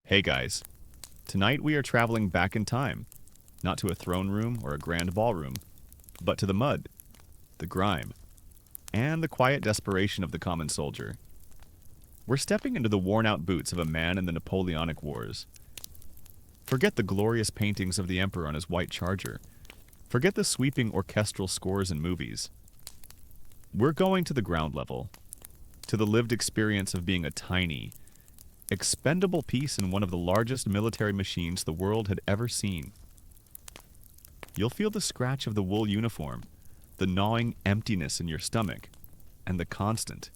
Hey guys, tonight we are traveling back in time, not to a throne room or a grand ballroom, but to the mud, the grime, and the quiet desperation of the common soldier. We're stepping into the worn-out boots of a man in the Napoleonic Wars. Forget the glorious paintings of the emperor on his white charger. Forget the sweeping orchestral scores in movies. We're going to the ground level, to the lived experience of being a tiny, expendable piece in one of the largest military machines the world had ever seen. You'll feel the scratch of the wool uniform, the gnawing emptiness in your stomach, and the constant,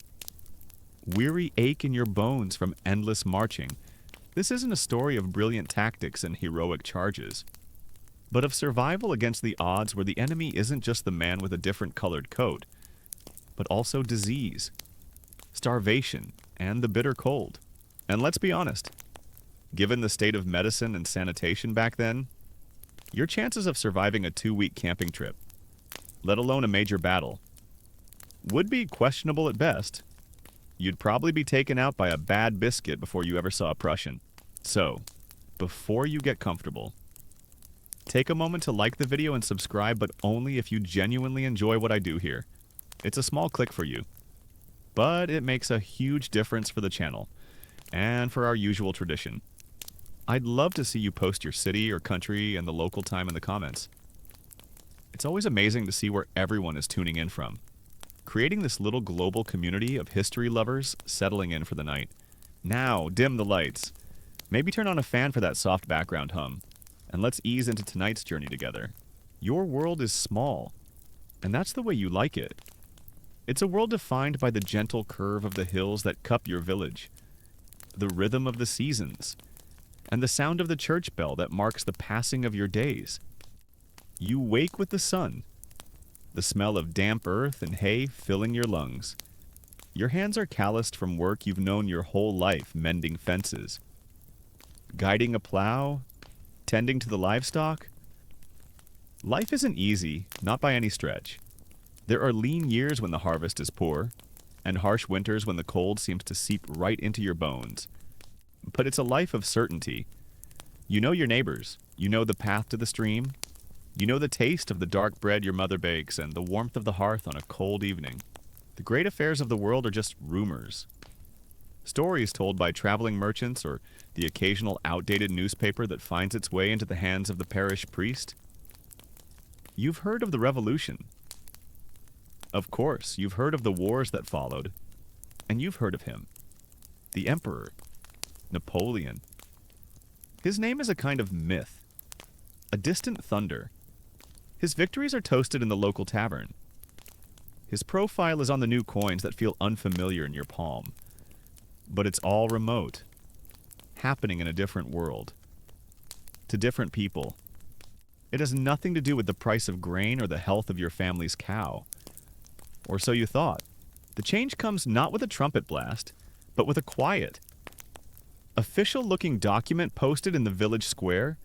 weary ache in your bones from endless marching. This isn't a story of brilliant tactics and heroic charges, but of survival against the odds where the enemy isn't just the man with a different colored coat, but also disease, starvation, and the bitter cold. And let's be honest, given the state of medicine and sanitation back then, your chances of surviving a 2-week camping trip, let alone a major battle, would be questionable at best. You'd probably be taken out by a bad biscuit before you ever saw a Prussian. So, before you get comfortable, take a moment to like the video and subscribe, but only if you genuinely enjoy what I do here. It's a small click for you, but it makes a huge difference for the channel and for our usual tradition. I'd love to see you post your city or country and the local time in the comments. It's always amazing to see where everyone is tuning in from, creating this little global community of history lovers settling in for the night. Now, dim the lights. Maybe turn on a fan for that soft background hum, and let's ease into tonight's journey together. Your world is small, and that's the way you like it. It's a world defined by the gentle curve of the hills that cup your village, the rhythm of the seasons, and the sound of the church bell that marks the passing of your days. You wake with the sun, the smell of damp earth and hay filling your lungs. Your hands are calloused from work you've known your whole life, mending fences, guiding a plow, tending to the livestock. Life isn't easy, not by any stretch. There are lean years when the harvest is poor, and harsh winters when the cold seems to seep right into your bones. But it's a life of certainty. You know your neighbors, you know the path to the stream, you know the taste of the dark bread your mother bakes and the warmth of the hearth on a cold evening. The great affairs of the world are just rumors. Stories told by traveling merchants or the occasional outdated newspaper that finds its way into the hands of the parish priest. You've heard of the revolution. Of course, you've heard of the wars that followed. And you've heard of him. The emperor. Napoleon. His name is a kind of myth. A distant thunder. His victories are toasted in the local tavern. His profile is on the new coins that feel unfamiliar in your palm. But it's all remote, happening in a different world, to different people. It has nothing to do with the price of grain or the health of your family's cow. Or so you thought. The change comes not with a trumpet blast, but with a quiet, official-looking document posted in the village square.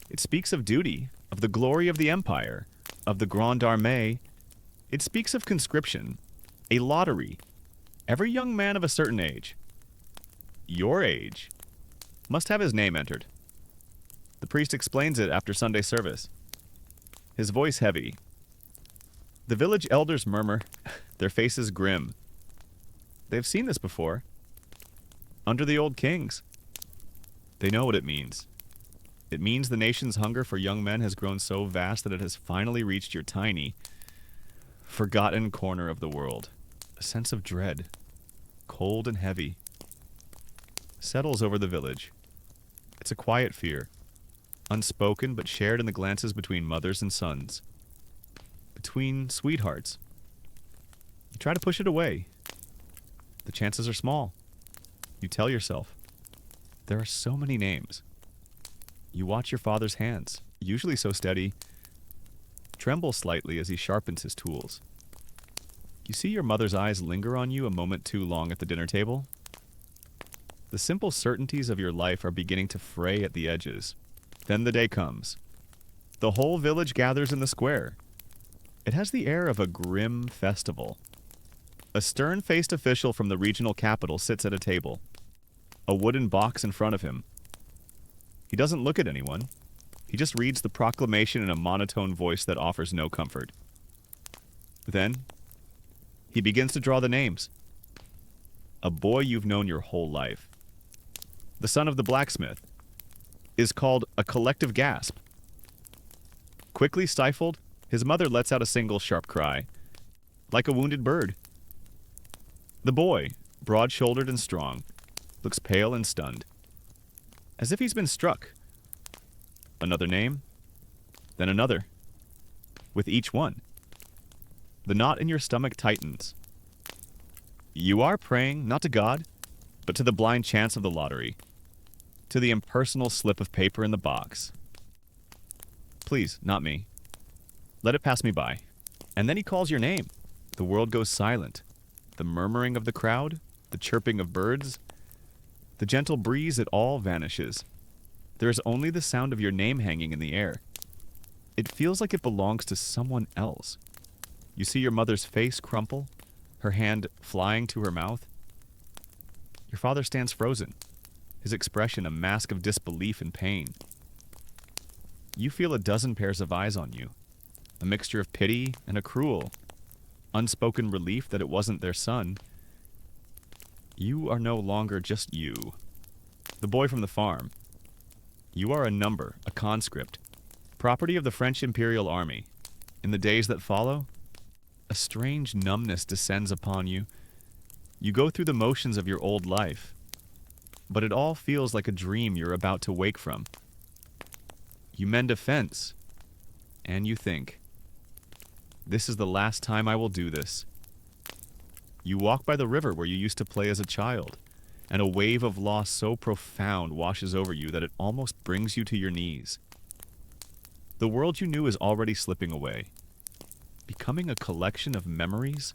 It speaks of duty, of the glory of the empire, of the Grande Armée. It speaks of conscription, a lottery. Every young man of a certain age, your age, must have his name entered. The priest explains it after Sunday service, his voice heavy. The village elders murmur, their faces grim. They've seen this before. Under the old kings. They know what it means. It means the nation's hunger for young men has grown so vast that it has finally reached your tiny, forgotten corner of the world. A sense of dread, cold and heavy, settles over the village. It's a quiet fear, unspoken but shared in the glances between mothers and sons, between sweethearts. You try to push it away. The chances are small. You tell yourself, there are so many names. You watch your father's hands, usually so steady, tremble slightly as he sharpens his tools. You see your mother's eyes linger on you a moment too long at the dinner table. The simple certainties of your life are beginning to fray at the edges. Then the day comes. The whole village gathers in the square. It has the air of a grim festival. A stern-faced official from the regional capital sits at a table, a wooden box in front of him. He doesn't look at anyone. He just reads the proclamation in a monotone voice that offers no comfort. Then, he begins to draw the names. A boy you've known your whole life, the son of the blacksmith, is called a collective gasp. Quickly stifled, his mother lets out a single sharp cry, like a wounded bird. The boy, broad-shouldered and strong, looks pale and stunned, as if he's been struck. Another name, then another. With each one, the knot in your stomach tightens. You are praying not to God, but to the blind chance of the lottery, to the impersonal slip of paper in the box. Please, not me. Let it pass me by. And then he calls your name. The world goes silent. The murmuring of the crowd, the chirping of birds, the gentle breeze, it all vanishes. There is only the sound of your name hanging in the air. It feels like it belongs to someone else. You see your mother's face crumple, her hand flying to her mouth. Your father stands frozen, his expression a mask of disbelief and pain. You feel a dozen pairs of eyes on you, a mixture of pity and a cruel, unspoken relief that it wasn't their son. You are no longer just you, the boy from the farm. You are a number, a conscript, property of the French Imperial Army. In the days that follow, a strange numbness descends upon you. You go through the motions of your old life, but it all feels like a dream you're about to wake from. You mend a fence, and you think, this is the last time I will do this. You walk by the river where you used to play as a child, and a wave of loss so profound washes over you that it almost brings you to your knees. The world you knew is already slipping away, becoming a collection of memories.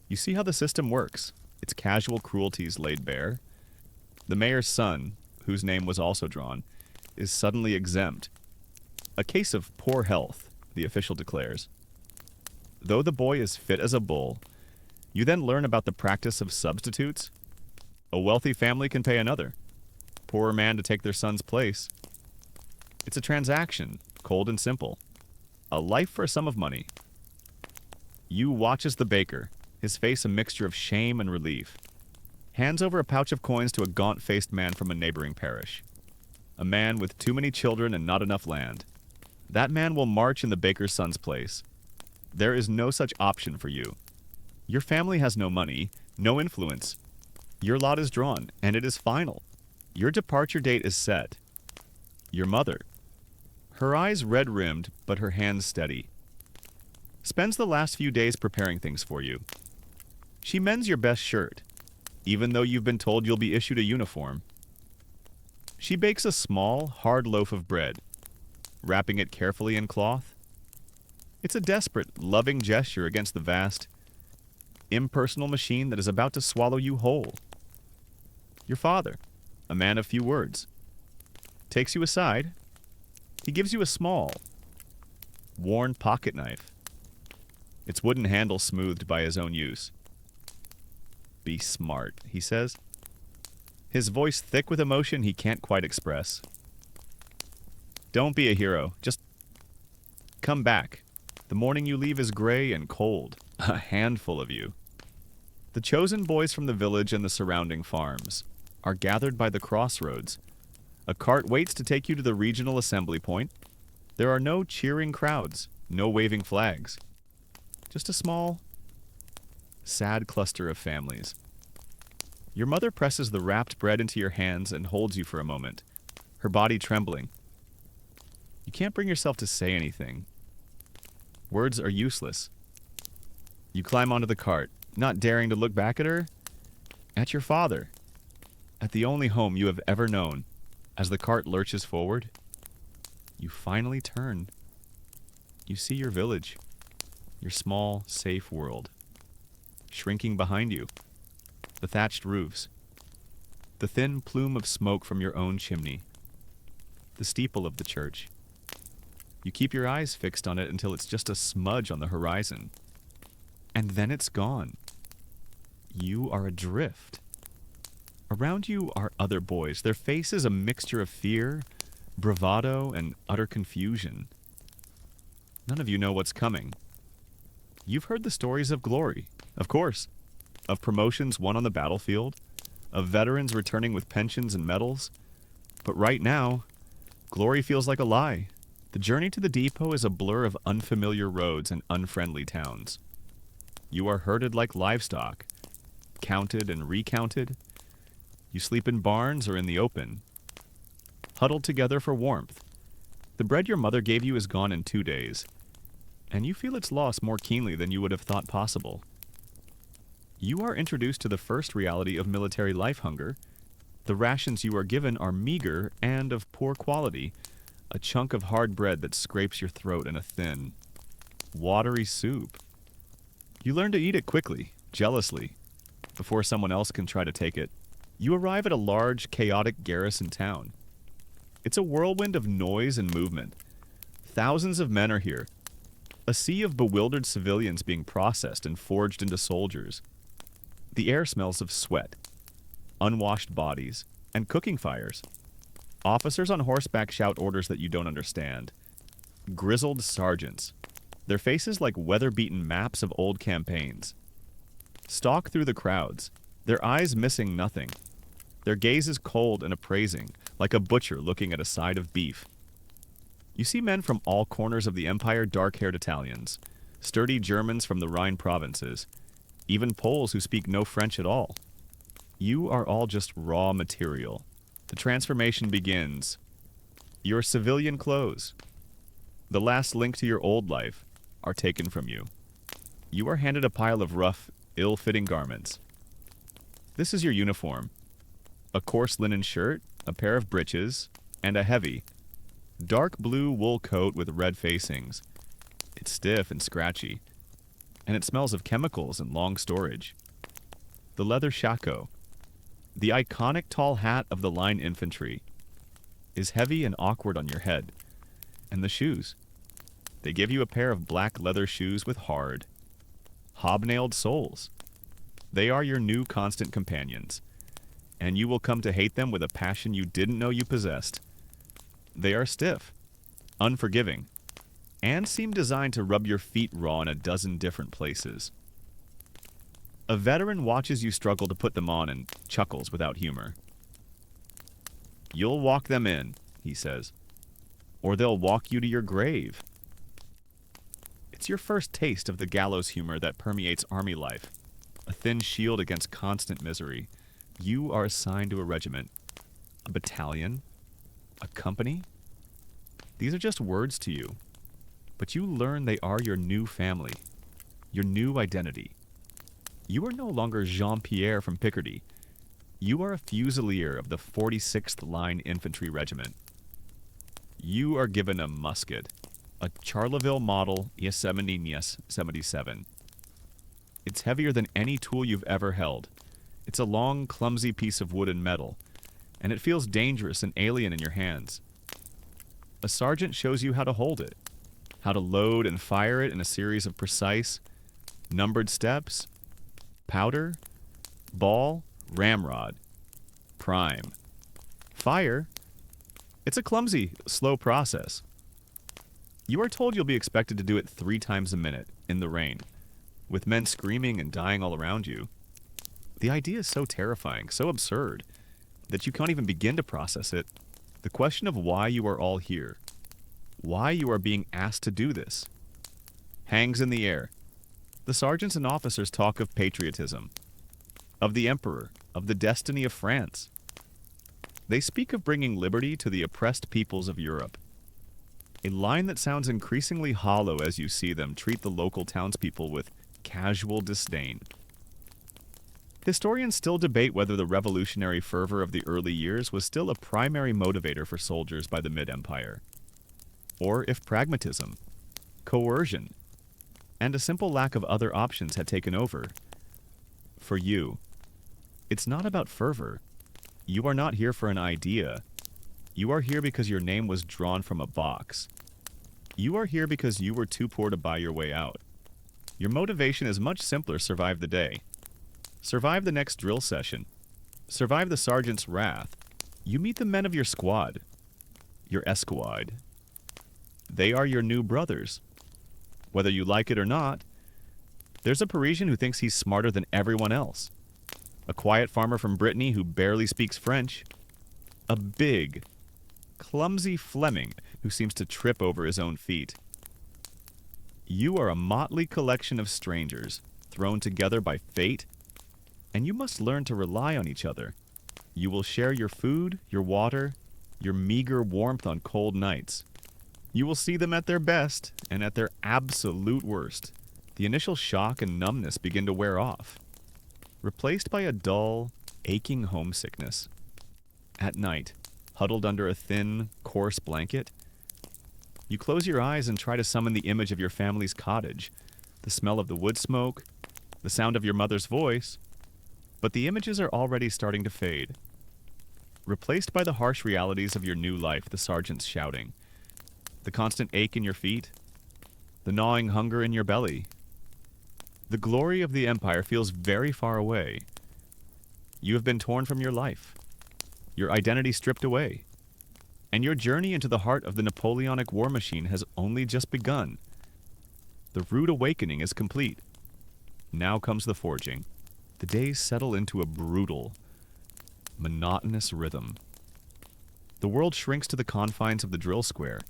You see how the system works, its casual cruelties laid bare. The mayor's son, whose name was also drawn, is suddenly exempt. A case of poor health, the official declares. Though the boy is fit as a bull, you then learn about the practice of substitutes. A wealthy family can pay another, poorer man to take their son's place. It's a transaction, cold and simple. A life for a sum of money. You watch as the baker, his face a mixture of shame and relief, hands over a pouch of coins to a gaunt-faced man from a neighboring parish. A man with too many children and not enough land. That man will march in the baker's son's place. There is no such option for you. Your family has no money, no influence. Your lot is drawn, and it is final. Your departure date is set. Your mother, her eyes red-rimmed, but her hands steady, spends the last few days preparing things for you. She mends your best shirt, even though you've been told you'll be issued a uniform. She bakes a small, hard loaf of bread, wrapping it carefully in cloth. It's a desperate, loving gesture against the vast, impersonal machine that is about to swallow you whole. Your father, a man of few words, takes you aside. He gives you a small, worn pocket knife, its wooden handle smoothed by his own use. Be smart, he says, his voice thick with emotion he can't quite express. Don't be a hero, just come back. The morning you leave is gray and cold, a handful of you. The chosen boys from the village and the surrounding farms are gathered by the crossroads. A cart waits to take you to the regional assembly point. There are no cheering crowds, no waving flags. Just a small, sad cluster of families. Your mother presses the wrapped bread into your hands and holds you for a moment, her body trembling. You can't bring yourself to say anything. Words are useless. You climb onto the cart, not daring to look back at her, at your father, at the only home you have ever known. As the cart lurches forward, you finally turn. You see your village, your small, safe world, shrinking behind you. The thatched roofs, the thin plume of smoke from your own chimney, the steeple of the church. You keep your eyes fixed on it until it's just a smudge on the horizon. And then it's gone. You are adrift. Around you are other boys, their faces a mixture of fear, bravado, and utter confusion. None of you know what's coming. You've heard the stories of glory, of course, of promotions won on the battlefield, of veterans returning with pensions and medals. But right now, glory feels like a lie. The journey to the depot is a blur of unfamiliar roads and unfriendly towns. You are herded like livestock, counted and recounted. You sleep in barns or in the open, huddled together for warmth. The bread your mother gave you is gone in 2 days, and you feel its loss more keenly than you would have thought possible. You are introduced to the first reality of military life hunger. The rations you are given are meager and of poor quality, a chunk of hard bread that scrapes your throat in a thin, watery soup. You learn to eat it quickly, jealously, before someone else can try to take it. You arrive at a large, chaotic garrison town. It's a whirlwind of noise and movement. Thousands of men are here. A sea of bewildered civilians being processed and forged into soldiers. The air smells of sweat, unwashed bodies, and cooking fires. Officers on horseback shout orders that you don't understand. Grizzled sergeants, their faces like weather-beaten maps of old campaigns, stalk through the crowds, their eyes missing nothing. Their gaze is cold and appraising, like a butcher looking at a side of beef. You see men from all corners of the empire, dark-haired Italians, sturdy Germans from the Rhine provinces, even Poles who speak no French at all. You are all just raw material. The transformation begins. Your civilian clothes, the last link to your old life, are taken from you. You are handed a pile of rough, ill-fitting garments. This is your uniform. A coarse linen shirt, a pair of breeches, and a heavy, dark blue wool coat with red facings. It's stiff and scratchy, and it smells of chemicals and long storage. The leather shako, the iconic tall hat of the line infantry, is heavy and awkward on your head. And the shoes. They give you a pair of black leather shoes with hard, hobnailed soles. They are your new constant companions, and you will come to hate them with a passion you didn't know you possessed. They are stiff, unforgiving, and seem designed to rub your feet raw in a dozen different places. A veteran watches you struggle to put them on and chuckles without humor. "You'll walk them in," he says, "or they'll walk you to your grave." It's your first taste of the gallows humor that permeates army life, a thin shield against constant misery. You are assigned to a regiment, a battalion, a company. These are just words to you, but you learn they are your new family, your new identity. You are no longer Jean-Pierre from Picardy. You are a fusilier of the 46th Line Infantry Regiment. You are given a musket, a Charleville model IS-77 77. It's heavier than any tool you've ever held. It's a long, clumsy piece of wood and metal, and it feels dangerous and alien in your hands. A sergeant shows you how to hold it, how to load and fire it in a series of precise, numbered steps. Powder, ball, ramrod, prime. Fire. It's a clumsy, slow process. You are told you'll be expected to do it 3 times a minute, in the rain, with men screaming and dying all around you. The idea is so terrifying, so absurd, that you can't even begin to process it. The question of why you are all here, why you are being asked to do this, hangs in the air. The sergeants and officers talk of patriotism, of the emperor, of the destiny of France. They speak of bringing liberty to the oppressed peoples of Europe. A line that sounds increasingly hollow as you see them treat the local townspeople with casual disdain. Historians still debate whether the revolutionary fervor of the early years was still a primary motivator for soldiers by the mid-empire, or if pragmatism, coercion, and a simple lack of other options had taken over. For you, it's not about fervor. You are not here for an idea. You are here because your name was drawn from a box. You are here because you were too poor to buy your way out. Your motivation is much simpler: survive the day. Survive the next drill session. Survive the sergeant's wrath. You meet the men of your squad. your escouade. They are your new brothers. Whether you like it or not, there's a Parisian who thinks he's smarter than everyone else. A quiet farmer from Brittany who barely speaks French. A big, clumsy Fleming who seems to trip over his own feet. You are a motley collection of strangers thrown together by fate, and you must learn to rely on each other. You will share your food, your water, your meager warmth on cold nights. You will see them at their best and at their absolute worst. The initial shock and numbness begin to wear off, replaced by a dull, aching homesickness. At night, huddled under a thin, coarse blanket, you close your eyes and try to summon the image of your family's cottage, the smell of the wood smoke, the sound of your mother's voice, but the images are already starting to fade, replaced by the harsh realities of your new life, the sergeant's shouting, the constant ache in your feet, the gnawing hunger in your belly. The glory of the empire feels very far away. You have been torn from your life, your identity stripped away, and your journey into the heart of the Napoleonic war machine has only just begun. The rude awakening is complete. Now comes the forging. The days settle into a brutal, monotonous rhythm. The world shrinks to the confines of the drill square,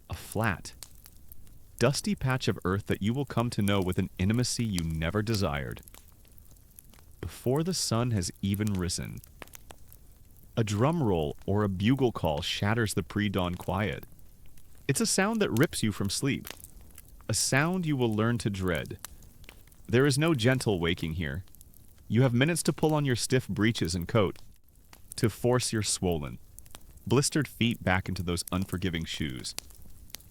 a flat, dusty patch of earth that you will come to know with an intimacy you never desired. Before the sun has even risen, a drum roll or a bugle call shatters the pre-dawn quiet. It's a sound that rips you from sleep, a sound you will learn to dread. There is no gentle waking here. You have minutes to pull on your stiff breeches and coat, to force your swollen, blistered feet back into those unforgiving shoes,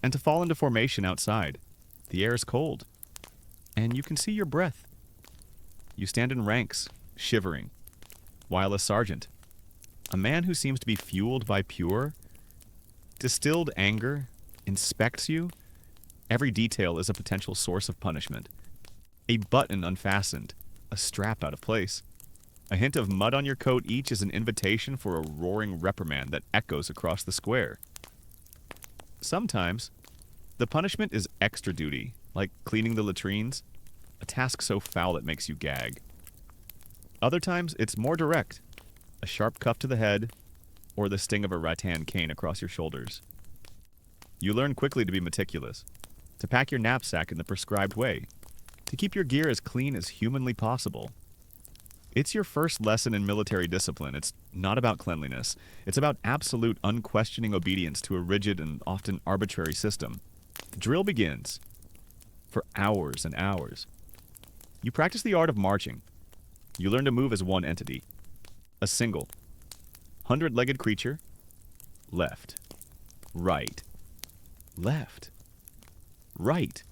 and to fall into formation outside. The air is cold, and you can see your breath. You stand in ranks, shivering, while a sergeant, a man who seems to be fueled by pure, distilled anger, inspects you. Every detail is a potential source of punishment. A button unfastened, a strap out of place. A hint of mud on your coat each is an invitation for a roaring reprimand that echoes across the square. Sometimes, the punishment is extra duty, like cleaning the latrines, a task so foul it makes you gag. Other times, it's more direct, a sharp cuff to the head, or the sting of a rattan cane across your shoulders. You learn quickly to be meticulous, to pack your knapsack in the prescribed way, to keep your gear as clean as humanly possible. It's your first lesson in military discipline. It's not about cleanliness. It's about absolute, unquestioning obedience to a rigid and often arbitrary system. The drill begins. For hours and hours. You practice the art of marching. You learn to move as one entity. A single, 100-legged creature. Left. Right. Left. Right.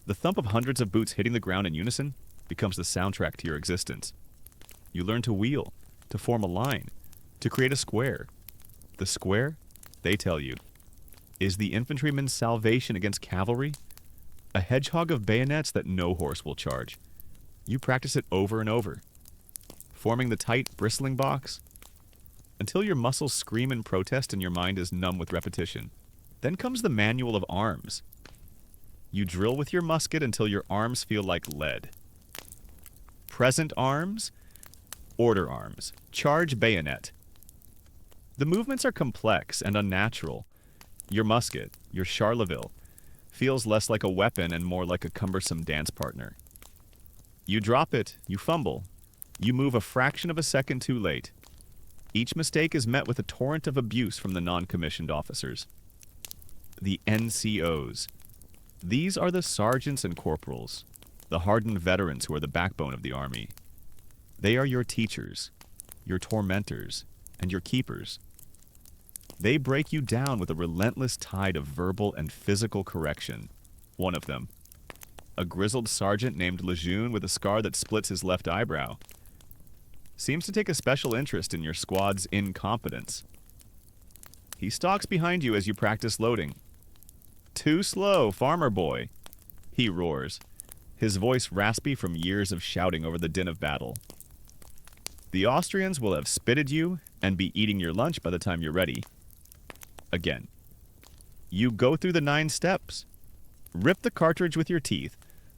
The thump of hundreds of boots hitting the ground in unison becomes the soundtrack to your existence. You learn to wheel, to form a line, to create a square. The square, they tell you, is the infantryman's salvation against cavalry, a hedgehog of bayonets that no horse will charge. You practice it over and over, forming the tight, bristling box, until your muscles scream in protest and your mind is numb with repetition. Then comes the manual of arms. You drill with your musket until your arms feel like lead. Present arms, order arms, charge bayonet. The movements are complex and unnatural. Your musket, your Charleville, feels less like a weapon and more like a cumbersome dance partner. You drop it, you fumble, you move a fraction of a second too late. Each mistake is met with a torrent of abuse from the non-commissioned officers. The NCOs. These are the sergeants and corporals, the hardened veterans who are the backbone of the army. They are your teachers, your tormentors, and your keepers. They break you down with a relentless tide of verbal and physical correction. One of them, a grizzled sergeant named Lejeune with a scar that splits his left eyebrow, seems to take a special interest in your squad's incompetence. He stalks behind you as you practice loading. "Too slow, farmer boy," he roars, his voice raspy from years of shouting over the din of battle. The Austrians will have spitted you and be eating your lunch by the time you're ready. again. You go through the 9 steps. Rip the cartridge with your teeth.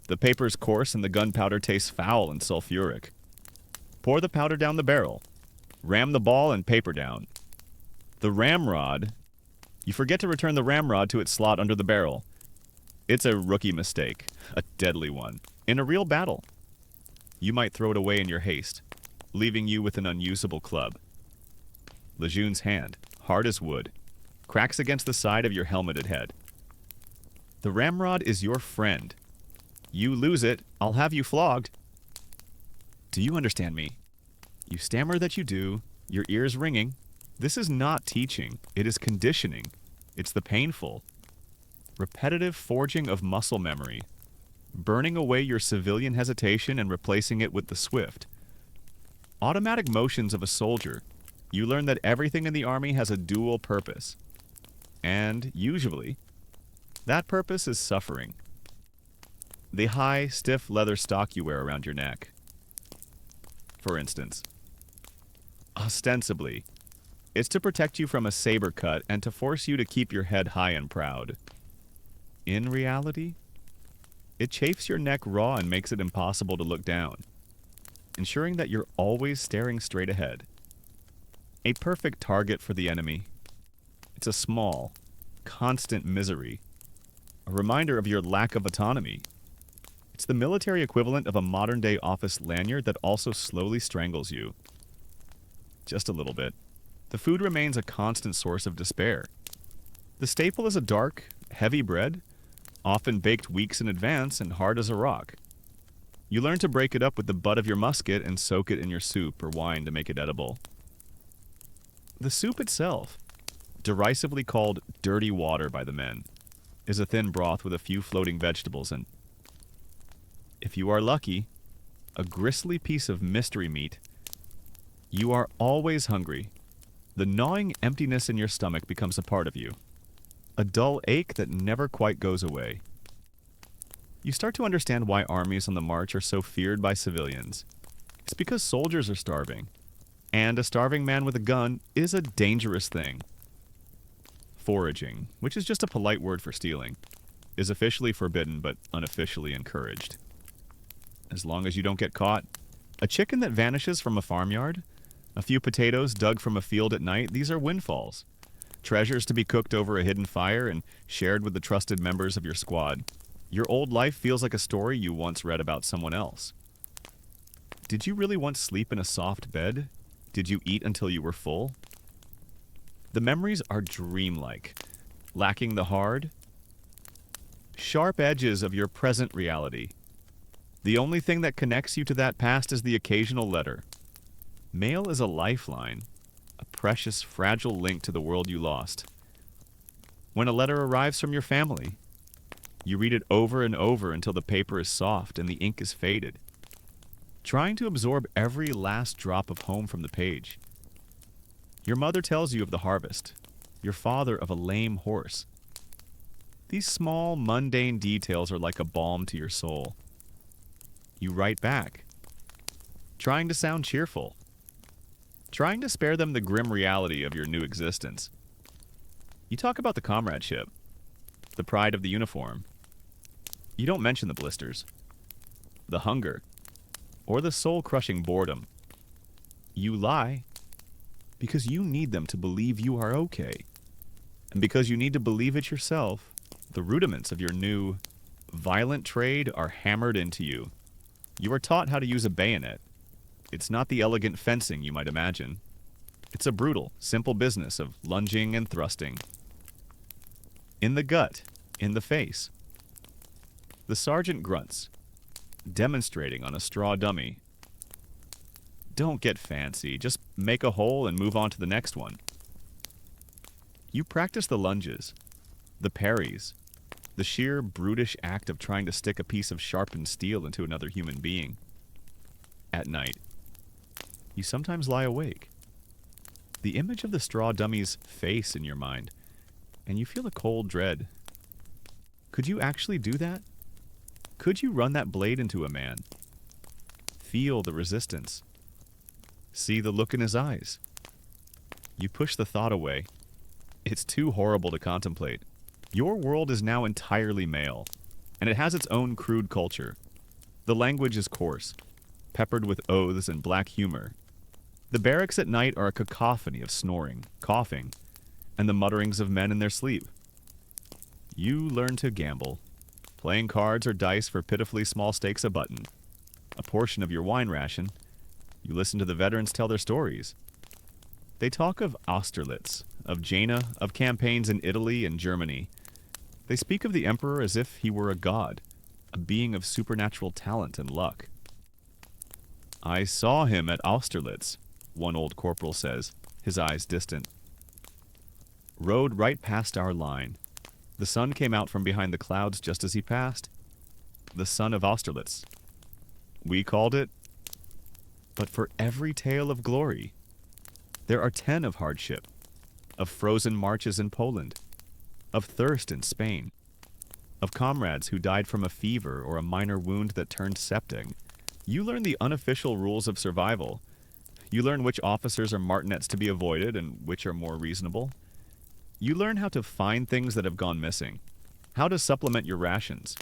The paper's coarse and the gunpowder tastes foul and sulfuric. Pour the powder down the barrel. Ram the ball and paper down. The ramrod. You forget to return the ramrod to its slot under the barrel. It's a rookie mistake, a deadly one, in a real battle. You might throw it away in your haste, leaving you with an unusable club. Lejeune's hand, hard as wood, cracks against the side of your helmeted head. The ramrod is your friend. You lose it, I'll have you flogged. Do you understand me? You stammer that you do, your ears ringing. This is not teaching, it is conditioning. It's the painful, repetitive forging of muscle memory, burning away your civilian hesitation and replacing it with the swift, automatic motions of a soldier. You learn that everything in the army has a dual purpose. And, usually, that purpose is suffering. The high, stiff leather stock you wear around your neck, for instance. Ostensibly, it's to protect you from a saber cut and to force you to keep your head high and proud. In reality, it chafes your neck raw and makes it impossible to look down, ensuring that you're always staring straight ahead. A perfect target for the enemy. It's a small, constant misery, a reminder of your lack of autonomy. It's the military equivalent of a modern-day office lanyard that also slowly strangles you. Just a little bit. The food remains a constant source of despair. The staple is a dark, heavy bread, often baked weeks in advance and hard as a rock. You learn to break it up with the butt of your musket and soak it in your soup or wine to make it edible. The soup itself, derisively called dirty water by the men, is a thin broth with a few floating vegetables and, if you are lucky, a gristly piece of mystery meat. You are always hungry. The gnawing emptiness in your stomach becomes a part of you, a dull ache that never quite goes away. You start to understand why armies on the march are so feared by civilians. It's because soldiers are starving, and a starving man with a gun is a dangerous thing. Foraging, which is just a polite word for stealing, is officially forbidden but unofficially encouraged. As long as you don't get caught, a chicken that vanishes from a farmyard, a few potatoes dug from a field at night, these are windfalls. Treasures to be cooked over a hidden fire and shared with the trusted members of your squad. Your old life feels like a story you once read about someone else. Did you really once sleep in a soft bed? Did you eat until you were full? The memories are dreamlike, lacking the hard, sharp edges of your present reality. The only thing that connects you to that past is the occasional letter. Mail is a lifeline, a precious, fragile link to the world you lost. When a letter arrives from your family, you read it over and over until the paper is soft and the ink is faded, trying to absorb every last drop of home from the page. Your mother tells you of the harvest, your father of a lame horse. These small, mundane details are like a balm to your soul. You write back, trying to sound cheerful, trying to spare them the grim reality of your new existence. You talk about the comradeship, the pride of the uniform. You don't mention the blisters, the hunger, or the soul-crushing boredom. You lie because you need them to believe you are okay. And because you need to believe it yourself, the rudiments of your new, violent trade are hammered into you. You are taught how to use a bayonet. It's not the elegant fencing you might imagine. It's a brutal, simple business of lunging and thrusting. In the gut, in the face. The sergeant grunts, demonstrating on a straw dummy. Don't get fancy, just make a hole and move on to the next one. You practice the lunges, the parries, the sheer brutish act of trying to stick a piece of sharpened steel into another human being. At night, you sometimes lie awake. The image of the straw dummy's face in your mind, and you feel a cold dread. Could you actually do that? Could you run that blade into a man? Feel the resistance. See the look in his eyes. You push the thought away. It's too horrible to contemplate. Your world is now entirely male, and it has its own crude culture. The language is coarse, peppered with oaths and black humor. The barracks at night are a cacophony of snoring, coughing, and the mutterings of men in their sleep. You learn to gamble, playing cards or dice for pitifully small stakes a button. A portion of your wine ration. You listen to the veterans tell their stories. They talk of Austerlitz, of Jena, of campaigns in Italy and Germany. They speak of the emperor as if he were a god, a being of supernatural talent and luck. I saw him at Austerlitz, one old corporal says, his eyes distant. Rode right past our line. The sun came out from behind the clouds just as he passed. The sun of Austerlitz. We called it. But for every tale of glory, there are 10 of hardship, of frozen marches in Poland, of thirst in Spain, of comrades who died from a fever or a minor wound that turned septic. You learn the unofficial rules of survival. You learn which officers are martinets to be avoided and which are more reasonable. You learn how to find things that have gone missing, how to supplement your rations,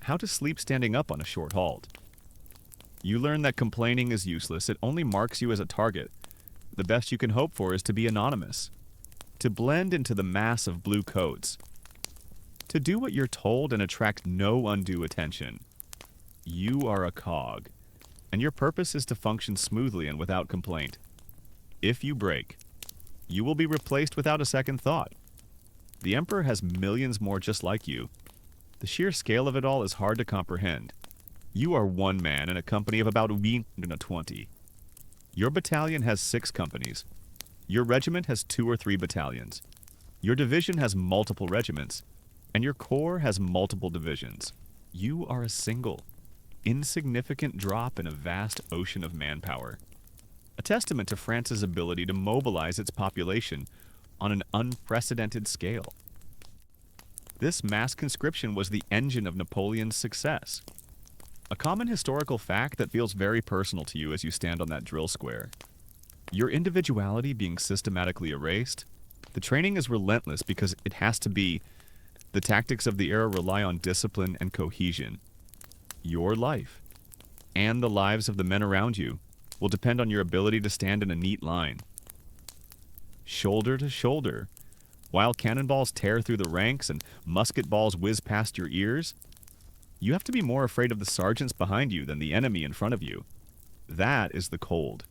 how to sleep standing up on a short halt. You learn that complaining is useless. It only marks you as a target. The best you can hope for is to be anonymous, to blend into the mass of blue coats, to do what you're told and attract no undue attention. You are a cog, and your purpose is to function smoothly and without complaint. If you break, you will be replaced without a second thought. The Emperor has millions more just like you. The sheer scale of it all is hard to comprehend. You are one man in a company of about 20. Your battalion has 6 companies. Your regiment has 2 or 3 battalions. Your division has multiple regiments, and your corps has multiple divisions. You are a single, insignificant drop in a vast ocean of manpower. A testament to France's ability to mobilize its population on an unprecedented scale. This mass conscription was the engine of Napoleon's success. A common historical fact that feels very personal to you as you stand on that drill square. Your individuality being systematically erased, the training is relentless because it has to be. The tactics of the era rely on discipline and cohesion. Your life, and the lives of the men around you, will depend on your ability to stand in a neat line. Shoulder to shoulder, while cannonballs tear through the ranks and musket balls whiz past your ears, you have to be more afraid of the sergeants behind you than the enemy in front of you. That is the cold,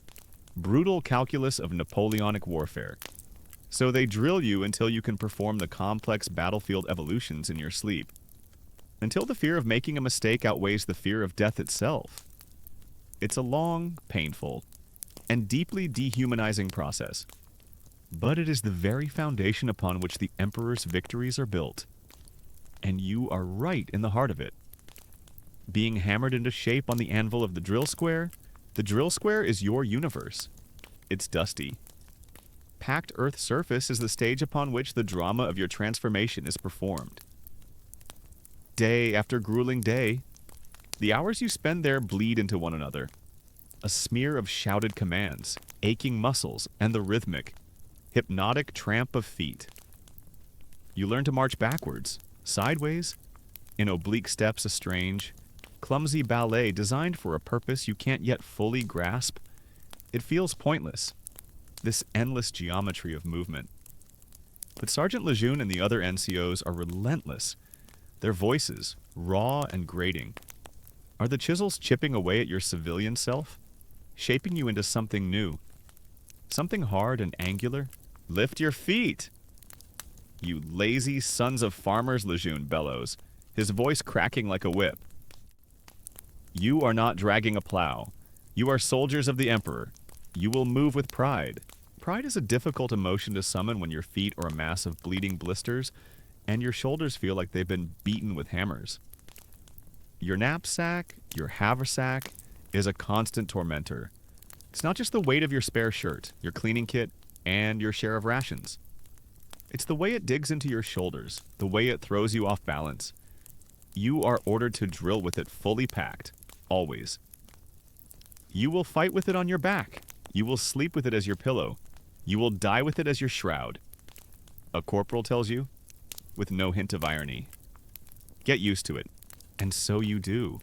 brutal calculus of Napoleonic warfare. So they drill you until you can perform the complex battlefield evolutions in your sleep. Until the fear of making a mistake outweighs the fear of death itself. It's a long, painful, and deeply dehumanizing process. But it is the very foundation upon which the Emperor's victories are built. And you are right in the heart of it. Being hammered into shape on the anvil of the drill square is your universe. It's dusty. Packed earth surface is the stage upon which the drama of your transformation is performed. Day after grueling day, the hours you spend there bleed into one another. A smear of shouted commands, aching muscles, and the rhythmic, hypnotic tramp of feet. You learn to march backwards, sideways, in oblique steps, a strange, clumsy ballet designed for a purpose you can't yet fully grasp. It feels pointless, this endless geometry of movement. But Sergeant Lejeune and the other NCOs are relentless. Their voices, raw and grating. Are the chisels chipping away at your civilian self, shaping you into something new? Something hard and angular? Lift your feet! You lazy sons of farmers, Lejeune bellows, his voice cracking like a whip. You are not dragging a plow. You are soldiers of the Emperor. You will move with pride. Pride is a difficult emotion to summon when your feet are a mass of bleeding blisters and your shoulders feel like they've been beaten with hammers. Your knapsack, your haversack, is a constant tormentor. It's not just the weight of your spare shirt, your cleaning kit, and your share of rations. It's the way it digs into your shoulders, the way it throws you off balance. You are ordered to drill with it fully packed, always. You will fight with it on your back. You will sleep with it as your pillow. You will die with it as your shroud. a corporal tells you, with no hint of irony. Get used to it. And so you do.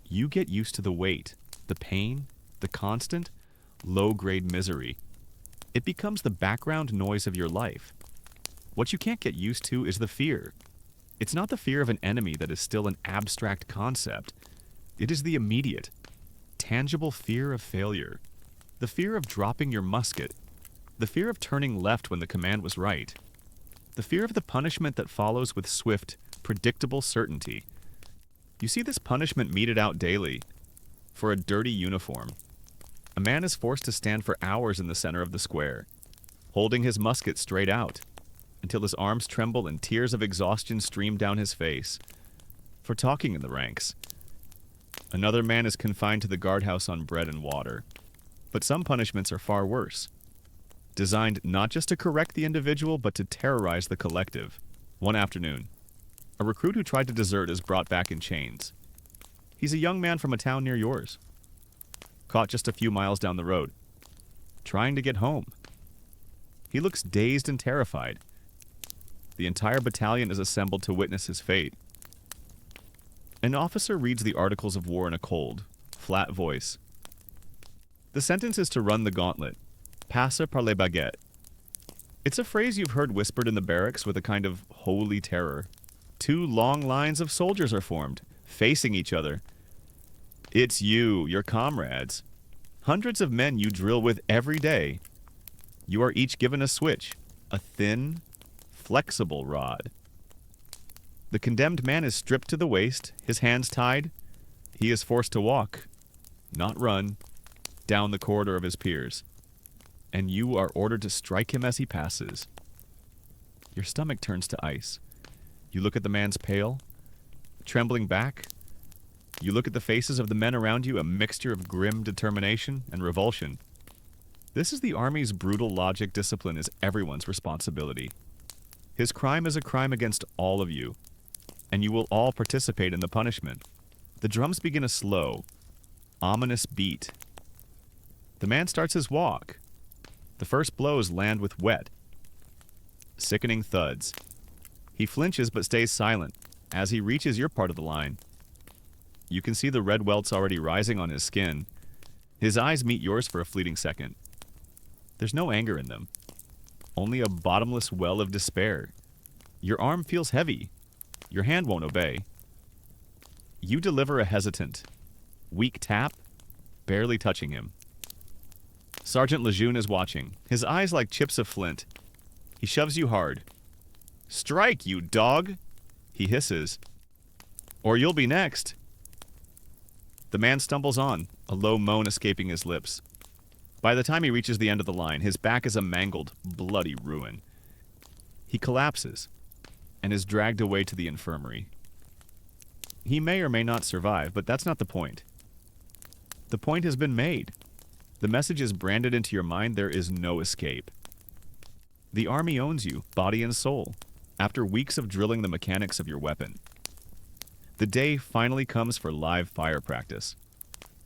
You get used to the weight, the pain, the constant, low-grade misery. It becomes the background noise of your life. What you can't get used to is the fear. It's not the fear of an enemy that is still an abstract concept. It is the immediate, tangible fear of failure. The fear of dropping your musket. The fear of turning left when the command was right. The fear of the punishment that follows with swift, predictable certainty. You see this punishment meted out daily. For a dirty uniform, a man is forced to stand for hours in the center of the square, holding his musket straight out, until his arms tremble and tears of exhaustion stream down his face. For talking in the ranks. Another man is confined to the guardhouse on bread and water. But some punishments are far worse. Designed not just to correct the individual, but to terrorize the collective. One afternoon, a recruit who tried to desert is brought back in chains. He's a young man from a town near yours, caught just a few miles down the road, trying to get home. He looks dazed and terrified. The entire battalion is assembled to witness his fate. An officer reads the articles of war in a cold, flat voice. The sentence is to run the gauntlet. Passe par les baguettes. It's a phrase you've heard whispered in the barracks with a kind of holy terror. Two long lines of soldiers are formed, facing each other. It's you, your comrades. Hundreds of men you drill with every day. You are each given a switch, a thin, flexible rod. The condemned man is stripped to the waist, his hands tied. He is forced to walk, not run, down the corridor of his peers. And you are ordered to strike him as he passes. Your stomach turns to ice. You look at the man's pale, trembling back. You look at the faces of the men around you, a mixture of grim determination and revulsion. This is the Army's brutal logic. Discipline is everyone's responsibility. His crime is a crime against all of you, and you will all participate in the punishment. The drums begin a slow, ominous beat. The man starts his walk. The first blows land with wet, sickening thuds. He flinches but stays silent as he reaches your part of the line. You can see the red welts already rising on his skin. His eyes meet yours for a fleeting second. There's no anger in them, only a bottomless well of despair. Your arm feels heavy. Your hand won't obey. You deliver a hesitant, weak tap, barely touching him. Sergeant Lejeune is watching, his eyes like chips of flint. He shoves you hard. "Strike, you dog!" he hisses. "Or you'll be next." The man stumbles on, a low moan escaping his lips. By the time he reaches the end of the line, his back is a mangled, bloody ruin. He collapses and is dragged away to the infirmary. He may or may not survive, but that's not the point. The point has been made. The message is branded into your mind. There is no escape. The Army owns you, body and soul, after weeks of drilling the mechanics of your weapon. The day finally comes for live fire practice.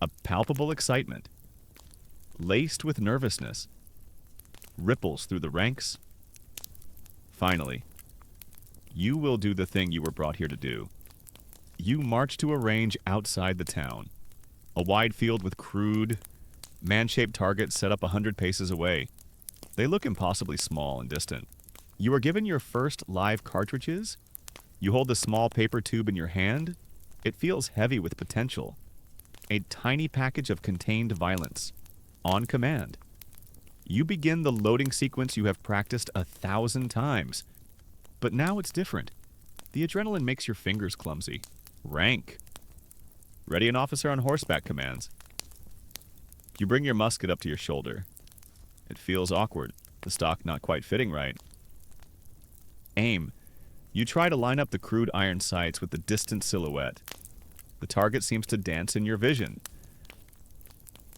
A palpable excitement, laced with nervousness, ripples through the ranks. Finally, you will do the thing you were brought here to do. You march to a range outside the town, a wide field with crude, man-shaped targets set up 100 paces away. They look impossibly small and distant. You are given your first live cartridges. You hold the small paper tube in your hand. It feels heavy with potential. A tiny package of contained violence. On command. You begin the loading sequence you have practiced 1,000 times. But now it's different. The adrenaline makes your fingers clumsy. Rank. Ready an officer on horseback commands. You bring your musket up to your shoulder. It feels awkward, the stock not quite fitting right. Aim. You try to line up the crude iron sights with the distant silhouette. The target seems to dance in your vision.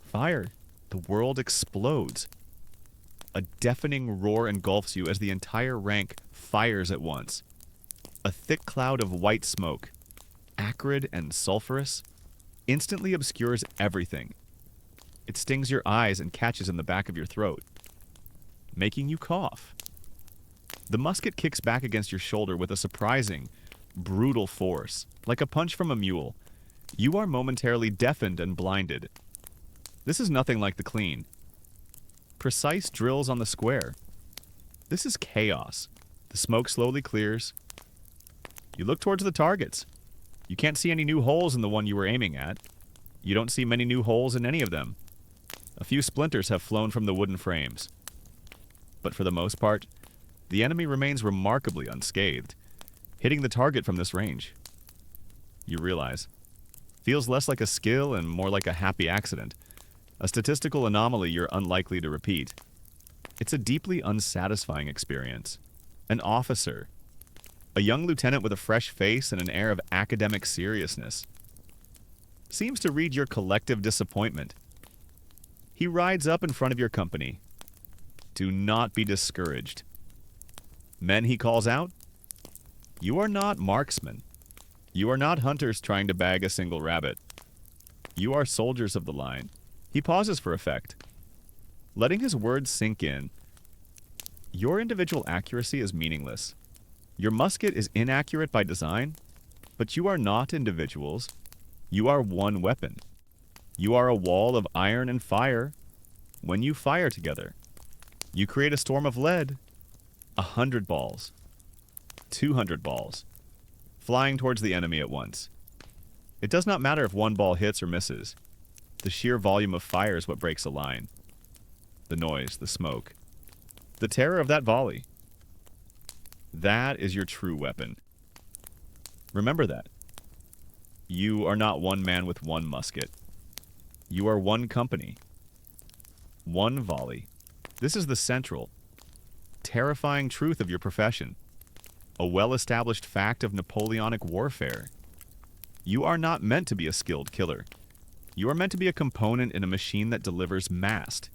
Fire. The world explodes. A deafening roar engulfs you as the entire rank fires at once. A thick cloud of white smoke, acrid and sulfurous, instantly obscures everything. It stings your eyes and catches in the back of your throat, making you cough. The musket kicks back against your shoulder with a surprising, brutal force, like a punch from a mule. You are momentarily deafened and blinded. This is nothing like the clean. Precise drills on the square. This is chaos. The smoke slowly clears. You look towards the targets. You can't see any new holes in the one you were aiming at. You don't see many new holes in any of them. A few splinters have flown from the wooden frames. But for the most part, the enemy remains remarkably unscathed, hitting the target from this range. You realize. Feels less like a skill and more like a happy accident. A statistical anomaly you're unlikely to repeat. It's a deeply unsatisfying experience. An officer. A young lieutenant with a fresh face and an air of academic seriousness. Seems to read your collective disappointment. He rides up in front of your company. Do not be discouraged. Men he calls out, you are not marksmen. You are not hunters trying to bag a single rabbit. You are soldiers of the line. He pauses for effect, letting his words sink in. Your individual accuracy is meaningless. Your musket is inaccurate by design, but you are not individuals. You are one weapon. You are a wall of iron and fire. When you fire together, you create a storm of lead. 100 balls. 200 balls. Flying towards the enemy at once. It does not matter if one ball hits or misses. The sheer volume of fire is what breaks a line. The noise, the smoke. The terror of that volley. That is your true weapon. Remember that. You are not one man with one musket. You are one company. One volley. This is the central, terrifying truth of your profession. A well-established fact of Napoleonic warfare. You are not meant to be a skilled killer. You are meant to be a component in a machine that delivers massed,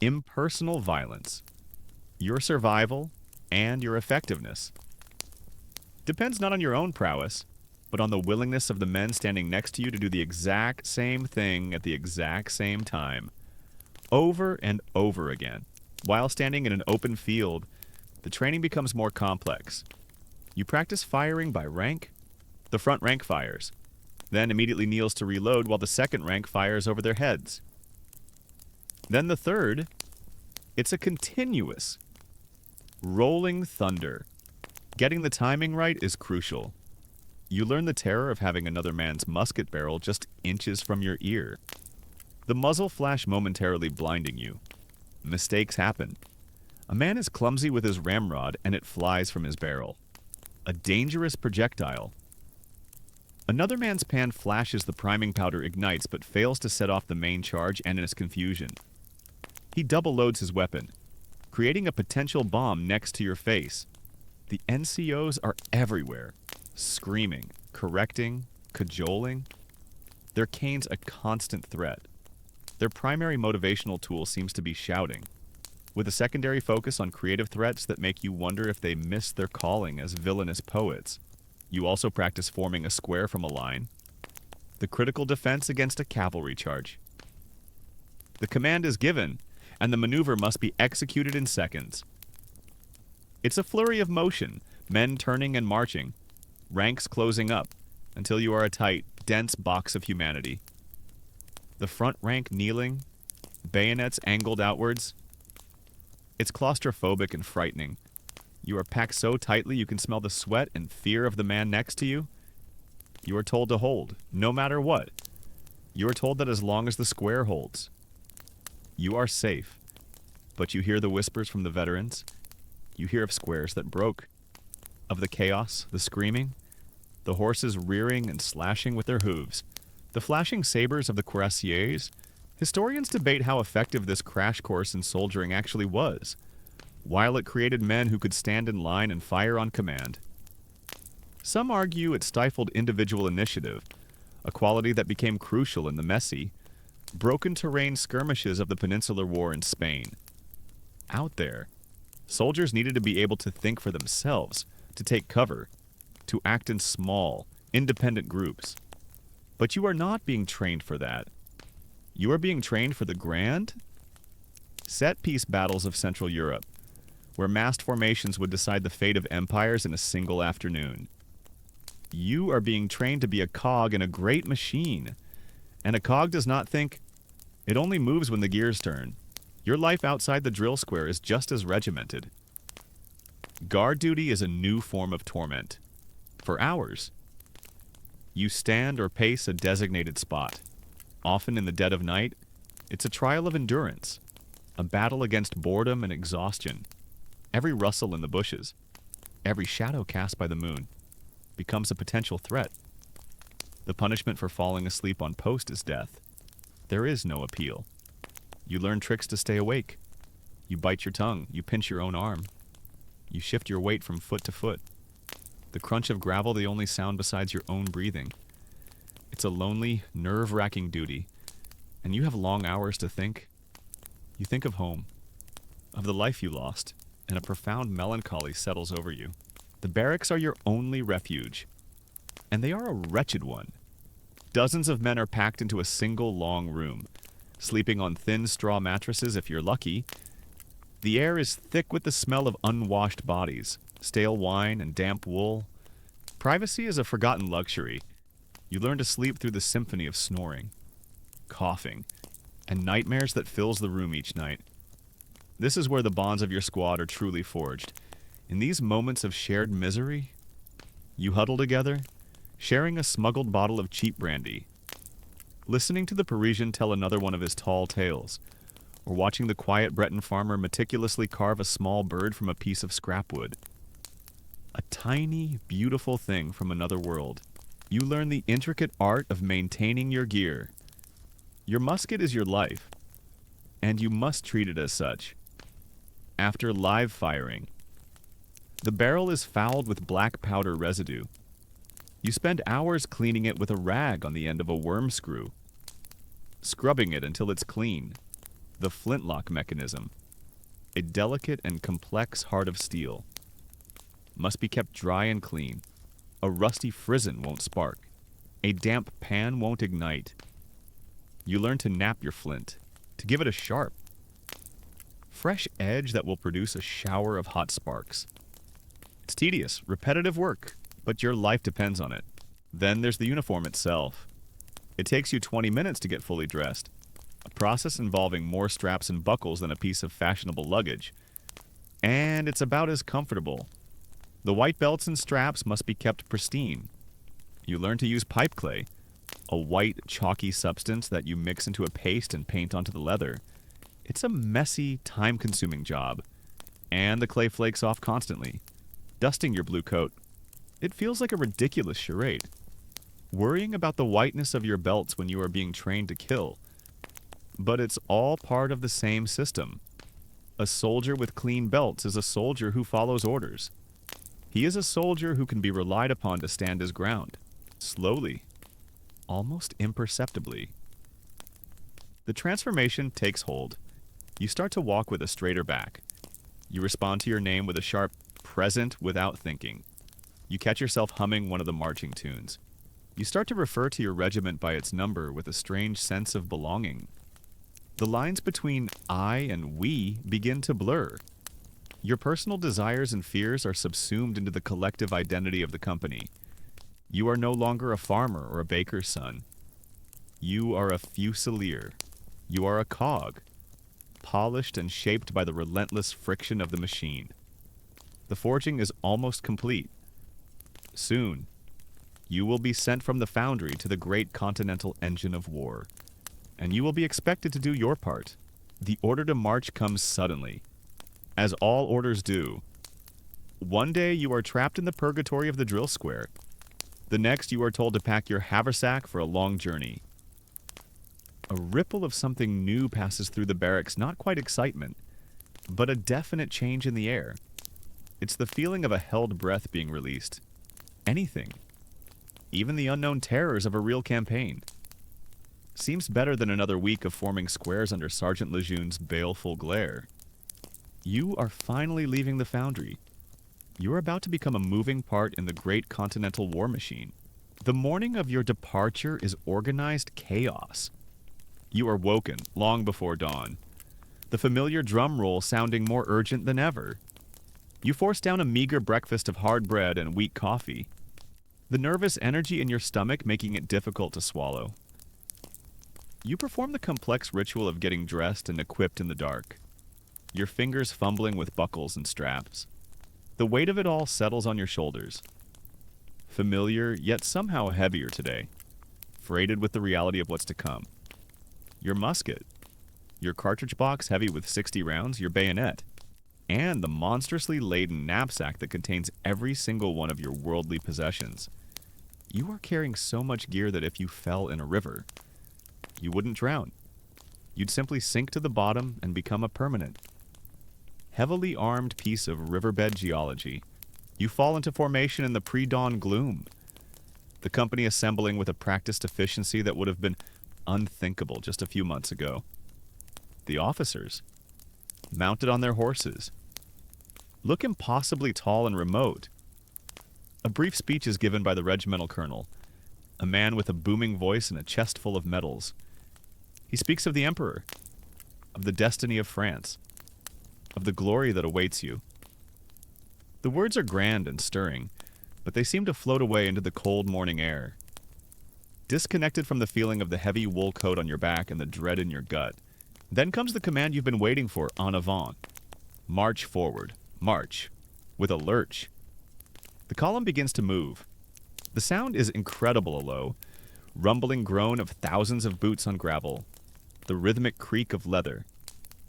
impersonal violence. Your survival and your effectiveness depends not on your own prowess, but on the willingness of the men standing next to you to do the exact same thing at the exact same time, over and over again. While standing in an open field, the training becomes more complex. You practice firing by rank. The front rank fires, then immediately kneels to reload while the second rank fires over their heads. Then the third, it's a continuous, rolling thunder. Getting the timing right is crucial. You learn the terror of having another man's musket barrel just inches from your ear. The muzzle flash momentarily blinding you. Mistakes happen. A man is clumsy with his ramrod and it flies from his barrel. A dangerous projectile. Another man's pan flashes, the priming powder ignites but fails to set off the main charge and in its confusion. He double loads his weapon, creating a potential bomb next to your face. The NCOs are everywhere, screaming, correcting, cajoling. Their cane's a constant threat. Their primary motivational tool seems to be shouting, with a secondary focus on creative threats that make you wonder if they missed their calling as villainous poets. You also practice forming a square from a line, the critical defense against a cavalry charge. The command is given, and the maneuver must be executed in seconds. It's a flurry of motion, men turning and marching, ranks closing up, until you are a tight, dense box of humanity. The front rank kneeling, bayonets angled outwards. It's claustrophobic and frightening. You are packed so tightly you can smell the sweat and fear of the man next to you. You are told to hold, no matter what. You are told that as long as the square holds, you are safe. But you hear the whispers from the veterans. You hear of squares that broke, of the chaos, the screaming, the horses rearing and slashing with their hooves, the flashing sabers of the cuirassiers. Historians debate how effective this crash course in soldiering actually was, while it created men who could stand in line and fire on command. Some argue it stifled individual initiative, a quality that became crucial in the messy, broken terrain skirmishes of the Peninsular War in Spain. Out there, soldiers needed to be able to think for themselves, to take cover, to act in small, independent groups. But you are not being trained for that. You are being trained for the grand set-piece battles of Central Europe, where massed formations would decide the fate of empires in a single afternoon. You are being trained to be a cog in a great machine. And a cog does not think, it only moves when the gears turn. Your life outside the drill square is just as regimented. Guard duty is a new form of torment. For hours. You stand or pace a designated spot. Often in the dead of night, it's a trial of endurance, a battle against boredom and exhaustion. Every rustle in the bushes, every shadow cast by the moon, becomes a potential threat. The punishment for falling asleep on post is death. There is no appeal. You learn tricks to stay awake. You bite your tongue, you pinch your own arm. You shift your weight from foot to foot. The crunch of gravel the only sound besides your own breathing. It's a lonely, nerve-wracking duty, and you have long hours to think. You think of home, of the life you lost, and a profound melancholy settles over you. The barracks are your only refuge, and they are a wretched one. Dozens of men are packed into a single long room, sleeping on thin straw mattresses if you're lucky. The air is thick with the smell of unwashed bodies, stale wine, and damp wool. Privacy is a forgotten luxury. You learn to sleep through the symphony of snoring, coughing, and nightmares that fills the room each night. This is where the bonds of your squad are truly forged. In these moments of shared misery, you huddle together, sharing a smuggled bottle of cheap brandy, listening to the Parisian tell another one of his tall tales, or watching the quiet Breton farmer meticulously carve a small bird from a piece of scrap wood. A tiny, beautiful thing from another world. You learn the intricate art of maintaining your gear. Your musket is your life, and you must treat it as such. After live firing, the barrel is fouled with black powder residue. You spend hours cleaning it with a rag on the end of a worm screw, scrubbing it until it's clean. The flintlock mechanism, a delicate and complex heart of steel, must be kept dry and clean. A rusty frizzen won't spark. A damp pan won't ignite. You learn to nap your flint, to give it a sharp, fresh edge that will produce a shower of hot sparks. It's tedious, repetitive work, but your life depends on it. Then there's the uniform itself. It takes you 20 minutes to get fully dressed, a process involving more straps and buckles than a piece of fashionable luggage. And it's about as comfortable. The white belts and straps must be kept pristine. You learn to use pipe clay, a white, chalky substance that you mix into a paste and paint onto the leather. It's a messy, time-consuming job, and the clay flakes off constantly, dusting your blue coat. It feels like a ridiculous charade. Worrying about the whiteness of your belts when you are being trained to kill. But it's all part of the same system. A soldier with clean belts is a soldier who follows orders. He is a soldier who can be relied upon to stand his ground, slowly, almost imperceptibly. The transformation takes hold. You start to walk with a straighter back. You respond to your name with a sharp present without thinking. You catch yourself humming one of the marching tunes. You start to refer to your regiment by its number with a strange sense of belonging. The lines between I and we begin to blur. Your personal desires and fears are subsumed into the collective identity of the company. You are no longer a farmer or a baker's son. You are a fusilier. You are a cog, polished and shaped by the relentless friction of the machine. The forging is almost complete. Soon, you will be sent from the foundry to the great continental engine of war, and you will be expected to do your part. The order to march comes suddenly, as all orders do. One day you are trapped in the purgatory of the drill square. The next you are told to pack your haversack for a long journey. A ripple of something new passes through the barracks, not quite excitement, but a definite change in the air. It's the feeling of a held breath being released. Anything, even the unknown terrors of a real campaign, seems better than another week of forming squares under Sergeant Lejeune's baleful glare. You are finally leaving the foundry. You are about to become a moving part in the great continental war machine. The morning of your departure is organized chaos. You are woken long before dawn, the familiar drum roll sounding more urgent than ever. You force down a meager breakfast of hard bread and weak coffee, the nervous energy in your stomach making it difficult to swallow. You perform the complex ritual of getting dressed and equipped in the dark, your fingers fumbling with buckles and straps. The weight of it all settles on your shoulders. Familiar, yet somehow heavier today, freighted with the reality of what's to come. Your musket, your cartridge box heavy with 60 rounds, your bayonet, and the monstrously laden knapsack that contains every single one of your worldly possessions. You are carrying so much gear that if you fell in a river, you wouldn't drown. You'd simply sink to the bottom and become a permanent, heavily armed piece of riverbed geology. You fall into formation in the pre-dawn gloom, the company assembling with a practiced efficiency that would have been unthinkable just a few months ago. The officers, mounted on their horses, look impossibly tall and remote. A brief speech is given by the regimental colonel, a man with a booming voice and a chest full of medals. He speaks of the emperor, of the destiny of France, of the glory that awaits you. The words are grand and stirring, but they seem to float away into the cold morning air. Disconnected from the feeling of the heavy wool coat on your back and the dread in your gut, then comes the command you've been waiting for: en avant. March forward. March. With a lurch. The column begins to move. The sound is incredible low, rumbling groan of thousands of boots on gravel, the rhythmic creak of leather,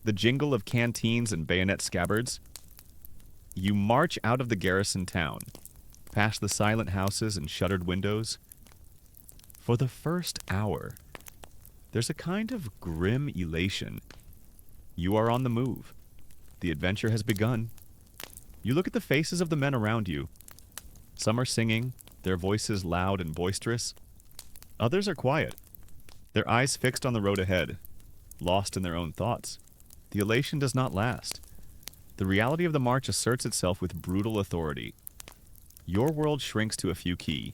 the jingle of canteens and bayonet scabbards. You march out of the garrison town, past the silent houses and shuttered windows. For the first hour, there's a kind of grim elation. You are on the move. The adventure has begun. You look at the faces of the men around you. Some are singing, their voices loud and boisterous. Others are quiet, their eyes fixed on the road ahead, lost in their own thoughts. The elation does not last. The reality of the march asserts itself with brutal authority. Your world shrinks to a few key,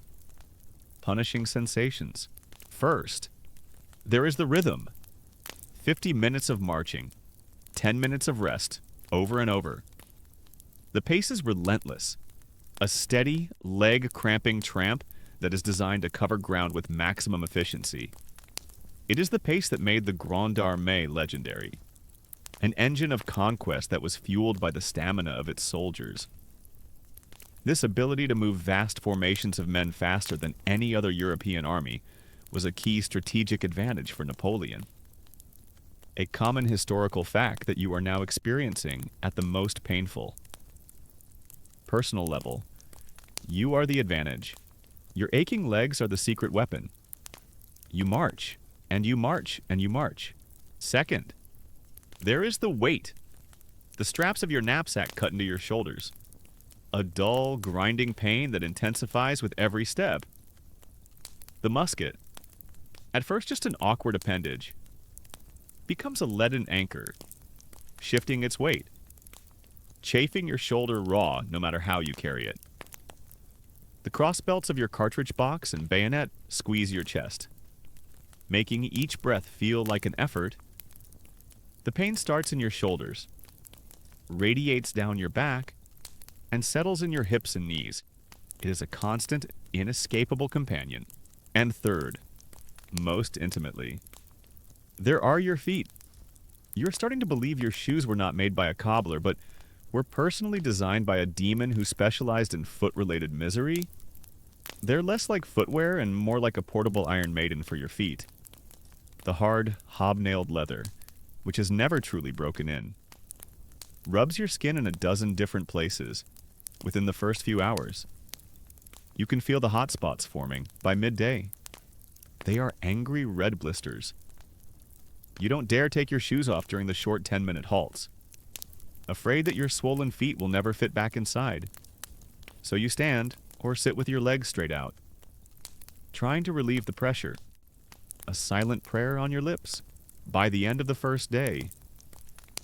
punishing sensations. First, there is the rhythm. 50 minutes of marching, 10 minutes of rest, over and over. The pace is relentless, a steady, leg-cramping tramp that is designed to cover ground with maximum efficiency. It is the pace that made the Grande Armée legendary, an engine of conquest that was fueled by the stamina of its soldiers. This ability to move vast formations of men faster than any other European army was a key strategic advantage for Napoleon. A common historical fact that you are now experiencing at the most painful. Personal level, you are the advantage. Your aching legs are the secret weapon. You march, and you march, and you march. Second, there is the weight. The straps of your knapsack cut into your shoulders. A dull, grinding pain that intensifies with every step. The musket, at first just an awkward appendage, becomes a leaden anchor, shifting its weight, chafing your shoulder raw no matter how you carry it. The crossbelts of your cartridge box and bayonet squeeze your chest, making each breath feel like an effort. The pain starts in your shoulders, radiates down your back, and settles in your hips and knees. It is a constant, inescapable companion. And third, most intimately, there are your feet. You're starting to believe your shoes were not made by a cobbler, but were personally designed by a demon who specialized in foot-related misery. They're less like footwear and more like a portable Iron Maiden for your feet. The hard, hobnailed leather, which has never truly broken in, rubs your skin in a dozen different places within the first few hours. You can feel the hot spots forming by midday. They are angry red blisters. You don't dare take your shoes off during the short 10-minute halts, afraid that your swollen feet will never fit back inside. So you stand or sit with your legs straight out, trying to relieve the pressure, a silent prayer on your lips. By the end of the first day,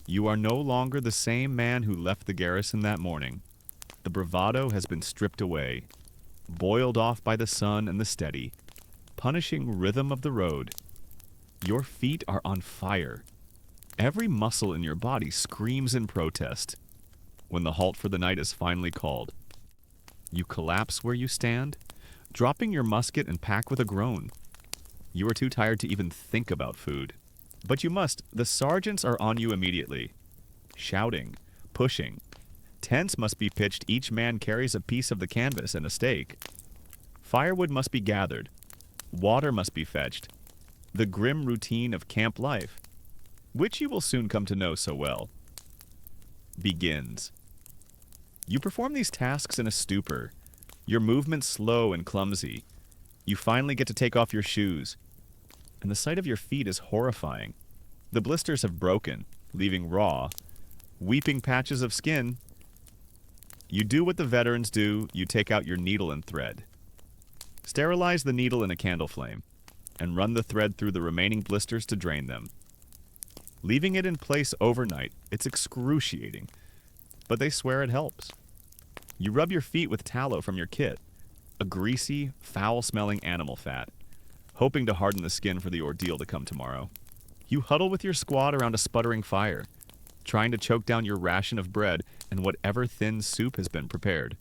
you are no longer the same man who left the garrison that morning. The bravado has been stripped away, boiled off by the sun and the steady, punishing rhythm of the road. Your feet are on fire. Every muscle in your body screams in protest. when the halt for the night is finally called. You collapse where you stand, dropping your musket and pack with a groan. You are too tired to even think about food. But you must. The sergeants are on you immediately. Shouting, pushing. Tents must be pitched. Each man carries a piece of the canvas and a stake. Firewood must be gathered. Water must be fetched. The grim routine of camp life, which you will soon come to know so well, begins. You perform these tasks in a stupor, your movements slow and clumsy. You finally get to take off your shoes, and the sight of your feet is horrifying. The blisters have broken, leaving raw, weeping patches of skin. You do what the veterans do. You take out your needle and thread. Sterilize the needle in a candle flame, and run the thread through the remaining blisters to drain them. Leaving it in place overnight, it's excruciating, but they swear it helps. You rub your feet with tallow from your kit, a greasy, foul-smelling animal fat, hoping to harden the skin for the ordeal to come tomorrow. You huddle with your squad around a sputtering fire, trying to choke down your ration of bread and whatever thin soup has been prepared.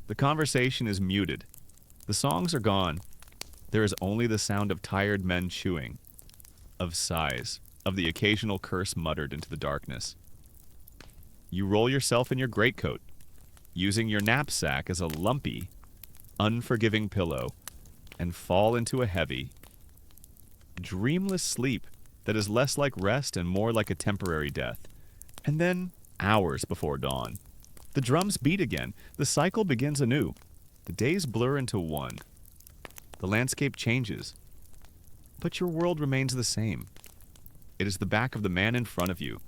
The conversation is muted. The songs are gone. There is only the sound of tired men chewing, of sighs, of the occasional curse muttered into the darkness. You roll yourself in your greatcoat, using your knapsack as a lumpy, unforgiving pillow, and fall into a heavy, dreamless sleep that is less like rest and more like a temporary death. And then, hours before dawn, the drums beat again. The cycle begins anew. The days blur into one. The landscape changes, but your world remains the same. It is the back of the man in front of you,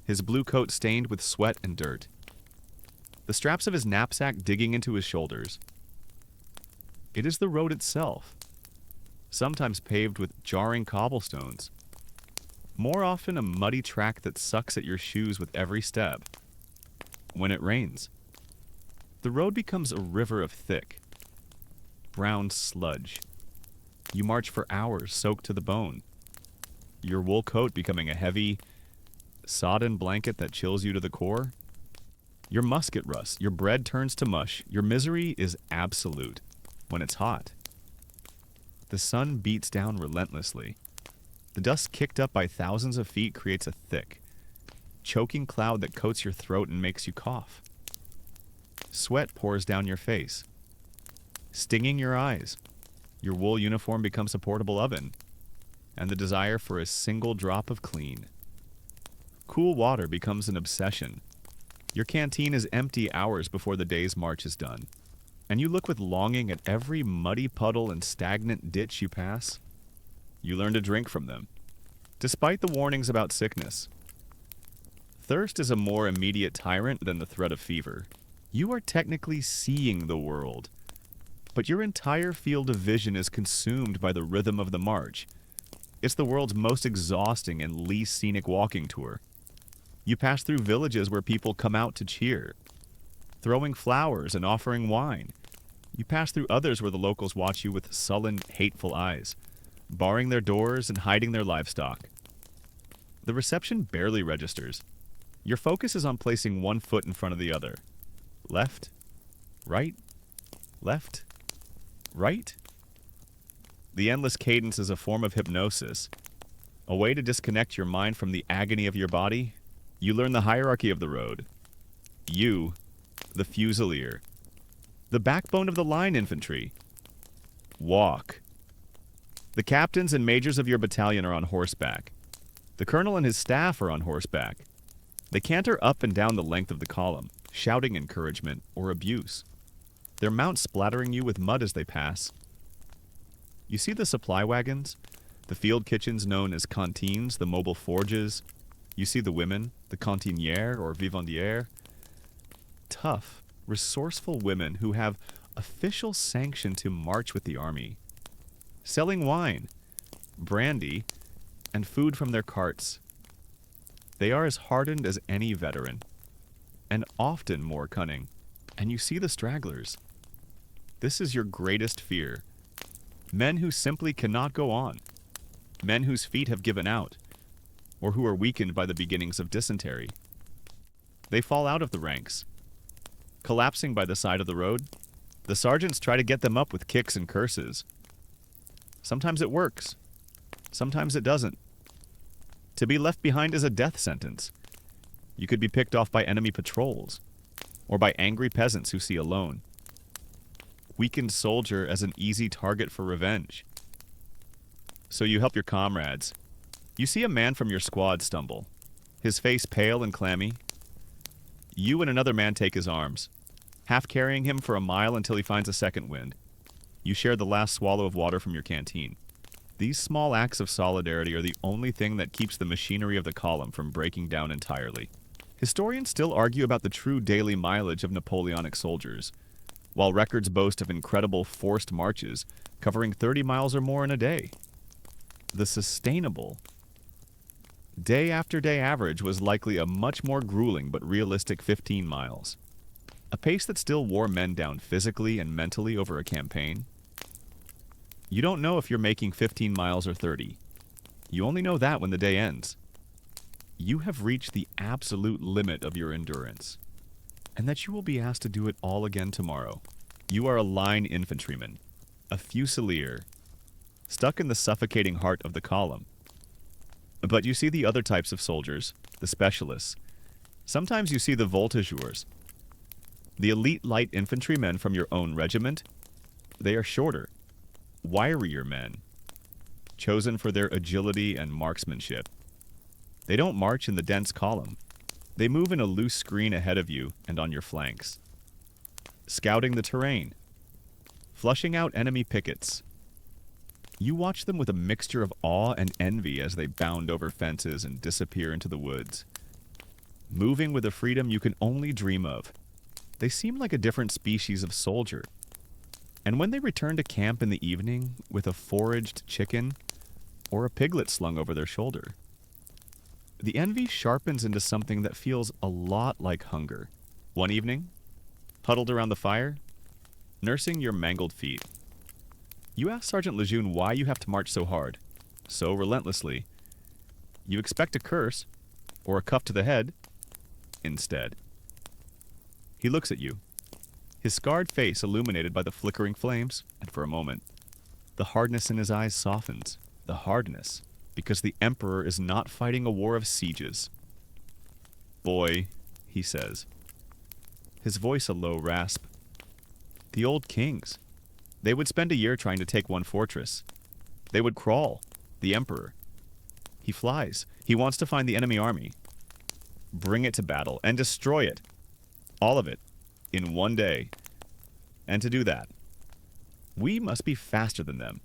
his blue coat stained with sweat and dirt, the straps of his knapsack digging into his shoulders. It is the road itself, sometimes paved with jarring cobblestones, more often a muddy track that sucks at your shoes with every step. When it rains, the road becomes a river of thick, brown sludge. You march for hours soaked to the bone, your wool coat becoming a heavy, sodden blanket that chills you to the core. Your musket rusts, your bread turns to mush, your misery is absolute when it's hot. The sun beats down relentlessly. The dust kicked up by thousands of feet creates a thick, choking cloud that coats your throat and makes you cough. Sweat pours down your face, stinging your eyes. Your wool uniform becomes a portable oven, and the desire for a single drop of clean. Cool water becomes an obsession. Your canteen is empty hours before the day's march is done, and you look with longing at every muddy puddle and stagnant ditch you pass. You learn to drink from them, despite the warnings about sickness. Thirst is a more immediate tyrant than the threat of fever. You are technically seeing the world, but your entire field of vision is consumed by the rhythm of the march. It's the world's most exhausting and least scenic walking tour. You pass through villages where people come out to cheer, throwing flowers and offering wine. You pass through others where the locals watch you with sullen, hateful eyes, barring their doors and hiding their livestock. The reception barely registers. Your focus is on placing one foot in front of the other. Left, right, left, right. The endless cadence is a form of hypnosis, a way to disconnect your mind from the agony of your body. You learn the hierarchy of the road. You, the fusilier, the backbone of the line infantry. Walk. The captains and majors of your battalion are on horseback. The colonel and his staff are on horseback. They canter up and down the length of the column, shouting encouragement or abuse, their mounts splattering you with mud as they pass. You see the supply wagons, the field kitchens known as cantines, the mobile forges. You see the women, the cantinières or vivandières. Tough, resourceful women who have official sanction to march with the army, selling wine, brandy, and food from their carts. They are as hardened as any veteran, and often more cunning. And you see the stragglers. This is your greatest fear. Men who simply cannot go on. Men whose feet have given out, or who are weakened by the beginnings of dysentery. they fall out of the ranks. Collapsing by the side of the road, the sergeants try to get them up with kicks and curses. Sometimes it works. Sometimes it doesn't. To be left behind is a death sentence. You could be picked off by enemy patrols, or by angry peasants who see a lone. Weakened soldier as an easy target for revenge. So you help your comrades. You see a man from your squad stumble, his face pale and clammy. You and another man take his arms, half carrying him for a mile until he finds a second wind. You share the last swallow of water from your canteen. These small acts of solidarity are the only thing that keeps the machinery of the column from breaking down entirely. Historians still argue about the true daily mileage of Napoleonic soldiers, while records boast of incredible forced marches covering 30 miles or more in a day. The sustainable, day after day average was likely a much more grueling but realistic 15 miles. A pace that still wore men down physically and mentally over a campaign. You don't know if you're making 15 miles or 30. You only know that when the day ends. You have reached the absolute limit of your endurance, and that you will be asked to do it all again tomorrow. You are a line infantryman, a fusilier, stuck in the suffocating heart of the column. But you see the other types of soldiers, the specialists. Sometimes you see the voltigeurs, the elite light infantrymen from your own regiment. They are shorter, wirier men, chosen for their agility and marksmanship. They don't march in the dense column. They move in a loose screen ahead of you and on your flanks, scouting the terrain, flushing out enemy pickets. You watch them with a mixture of awe and envy as they bound over fences and disappear into the woods, moving with a freedom you can only dream of. They seem like a different species of soldier. And when they return to camp in the evening with a foraged chicken or a piglet slung over their shoulder, the envy sharpens into something that feels a lot like hunger. One evening, huddled around the fire, nursing your mangled feet, you ask Sergeant Lejeune why you have to march so hard, so relentlessly. You expect a curse, or a cuff to the head, instead. He looks at you, his scarred face illuminated by the flickering flames, and for a moment, the hardness in his eyes softens. The hardness, because the Emperor is not fighting a war of sieges. Boy, he says, his voice a low rasp. The old kings. They would spend a year trying to take one fortress. They would crawl, the Emperor. He flies. He wants to find the enemy army, bring it to battle, and destroy it. All of it, in one day. And to do that, we must be faster than them.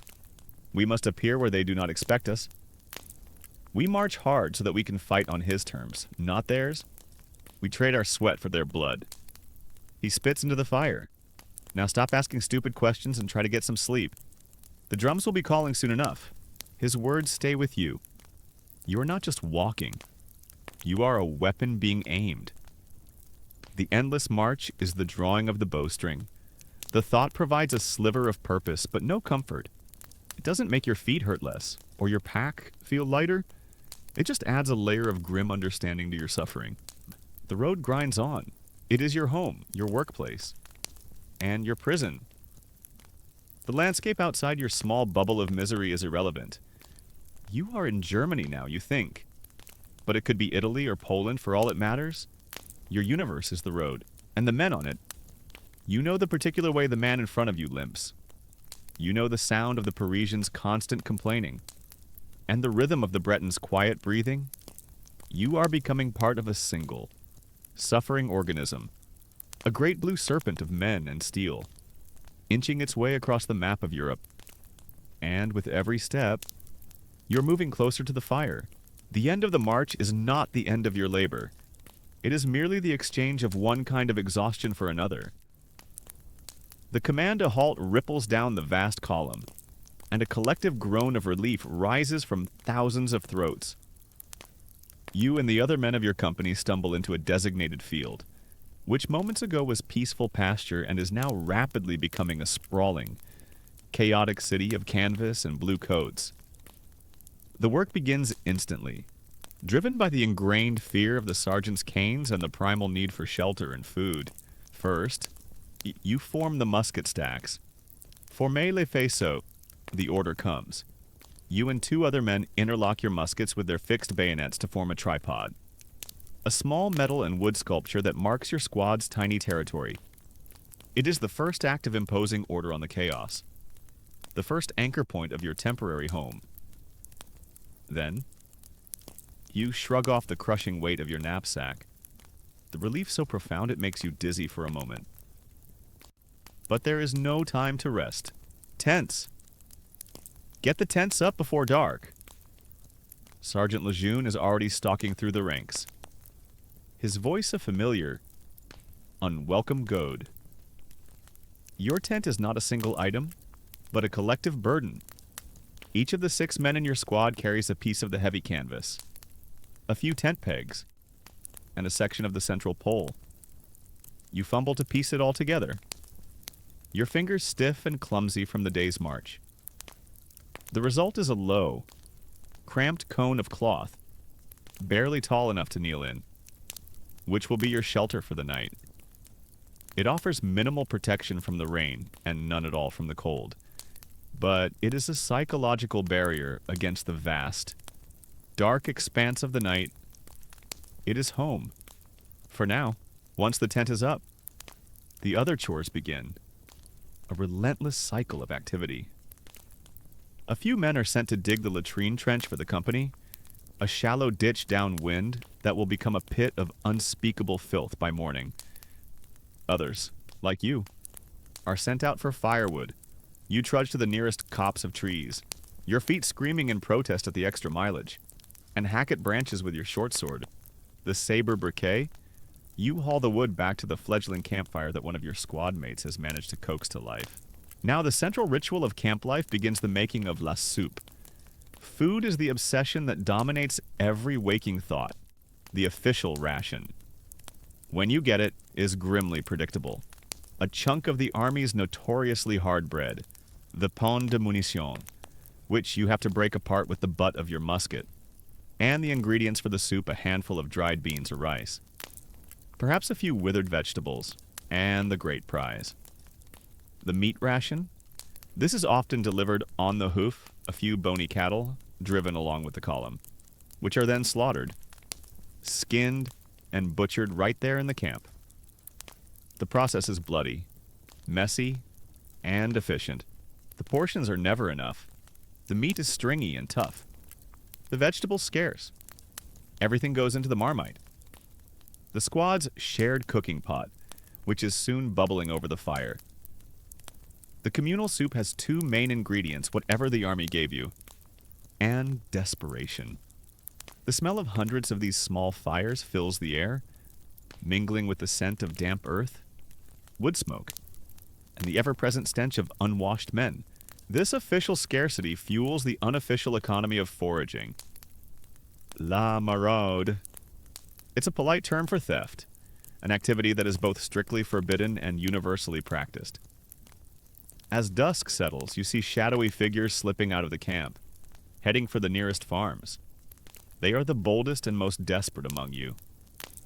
We must appear where they do not expect us. We march hard so that we can fight on his terms, not theirs. We trade our sweat for their blood. He spits into the fire. Now stop asking stupid questions and try to get some sleep. The drums will be calling soon enough. His words stay with you. You are not just walking. You are a weapon being aimed. The endless march is the drawing of the bowstring. The thought provides a sliver of purpose, but no comfort. It doesn't make your feet hurt less, or your pack feel lighter. It just adds a layer of grim understanding to your suffering. The road grinds on. It is your home, your workplace, and your prison. The landscape outside your small bubble of misery is irrelevant. You are in Germany now, you think. But it could be Italy or Poland for all it matters. Your universe is the road, and the men on it. You know the particular way the man in front of you limps. You know the sound of the Parisian's constant complaining, and the rhythm of the Breton's quiet breathing. You are becoming part of a single, suffering organism, a great blue serpent of men and steel, inching its way across the map of Europe. And with every step, you're moving closer to the fire. The end of the march is not the end of your labor. It is merely the exchange of one kind of exhaustion for another. The command to halt ripples down the vast column, and a collective groan of relief rises from thousands of throats. You and the other men of your company stumble into a designated field, which moments ago was peaceful pasture and is now rapidly becoming a sprawling, chaotic city of canvas and blue coats. The work begins instantly. driven by the ingrained fear of the sergeant's canes and the primal need for shelter and food. First, you form the musket stacks. Formez les faisceaux. The order comes. You and two other men interlock your muskets with their fixed bayonets to form a tripod. A small metal and wood sculpture that marks your squad's tiny territory. It is the first act of imposing order on the chaos. The first anchor point of your temporary home. Then, you shrug off the crushing weight of your knapsack. The relief so profound it makes you dizzy for a moment. But there is no time to rest. Tents. Get the tents up before dark. Sergeant Lejeune is already stalking through the ranks. His voice a familiar, unwelcome goad. Your tent is not a single item, but a collective burden. Each of the 6 men in your squad carries a piece of the heavy canvas, a few tent pegs, and a section of the central pole. You fumble to piece it all together, your fingers stiff and clumsy from the day's march. The result is a low, cramped cone of cloth, barely tall enough to kneel in, which will be your shelter for the night. It offers minimal protection from the rain and none at all from the cold, but it is a psychological barrier against the vast, dark expanse of the night. It is home. For now, once the tent is up, the other chores begin, a relentless cycle of activity. A few men are sent to dig the latrine trench for the company, a shallow ditch downwind that will become a pit of unspeakable filth by morning. Others, like you, are sent out for firewood. You trudge to the nearest copse of trees, your feet screaming in protest at the extra mileage, and hack at branches with your short sword. The saber briquet, you haul the wood back to the fledgling campfire that one of your squad mates has managed to coax to life. Now the central ritual of camp life begins the making of la soupe. Food is the obsession that dominates every waking thought, the official ration. When you get it, is grimly predictable. A chunk of the army's notoriously hard bread, the pain de munition, which you have to break apart with the butt of your musket, and the ingredients for the soup, a handful of dried beans or rice. Perhaps a few withered vegetables, and the great prize. The meat ration? This is often delivered on the hoof, a few bony cattle, driven along with the column, which are then slaughtered, skinned, and butchered right there in the camp. The process is bloody, messy, and efficient. The portions are never enough. The meat is stringy and tough. The vegetables scarce. Everything goes into the marmite. The squad's shared cooking pot, which is soon bubbling over the fire. The communal soup has 2 main ingredients, whatever the army gave you, and desperation. The smell of hundreds of these small fires fills the air, mingling with the scent of damp earth, wood smoke, and the ever-present stench of unwashed men. This official scarcity fuels the unofficial economy of foraging. La maraude. It's a polite term for theft, an activity that is both strictly forbidden and universally practiced. As dusk settles, you see shadowy figures slipping out of the camp, heading for the nearest farms. They are the boldest and most desperate among you,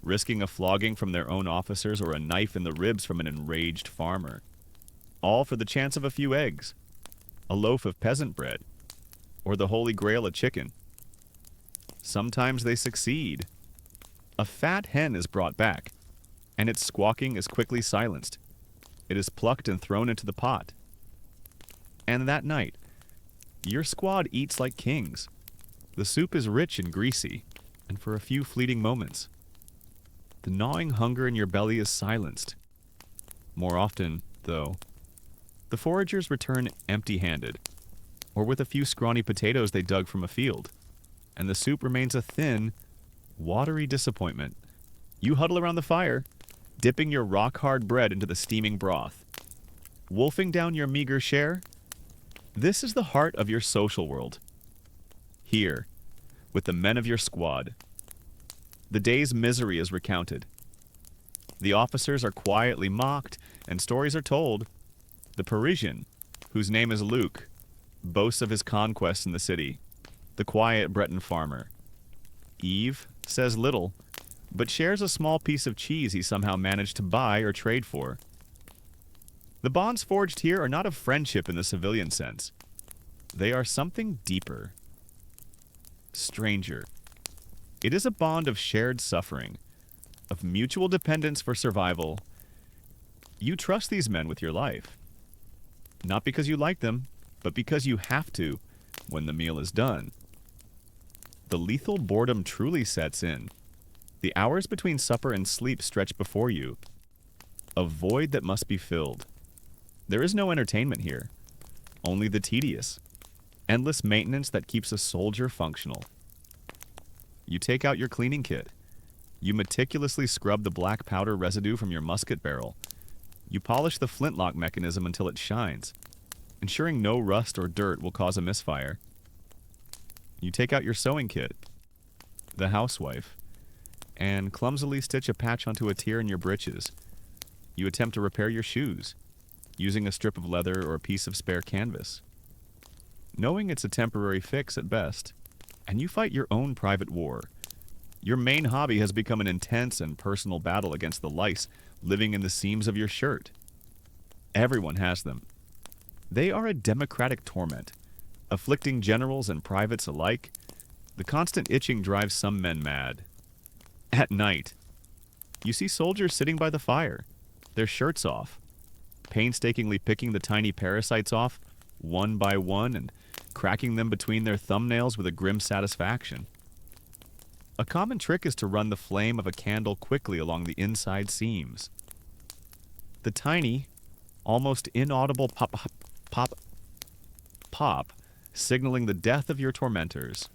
risking a flogging from their own officers or a knife in the ribs from an enraged farmer, all for the chance of a few eggs, a loaf of peasant bread, or the holy grail, a chicken. Sometimes they succeed. A fat hen is brought back, and its squawking is quickly silenced. It is plucked and thrown into the pot. And that night, your squad eats like kings. The soup is rich and greasy, and for a few fleeting moments, the gnawing hunger in your belly is silenced. More often, though, the foragers return empty-handed, or with a few scrawny potatoes they dug from a field, and the soup remains a thin, watery disappointment. You huddle around the fire, dipping your rock-hard bread into the steaming broth. Wolfing down your meager share? This is the heart of your social world. Here, with the men of your squad. The day's misery is recounted. The officers are quietly mocked, and stories are told. The Parisian, whose name is Luc, boasts of his conquests in the city. The quiet Breton farmer. Eve says little, but shares a small piece of cheese he somehow managed to buy or trade for. The bonds forged here are not of friendship in the civilian sense. They are something deeper. Stranger. It is a bond of shared suffering, of mutual dependence for survival. You trust these men with your life. Not because you like them, but because you have to when the meal is done. The lethal boredom truly sets in. The hours between supper and sleep stretch before you. A void that must be filled. There is no entertainment here, only the tedious, endless maintenance that keeps a soldier functional. You take out your cleaning kit. You meticulously scrub the black powder residue from your musket barrel. You polish the flintlock mechanism until it shines, ensuring no rust or dirt will cause a misfire. You take out your sewing kit, the housewife, and clumsily stitch a patch onto a tear in your breeches. You attempt to repair your shoes, using a strip of leather or a piece of spare canvas, knowing it's a temporary fix at best. And you fight your own private war. Your main hobby has become an intense and personal battle against the lice living in the seams of your shirt. Everyone has them. They are a democratic torment, afflicting generals and privates alike. The constant itching drives some men mad. At night, you see soldiers sitting by the fire, their shirts off, painstakingly picking the tiny parasites off, one by one, and cracking them between their thumbnails with a grim satisfaction. A common trick is to run the flame of a candle quickly along the inside seams. The tiny, almost inaudible pop, pop, pop, signaling the death of your tormentors.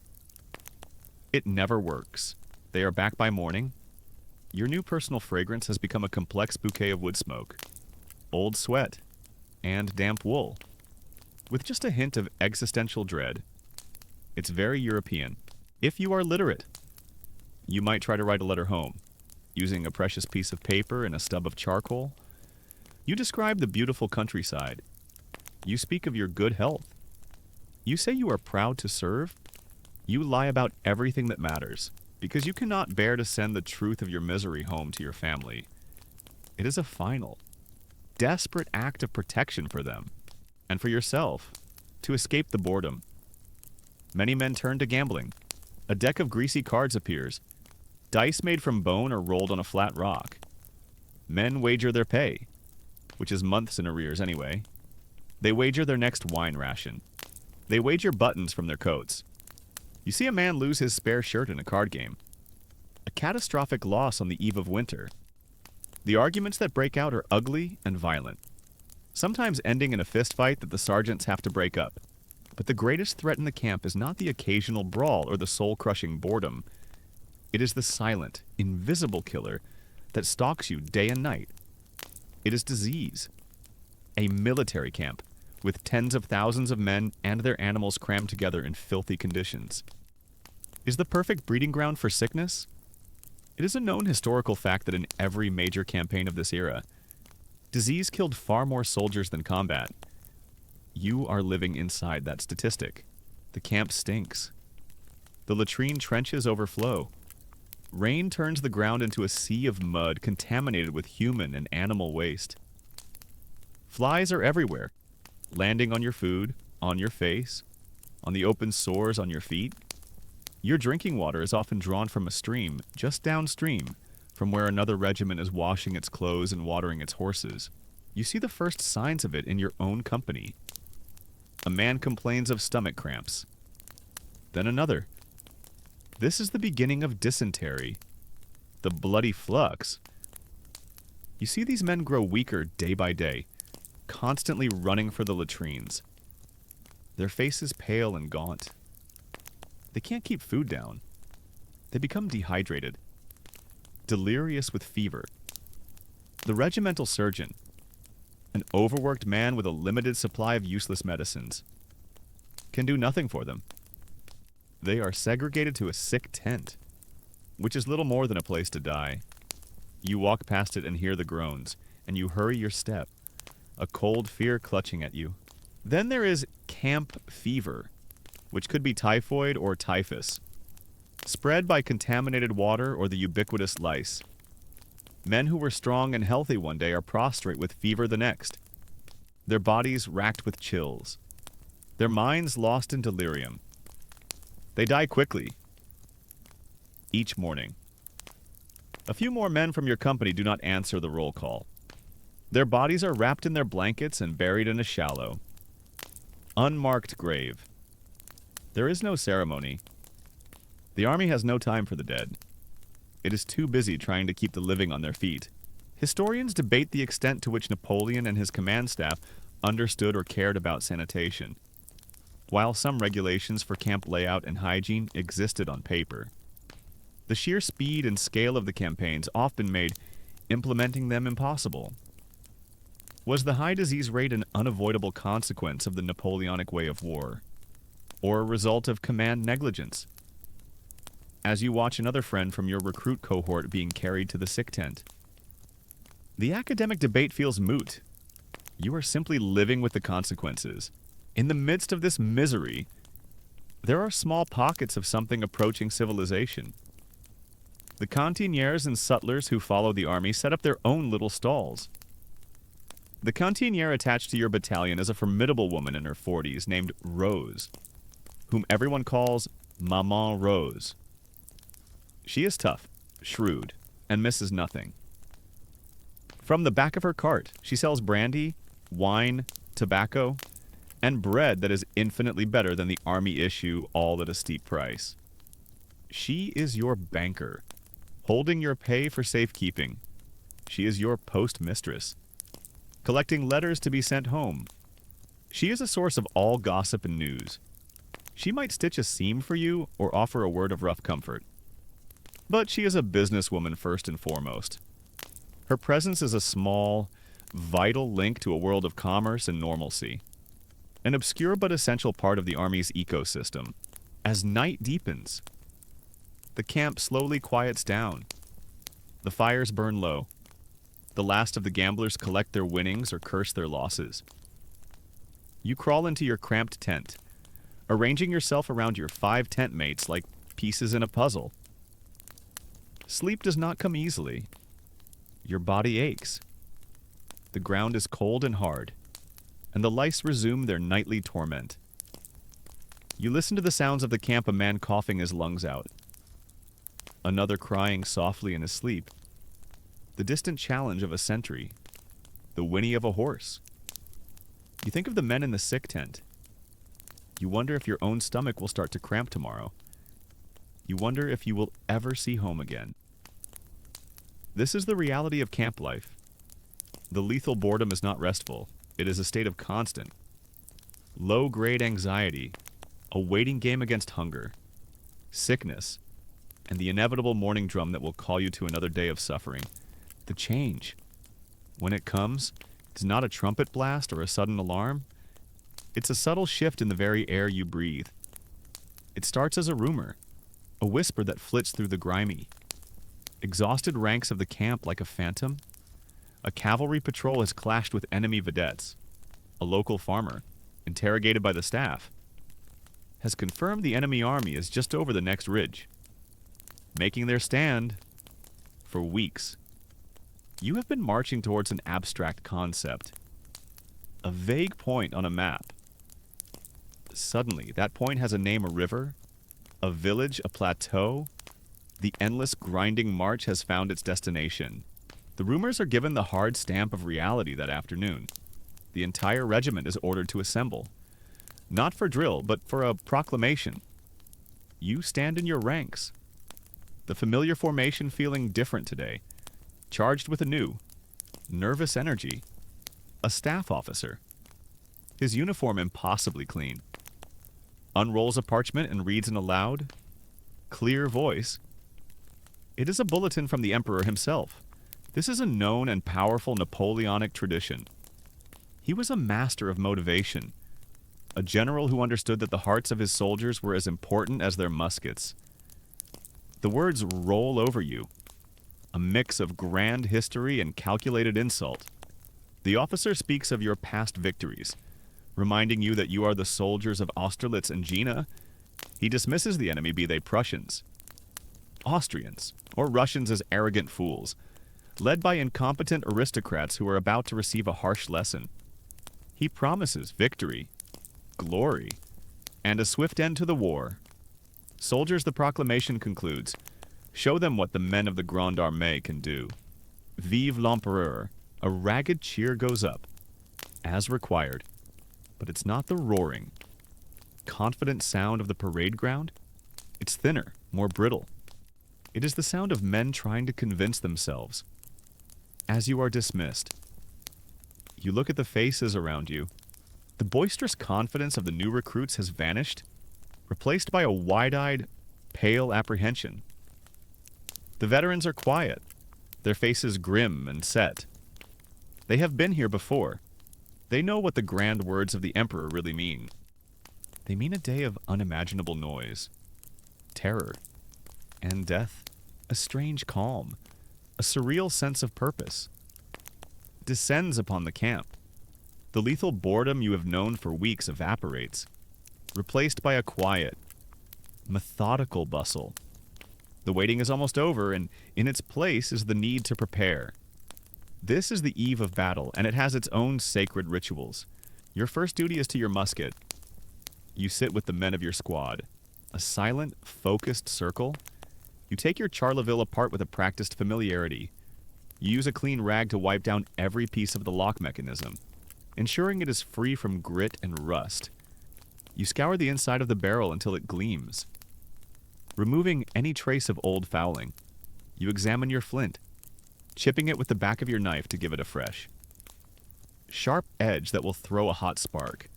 It never works. They are back by morning. Your new personal fragrance has become a complex bouquet of wood smoke, old sweat, and damp wool, with just a hint of existential dread. It's very European. If you are literate, you might try to write a letter home, using a precious piece of paper and a stub of charcoal. You describe the beautiful countryside. You speak of your good health. You say you are proud to serve. You lie about everything that matters, because you cannot bear to send the truth of your misery home to your family. It is a final, desperate act of protection for them, and for yourself, to escape the boredom. Many men turn to gambling. A deck of greasy cards appears. Dice made from bone are rolled on a flat rock. Men wager their pay, which is months in arrears anyway. They wager their next wine ration. They wager buttons from their coats. You see a man lose his spare shirt in a card game. A catastrophic loss on the eve of winter. The arguments that break out are ugly and violent, sometimes ending in a fistfight that the sergeants have to break up. But the greatest threat in the camp is not the occasional brawl or the soul-crushing boredom. It is the silent, invisible killer that stalks you day and night. It is disease. A military camp, with tens of thousands of men and their animals crammed together in filthy conditions, is the perfect breeding ground for sickness. It is a known historical fact that in every major campaign of this era, disease killed far more soldiers than combat. You are living inside that statistic. The camp stinks. The latrine trenches overflow. Rain turns the ground into a sea of mud contaminated with human and animal waste. Flies are everywhere, landing on your food, on your face, on the open sores on your feet. Your drinking water is often drawn from a stream just downstream from where another regiment is washing its clothes and watering its horses. You see the first signs of it in your own company. A man complains of stomach cramps. Then another. This is the beginning of dysentery, the bloody flux. You see these men grow weaker day by day, constantly running for the latrines. Their faces pale and gaunt. They can't keep food down. They become dehydrated, delirious with fever. The regimental surgeon, an overworked man with a limited supply of useless medicines, can do nothing for them. They are segregated to a sick tent, which is little more than a place to die. You walk past it and hear the groans, and you hurry your step, a cold fear clutching at you. Then there is camp fever, which could be typhoid or typhus. spread by contaminated water or the ubiquitous lice. Men who were strong and healthy one day are prostrate with fever the next, their bodies racked with chills, their minds lost in delirium. They die quickly, each morning. A few more men from your company do not answer the roll call. Their bodies are wrapped in their blankets and buried in a shallow, unmarked grave. There is no ceremony. The army has no time for the dead. It is too busy trying to keep the living on their feet. Historians debate the extent to which Napoleon and his command staff understood or cared about sanitation, while some regulations for camp layout and hygiene existed on paper. The sheer speed and scale of the campaigns often made implementing them impossible. Was the high disease rate an unavoidable consequence of the Napoleonic way of war, or a result of command negligence? As you watch another friend from your recruit cohort being carried to the sick tent, the academic debate feels moot. You are simply living with the consequences. In the midst of this misery, there are small pockets of something approaching civilization. The cantinières and sutlers who follow the army set up their own little stalls. The cantinière attached to your battalion is a formidable woman in her 40s named Rose, whom everyone calls Maman Rose. She is tough, shrewd, and misses nothing. From the back of her cart, she sells brandy, wine, tobacco, and bread that is infinitely better than the army issue, all at a steep price. She is your banker, holding your pay for safekeeping. She is your postmistress, collecting letters to be sent home. She is a source of all gossip and news. She might stitch a seam for you or offer a word of rough comfort. But she is a businesswoman first and foremost. Her presence is a small, vital link to a world of commerce and normalcy, an obscure but essential part of the Army's ecosystem. As night deepens, the camp slowly quiets down. The fires burn low. The last of the gamblers collect their winnings or curse their losses. You crawl into your cramped tent, arranging yourself around your 5 tent mates like pieces in a puzzle. Sleep does not come easily. Your body aches. The ground is cold and hard, and the lice resume their nightly torment. You listen to the sounds of the camp, a man coughing his lungs out, another crying softly in his sleep, the distant challenge of a sentry, the whinny of a horse. You think of the men in the sick tent. You wonder if your own stomach will start to cramp tomorrow. You wonder if you will ever see home again. This is the reality of camp life. The lethal boredom is not restful. It is a state of constant, low-grade anxiety, a waiting game against hunger, sickness, and the inevitable morning drum that will call you to another day of suffering. The change, when it comes, is not a trumpet blast or a sudden alarm. It's a subtle shift in the very air you breathe. It starts as a rumor, a whisper that flits through the grimy, exhausted ranks of the camp like a phantom. A cavalry patrol has clashed with enemy vedettes. A local farmer, interrogated by the staff, has confirmed the enemy army is just over the next ridge, making their stand for weeks. You have been marching towards an abstract concept, a vague point on a map. Suddenly, that point has a name, a river, a village, a plateau. The endless grinding march has found its destination. The rumors are given the hard stamp of reality that afternoon. The entire regiment is ordered to assemble, not for drill, but for a proclamation. You stand in your ranks, the familiar formation feeling different today, charged with a new, nervous energy. A staff officer, his uniform impossibly clean, unrolls a parchment and reads in a loud, clear voice. It is a bulletin from the Emperor himself. This is a known and powerful Napoleonic tradition. He was a master of motivation, a general who understood that the hearts of his soldiers were as important as their muskets. The words roll over you, a mix of grand history and calculated insult. The officer speaks of your past victories, reminding you that you are the soldiers of Austerlitz and Jena. He dismisses the enemy, be they Prussians, Austrians, or Russians as arrogant fools, led by incompetent aristocrats who are about to receive a harsh lesson. He promises victory, glory, and a swift end to the war. Soldiers, the proclamation concludes, show them what the men of the Grande Armée can do. Vive l'Empereur! A ragged cheer goes up, as required, but it's not the roaring, confident sound of the parade ground. It's thinner, more brittle. It is the sound of men trying to convince themselves. As you are dismissed, you look at the faces around you. The boisterous confidence of the new recruits has vanished, replaced by a wide-eyed, pale apprehension. The veterans are quiet, their faces grim and set. They have been here before. They know what the grand words of the Emperor really mean. They mean a day of unimaginable noise, terror, and death. A strange calm, a surreal sense of purpose, descends upon the camp. The lethal boredom you have known for weeks evaporates, replaced by a quiet, methodical bustle. The waiting is almost over, and in its place is the need to prepare. This is the eve of battle, and it has its own sacred rituals. Your first duty is to your musket. You sit with the men of your squad, a silent, focused circle. You take your Charleville apart with a practiced familiarity. You use a clean rag to wipe down every piece of the lock mechanism, ensuring it is free from grit and rust. You scour the inside of the barrel until it gleams, removing any trace of old fouling. You examine your flint, chipping it with the back of your knife to give it a fresh, sharp edge that will throw a hot spark.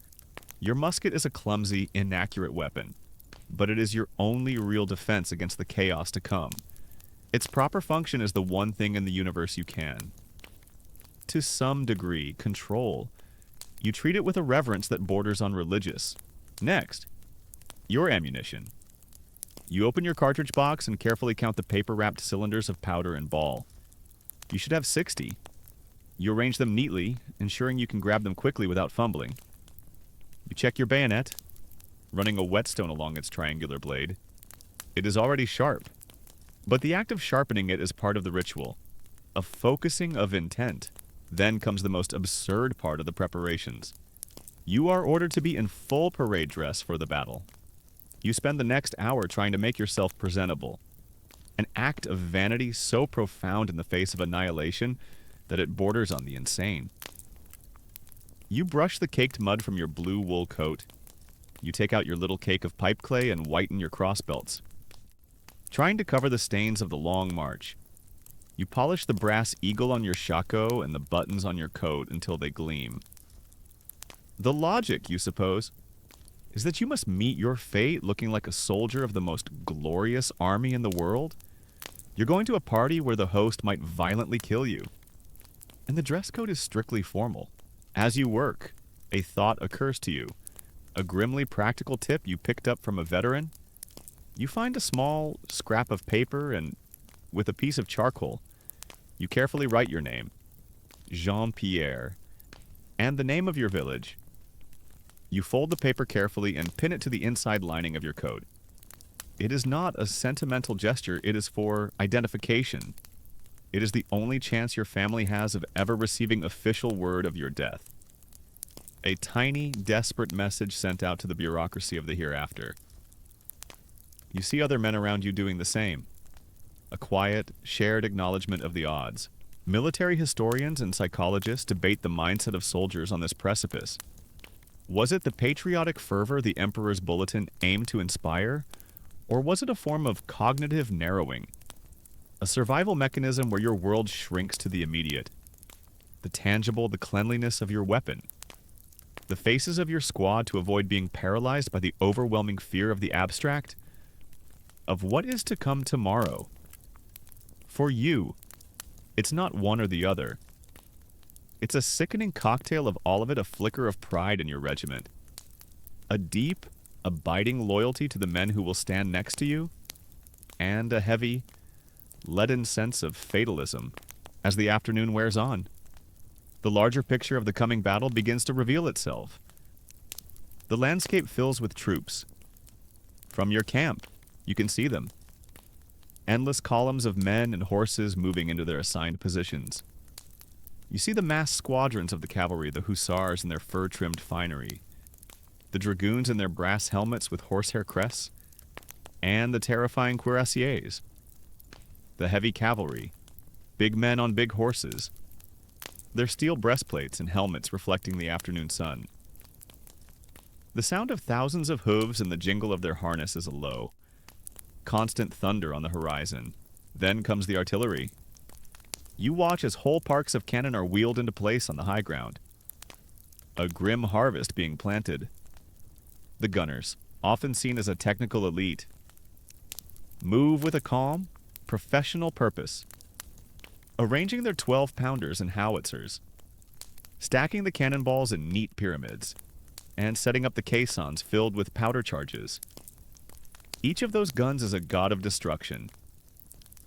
Your musket is a clumsy, inaccurate weapon, but it is your only real defense against the chaos to come. Its proper function is the one thing in the universe you can, to some degree, control. You treat it with a reverence that borders on religious. Next, your ammunition. You open your cartridge box and carefully count the paper-wrapped cylinders of powder and ball. You should have 60. You arrange them neatly, ensuring you can grab them quickly without fumbling. You check your bayonet, running a whetstone along its triangular blade. It is already sharp, but the act of sharpening it is part of the ritual, a focusing of intent. Then comes the most absurd part of the preparations. You are ordered to be in full parade dress for the battle. You spend the next hour trying to make yourself presentable, an act of vanity so profound in the face of annihilation that it borders on the insane. You brush the caked mud from your blue wool coat. You take out your little cake of pipe clay and whiten your crossbelts, trying to cover the stains of the long march. You polish the brass eagle on your shako and the buttons on your coat until they gleam. The logic, you suppose, is that you must meet your fate looking like a soldier of the most glorious army in the world. You're going to a party where the host might violently kill you, and the dress code is strictly formal. As you work, a thought occurs to you, a grimly practical tip you picked up from a veteran. You find a small scrap of paper and, with a piece of charcoal, you carefully write your name, Jean-Pierre, and the name of your village. You fold the paper carefully and pin it to the inside lining of your coat. It is not a sentimental gesture, it is for identification. It is the only chance your family has of ever receiving official word of your death. A tiny, desperate message sent out to the bureaucracy of the hereafter. You see other men around you doing the same. A quiet, shared acknowledgement of the odds. Military historians and psychologists debate the mindset of soldiers on this precipice. Was it the patriotic fervor the Emperor's bulletin aimed to inspire, or was it a form of cognitive narrowing? A survival mechanism where your world shrinks to the immediate. The tangible, the cleanliness of your weapon. The faces of your squad to avoid being paralyzed by the overwhelming fear of the abstract, of what is to come tomorrow. For you, it's not one or the other. It's a sickening cocktail of all of it, a flicker of pride in your regiment. A deep, abiding loyalty to the men who will stand next to you, and a heavy, leaden sense of fatalism as the afternoon wears on. The larger picture of the coming battle begins to reveal itself. The landscape fills with troops. From your camp, you can see them. Endless columns of men and horses moving into their assigned positions. You see the massed squadrons of the cavalry, the hussars in their fur-trimmed finery, the dragoons in their brass helmets with horsehair crests, and the terrifying cuirassiers. The heavy cavalry, big men on big horses, their steel breastplates and helmets reflecting the afternoon sun. The sound of thousands of hooves and the jingle of their harness is a low, constant thunder on the horizon. Then comes the artillery. You watch as whole parks of cannon are wheeled into place on the high ground. A grim harvest being planted. The gunners, often seen as a technical elite, move with a calm, professional purpose, arranging their 12-pounders and howitzers, stacking the cannonballs in neat pyramids, and setting up the caissons filled with powder charges. Each of those guns is a god of destruction,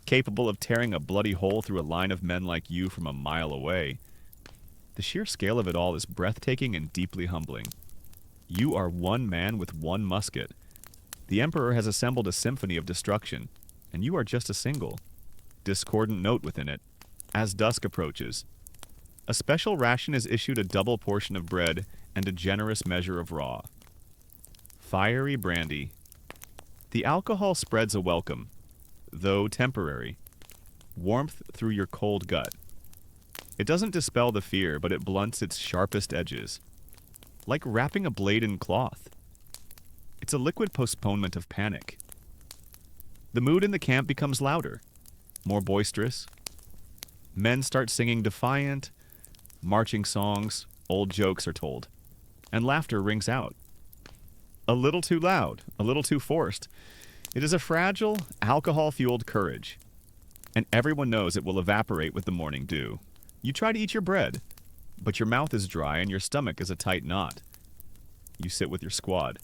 capable of tearing a bloody hole through a line of men like you from a mile away. The sheer scale of it all is breathtaking and deeply humbling. You are one man with one musket. The Emperor has assembled a symphony of destruction, and you are just a single, discordant note within it. As dusk approaches, a special ration is issued, a double portion of bread and a generous measure of raw. Fiery brandy. The alcohol spreads a welcome, though temporary, warmth through your cold gut. It doesn't dispel the fear, but it blunts its sharpest edges, like wrapping a blade in cloth. It's a liquid postponement of panic. The mood in the camp becomes louder, more boisterous. Men start singing defiant, marching songs, old jokes are told, and laughter rings out. A little too loud, a little too forced. It is a fragile, alcohol-fueled courage, and everyone knows it will evaporate with the morning dew. You try to eat your bread, but your mouth is dry and your stomach is a tight knot. You sit with your squad,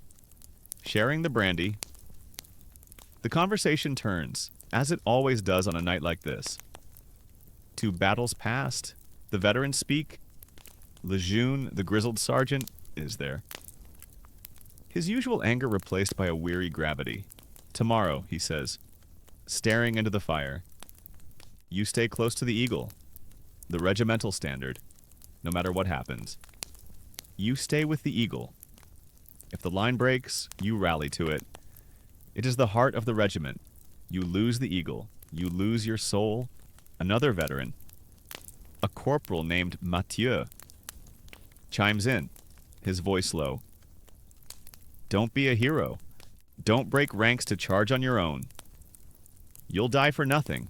sharing the brandy. The conversation turns, as it always does on a night like this, to battles past. The veterans speak. Lejeune, the grizzled sergeant, is there. His usual anger replaced by a weary gravity. Tomorrow, he says, staring into the fire. You stay close to the eagle, the regimental standard, no matter what happens. You stay with the eagle. If the line breaks, you rally to it. It is the heart of the regiment. You lose the eagle. You lose your soul. Another veteran, a corporal named Mathieu, chimes in, his voice low. Don't be a hero. Don't break ranks to charge on your own. You'll die for nothing.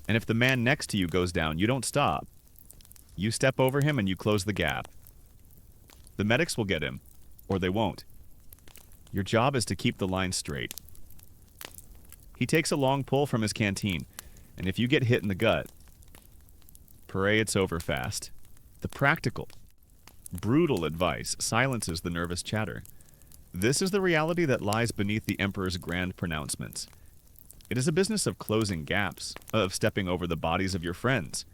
And if the man next to you goes down, you don't stop. You step over him and you close the gap. The medics will get him, or they won't. Your job is to keep the line straight. He takes a long pull from his canteen, and if you get hit in the gut, pray it's over fast. The practical, brutal advice silences the nervous chatter. This is the reality that lies beneath the Emperor's grand pronouncements. It is a business of closing gaps, of stepping over the bodies of your friends,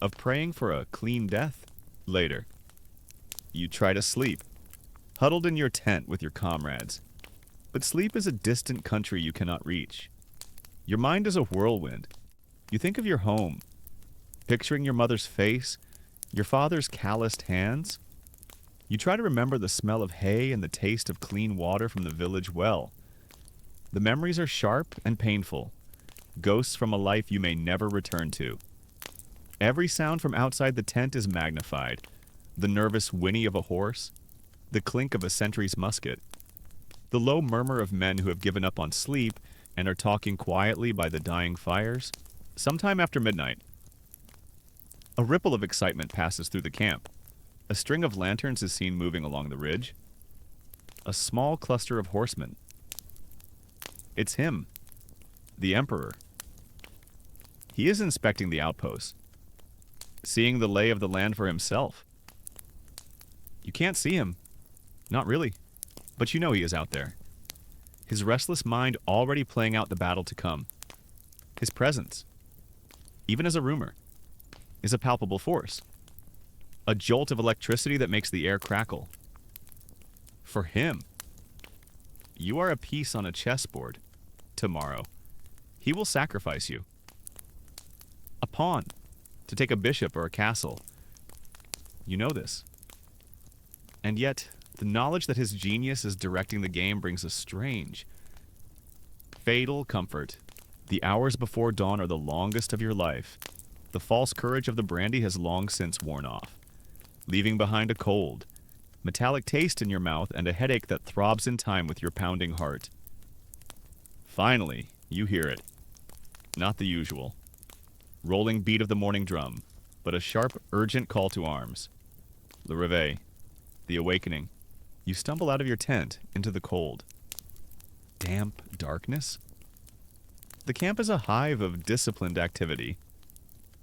of praying for a clean death later. You try to sleep, huddled in your tent with your comrades. But sleep is a distant country you cannot reach. Your mind is a whirlwind. You think of your home, picturing your mother's face, your father's calloused hands. You try to remember the smell of hay and the taste of clean water from the village well. The memories are sharp and painful, ghosts from a life you may never return to. Every sound from outside the tent is magnified. The nervous whinny of a horse, the clink of a sentry's musket, the low murmur of men who have given up on sleep and are talking quietly by the dying fires. Sometime after midnight, a ripple of excitement passes through the camp. A string of lanterns is seen moving along the ridge. A small cluster of horsemen. It's him, the Emperor. He is inspecting the outposts, seeing the lay of the land for himself. You can't see him. Not really. But you know he is out there. His restless mind already playing out the battle to come. His presence, even as a rumor, is a palpable force. A jolt of electricity that makes the air crackle. For him, you are a piece on a chessboard tomorrow. He will sacrifice you. A pawn, to take a bishop or a castle. You know this. And yet, the knowledge that his genius is directing the game brings a strange, fatal comfort. The hours before dawn are the longest of your life. The false courage of the brandy has long since worn off, leaving behind a cold, metallic taste in your mouth and a headache that throbs in time with your pounding heart. Finally, you hear it. Not the usual rolling beat of the morning drum, but a sharp, urgent call to arms. Le réveil, the awakening. You stumble out of your tent into the cold. Damp darkness? The camp is a hive of disciplined activity.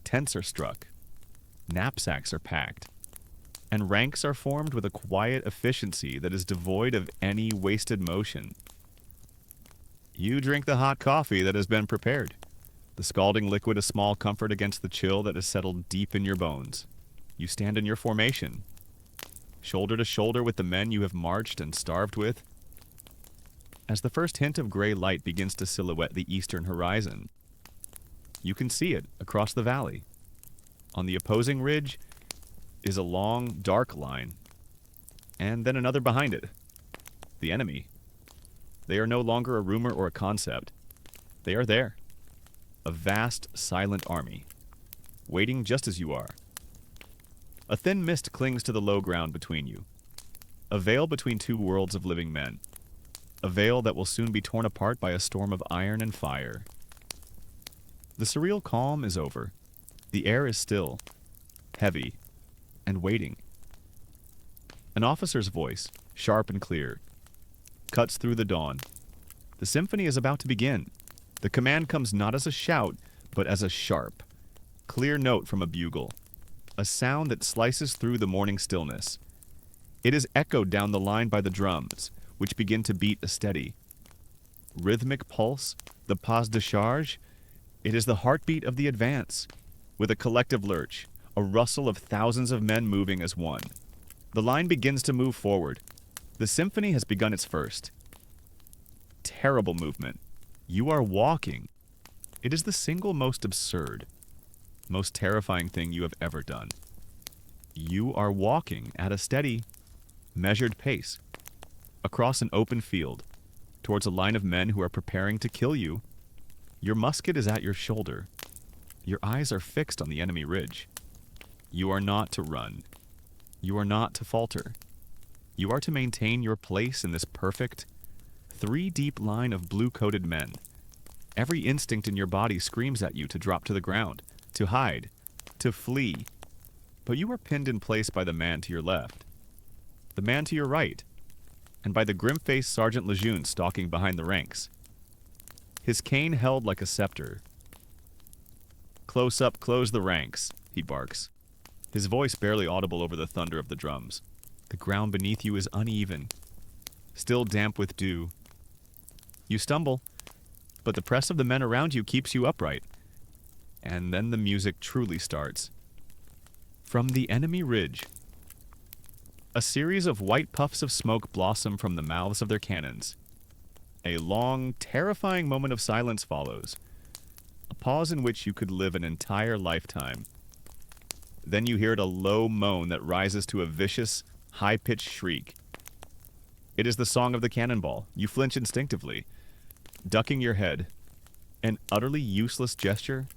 Tents are struck, knapsacks are packed, and ranks are formed with a quiet efficiency that is devoid of any wasted motion. You drink the hot coffee that has been prepared, the scalding liquid a small comfort against the chill that has settled deep in your bones. You stand in your formation, shoulder to shoulder with the men you have marched and starved with. As the first hint of gray light begins to silhouette the eastern horizon, you can see it across the valley. On the opposing ridge is a long, dark line, and then another behind it. The enemy. They are no longer a rumor or a concept. They are there. A vast, silent army, waiting just as you are. A thin mist clings to the low ground between you. A veil between two worlds of living men. A veil that will soon be torn apart by a storm of iron and fire. The surreal calm is over. The air is still, heavy, and waiting. An officer's voice, sharp and clear, cuts through the dawn. The symphony is about to begin. The command comes not as a shout, but as a sharp, clear note from a bugle. A sound that slices through the morning stillness. It is echoed down the line by the drums, which begin to beat a steady, rhythmic pulse, the pas de charge. It is the heartbeat of the advance, with a collective lurch, a rustle of thousands of men moving as one. The line begins to move forward. The symphony has begun its first. Terrible movement. You are walking. It is the single most absurd, most terrifying thing you have ever done. You are walking at a steady, measured pace, across an open field, towards a line of men who are preparing to kill you. Your musket is at your shoulder. Your eyes are fixed on the enemy ridge. You are not to run. You are not to falter. You are to maintain your place in this perfect, three-deep line of blue-coated men. Every instinct in your body screams at you to drop to the ground, to hide, to flee. But you are pinned in place by the man to your left, the man to your right, and by the grim-faced Sergeant Lejeune stalking behind the ranks, his cane held like a scepter. "Close up, close the ranks," he barks, his voice barely audible over the thunder of the drums. The ground beneath you is uneven, still damp with dew. You stumble, but the press of the men around you keeps you upright. And then the music truly starts. From the enemy ridge, a series of white puffs of smoke blossom from the mouths of their cannons. A long, terrifying moment of silence follows, a pause in which you could live an entire lifetime. Then you hear a low moan that rises to a vicious, high-pitched shriek. It is the song of the cannonball. You flinch instinctively, ducking your head. An utterly useless gesture.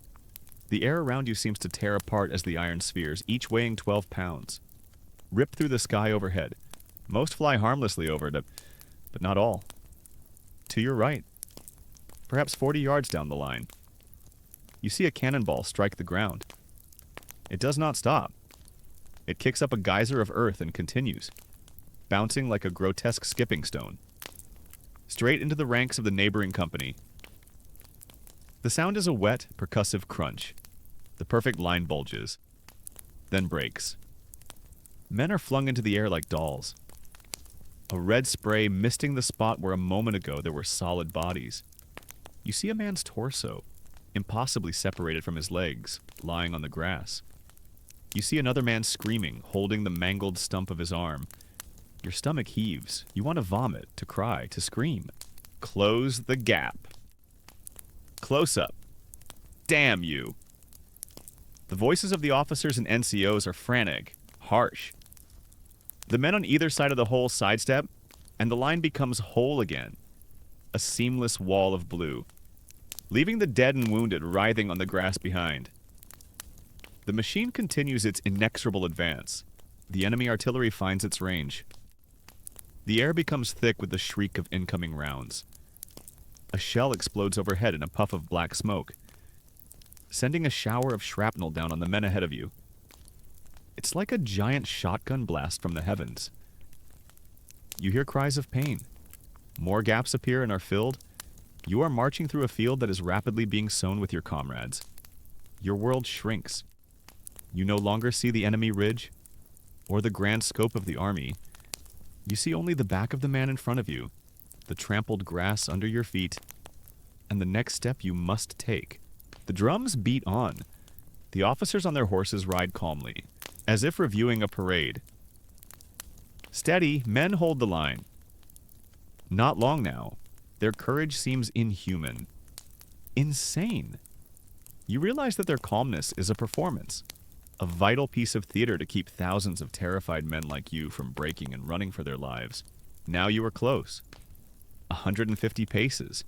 The air around you seems to tear apart as the iron spheres, each weighing 12 pounds, rip through the sky overhead. Most fly harmlessly over it, but not all. To your right, perhaps 40 yards down the line, you see a cannonball strike the ground. It does not stop. It kicks up a geyser of earth and continues, bouncing like a grotesque skipping stone, straight into the ranks of the neighboring company. The sound is a wet, percussive crunch. The perfect line bulges, then breaks. Men are flung into the air like dolls. A red spray misting the spot where a moment ago there were solid bodies. You see a man's torso, impossibly separated from his legs, lying on the grass. You see another man screaming, holding the mangled stump of his arm. Your stomach heaves. You want to vomit, to cry, to scream. Close the gap. Close up. Damn you. The voices of the officers and NCOs are frantic, harsh. The men on either side of the hole sidestep, and the line becomes whole again. A seamless wall of blue, leaving the dead and wounded writhing on the grass behind. The machine continues its inexorable advance. The enemy artillery finds its range. The air becomes thick with the shriek of incoming rounds. A shell explodes overhead in a puff of black smoke, sending a shower of shrapnel down on the men ahead of you. It's like a giant shotgun blast from the heavens. You hear cries of pain. More gaps appear and are filled. You are marching through a field that is rapidly being sown with your comrades. Your world shrinks. You no longer see the enemy ridge or the grand scope of the army. You see only the back of the man in front of you, the trampled grass under your feet, and the next step you must take. The drums beat on. The officers on their horses ride calmly, as if reviewing a parade. Steady, men hold the line. Not long now. Their courage seems inhuman. Insane. You realize that their calmness is a performance, a vital piece of theater to keep thousands of terrified men like you from breaking and running for their lives. Now you are close. 150 paces.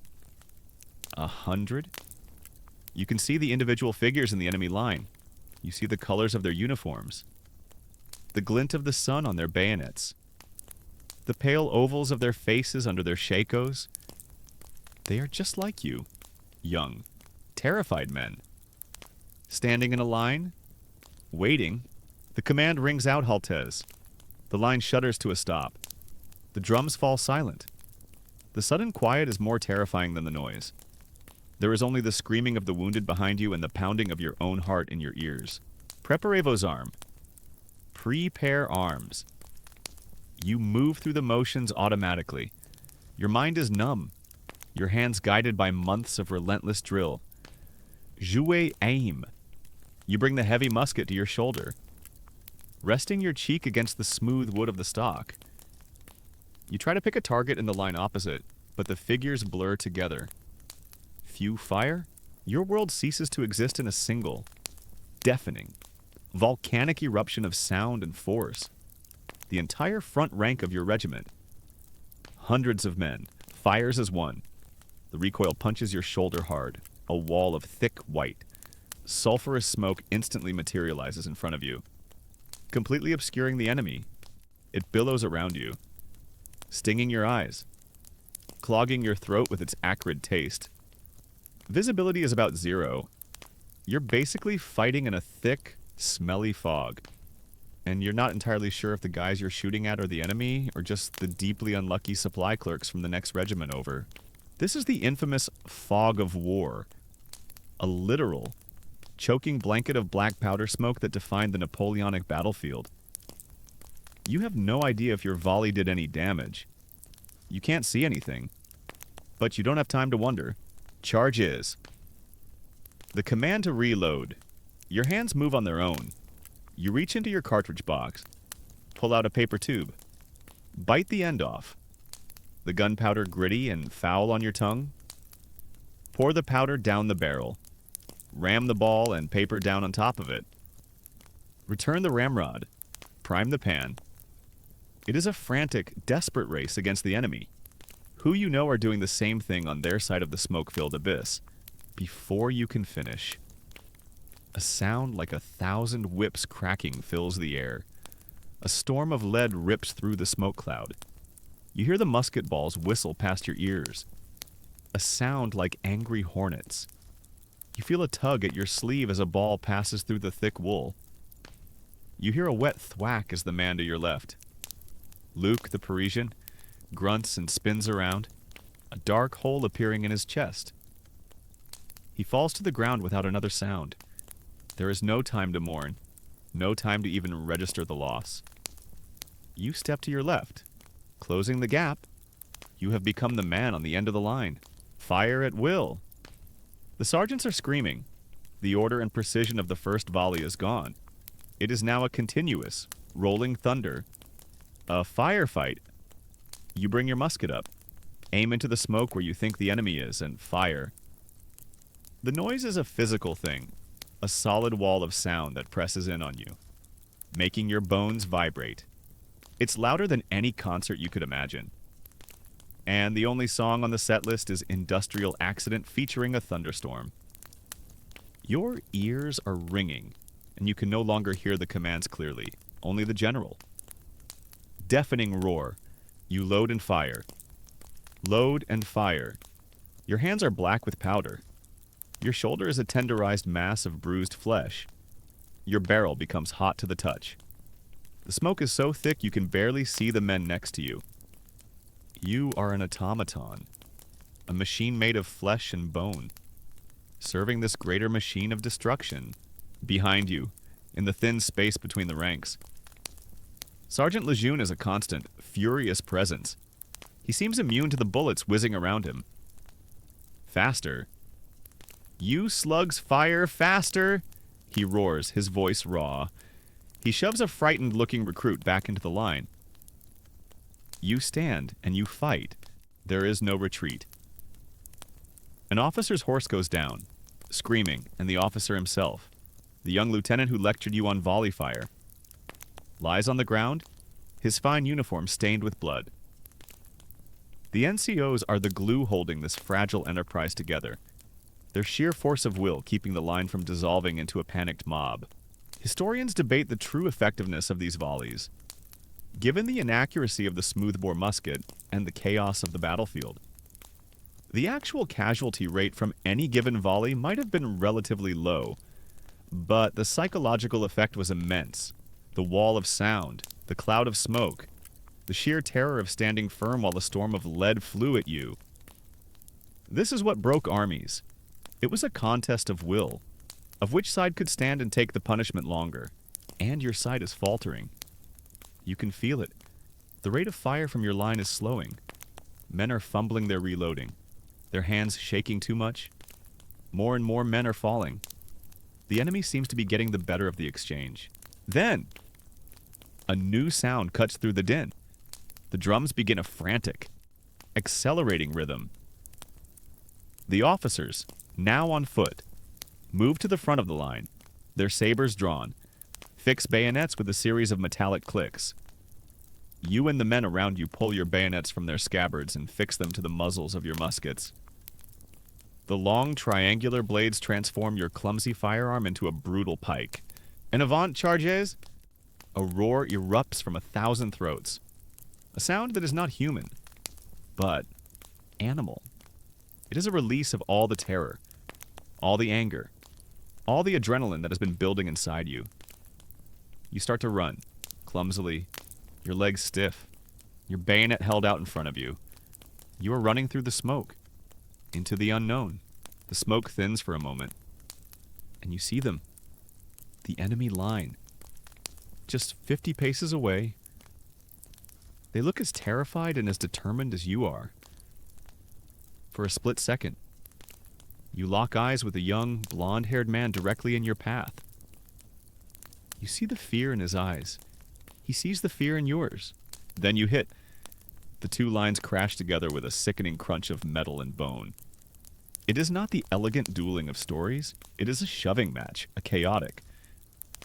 100? You can see the individual figures in the enemy line. You see the colors of their uniforms, the glint of the sun on their bayonets, the pale ovals of their faces under their shakos. They are just like you, young, terrified men. Standing in a line, waiting, the command rings out Haltez. The line shudders to a stop. The drums fall silent. The sudden quiet is more terrifying than the noise. There is only the screaming of the wounded behind you and the pounding of your own heart in your ears. Preparez vos armes. Prepare arms. You move through the motions automatically. Your mind is numb. Your hands guided by months of relentless drill. Jouez aim. You bring the heavy musket to your shoulder, resting your cheek against the smooth wood of the stock. You try to pick a target in the line opposite, but the figures blur together. Few fire? Your world ceases to exist in a single, deafening, volcanic eruption of sound and force. The entire front rank of your regiment, hundreds of men, fires as one. The recoil punches your shoulder hard, a wall of thick white. Sulfurous smoke instantly materializes in front of you, completely obscuring the enemy. It billows around you, stinging your eyes, clogging your throat with its acrid taste. Visibility is about zero. You're basically fighting in a thick, smelly fog, and you're not entirely sure if the guys you're shooting at are the enemy or just the deeply unlucky supply clerks from the next regiment over. This is the infamous fog of war, a literal, choking blanket of black powder smoke that defined the Napoleonic battlefield. You have no idea if your volley did any damage. You can't see anything, but you don't have time to wonder. Charge is. The command to reload. Your hands move on their own. You reach into your cartridge box, pull out a paper tube, bite the end off. The gunpowder gritty and foul on your tongue. Pour the powder down the barrel. Ram the ball and paper down on top of it. Return the ramrod. Prime the pan. It is a frantic, desperate race against the enemy, who you know are doing the same thing on their side of the smoke-filled abyss. Before you can finish, a sound like 1,000 whips cracking fills the air. A storm of lead rips through the smoke cloud. You hear the musket balls whistle past your ears. A sound like angry hornets. You feel a tug at your sleeve as a ball passes through the thick wool. You hear a wet thwack as the man to your left, Luke the Parisian, grunts and spins around, a dark hole appearing in his chest. He falls to the ground without another sound. There is no time to mourn, no time to even register the loss. You step to your left, closing the gap. You have become the man on the end of the line. Fire at will. The sergeants are screaming. The order and precision of the first volley is gone. It is now a continuous, rolling thunder. A firefight. You bring your musket up, aim into the smoke where you think the enemy is, and fire. The noise is a physical thing, a solid wall of sound that presses in on you, making your bones vibrate. It's louder than any concert you could imagine. And the only song on the set list is Industrial Accident featuring a thunderstorm. Your ears are ringing, and you can no longer hear the commands clearly, only the general. Deafening roar. You load and fire. Load and fire. Your hands are black with powder. Your shoulder is a tenderized mass of bruised flesh. Your barrel becomes hot to the touch. The smoke is so thick you can barely see the men next to you. You are an automaton, a machine made of flesh and bone, serving this greater machine of destruction. Behind you, in the thin space between the ranks, Sergeant Lejeune is a constant, furious presence. He seems immune to the bullets whizzing around him. Faster. You slugs fire faster, he roars, his voice raw. He shoves a frightened-looking recruit back into the line. You stand and you fight. There is no retreat. An officer's horse goes down, screaming, and the officer himself, the young lieutenant who lectured you on volley fire, lies on the ground, his fine uniform stained with blood. The NCOs are the glue holding this fragile enterprise together, their sheer force of will keeping the line from dissolving into a panicked mob. Historians debate the true effectiveness of these volleys, given the inaccuracy of the smoothbore musket and the chaos of the battlefield. The actual casualty rate from any given volley might have been relatively low, but the psychological effect was immense. The wall of sound, the cloud of smoke, the sheer terror of standing firm while a storm of lead flew at you. This is what broke armies. It was a contest of will, of which side could stand and take the punishment longer, and your side is faltering. You can feel it. The rate of fire from your line is slowing. Men are fumbling their reloading, their hands shaking too much. More and more men are falling. The enemy seems to be getting the better of the exchange. Then, a new sound cuts through the din. The drums begin a frantic, accelerating rhythm. The officers, now on foot, move to the front of the line, their sabers drawn, fix bayonets with a series of metallic clicks. You and the men around you pull your bayonets from their scabbards and fix them to the muzzles of your muskets. The long triangular blades transform your clumsy firearm into a brutal pike. En avant, charges! A roar erupts from 1,000 throats. A sound that is not human, but animal. It is a release of all the terror, all the anger, all the adrenaline that has been building inside you. You start to run, clumsily, your legs stiff, your bayonet held out in front of you. You are running through the smoke, into the unknown. The smoke thins for a moment, and you see them. The enemy line. Just 50 paces away. They look as terrified and as determined as you are. For a split second, you lock eyes with a young, blonde-haired man directly in your path. You see the fear in his eyes. He sees the fear in yours. Then you hit. The two lines crash together with a sickening crunch of metal and bone. It is not the elegant dueling of stories. It is a shoving match, a chaotic,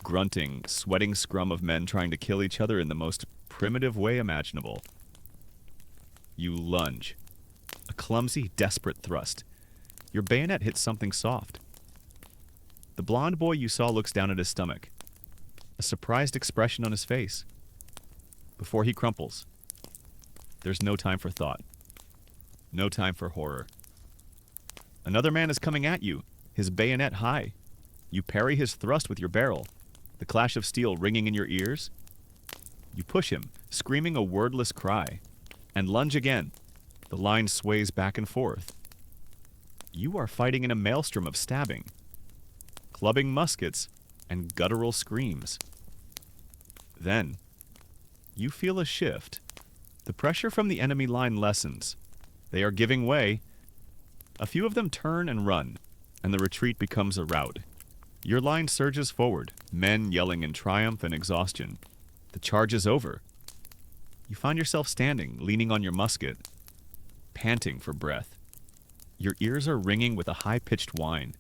grunting, sweating scrum of men trying to kill each other in the most primitive way imaginable. You lunge. A clumsy, desperate thrust. Your bayonet hits something soft. The blond boy you saw looks down at his stomach, a surprised expression on his face. Before he crumples, there's no time for thought, no time for horror. Another man is coming at you, his bayonet high. You parry his thrust with your barrel, the clash of steel ringing in your ears. You push him, screaming a wordless cry, and lunge again. The line sways back and forth. You are fighting in a maelstrom of stabbing, clubbing muskets, and guttural screams. Then, you feel a shift. The pressure from the enemy line lessens. They are giving way. A few of them turn and run, and the retreat becomes a rout. Your line surges forward, men yelling in triumph and exhaustion. The charge is over. You find yourself standing, leaning on your musket, panting for breath. Your ears are ringing with a high-pitched whine.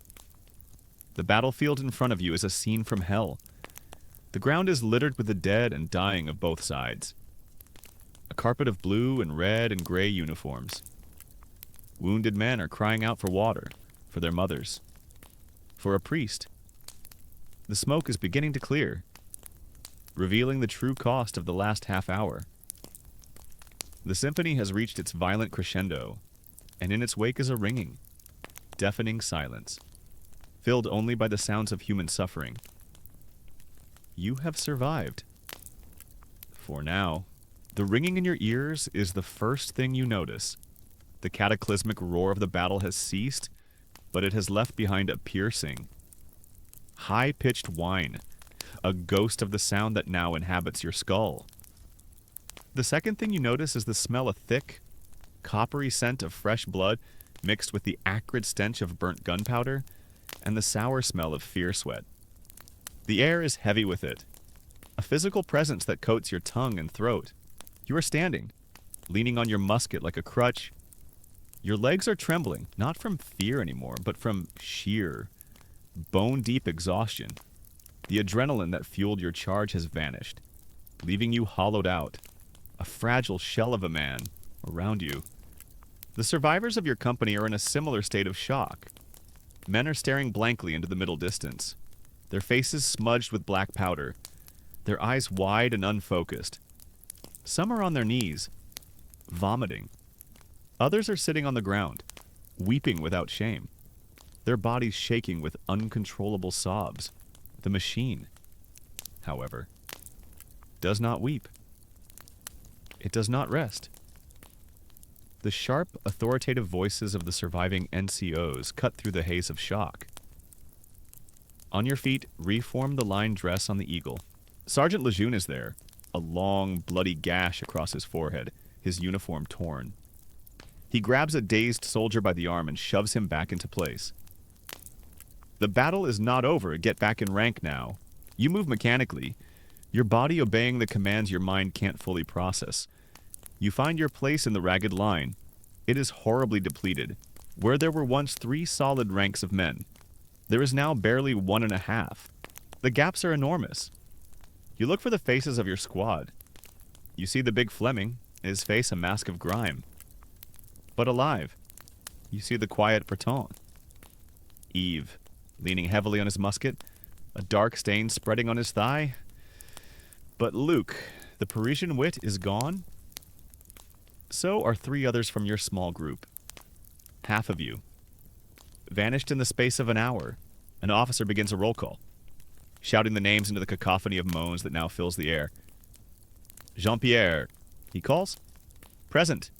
The battlefield in front of you is a scene from hell. The ground is littered with the dead and dying of both sides. A carpet of blue and red and gray uniforms. Wounded men are crying out for water, for their mothers, for a priest. The smoke is beginning to clear, revealing the true cost of the last half hour. The symphony has reached its violent crescendo, and in its wake is a ringing, deafening silence, filled only by the sounds of human suffering. You have survived. For now, the ringing in your ears is the first thing you notice. The cataclysmic roar of the battle has ceased, but it has left behind a piercing, high-pitched whine, a ghost of the sound that now inhabits your skull. The second thing you notice is the smell of thick, coppery scent of fresh blood mixed with the acrid stench of burnt gunpowder and the sour smell of fear sweat. The air is heavy with it, a physical presence that coats your tongue and throat. You are standing, leaning on your musket like a crutch. Your legs are trembling, not from fear anymore, but from sheer, bone-deep exhaustion. The adrenaline that fueled your charge has vanished, leaving you hollowed out, a fragile shell of a man around you. The survivors of your company are in a similar state of shock. Men are staring blankly into the middle distance, their faces smudged with black powder, their eyes wide and unfocused. Some are on their knees, vomiting. Others are sitting on the ground, weeping without shame, their bodies shaking with uncontrollable sobs. The machine, however, does not weep. It does not rest. The sharp, authoritative voices of the surviving NCOs cut through the haze of shock. On your feet, reform the line dress on the eagle. Sergeant Lejeune is there, a long, bloody gash across his forehead, his uniform torn. He grabs a dazed soldier by the arm and shoves him back into place. The battle is not over. Get back in rank now. You move mechanically, your body obeying the commands your mind can't fully process. You find your place in the ragged line. It is horribly depleted. Where there were once 3 solid ranks of men, there is now barely 1.5. The gaps are enormous. You look for the faces of your squad. You see the big Fleming, his face a mask of grime. But alive. You see the quiet Breton. Yves, leaning heavily on his musket, a dark stain spreading on his thigh. But Luc, the Parisian wit, is gone. So are 3 others from your small group. Half of you. Vanished in the space of an hour. An officer begins a roll call, shouting the names into the cacophony of moans that now fills the air. Jean-Pierre, he calls. Present.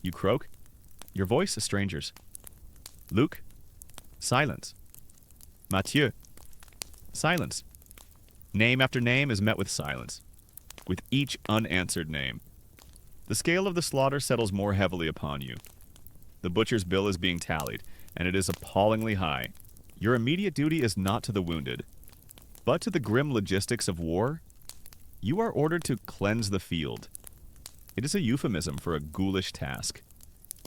You croak. Your voice a stranger's. Luc. Silence. Mathieu. Silence. Name after name is met with silence, with each unanswered name. The scale of the slaughter settles more heavily upon you. The butcher's bill is being tallied, and it is appallingly high. Your immediate duty is not to the wounded, but to the grim logistics of war. You are ordered to cleanse the field. It is a euphemism for a ghoulish task.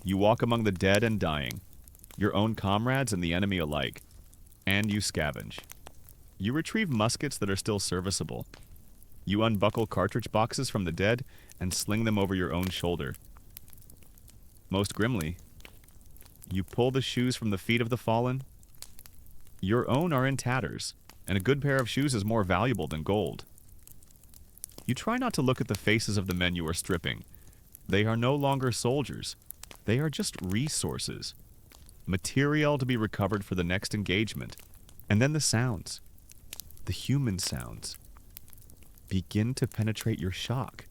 You walk among the dead and dying, your own comrades and the enemy alike, and you scavenge. You retrieve muskets that are still serviceable. You unbuckle cartridge boxes from the dead and sling them over your own shoulder. Most grimly, you pull the shoes from the feet of the fallen. Your own are in tatters, and a good pair of shoes is more valuable than gold. You try not to look at the faces of the men you are stripping. They are no longer soldiers. They are just resources. Material to be recovered for the next engagement. And then the sounds, the human sounds, begin to penetrate your shock.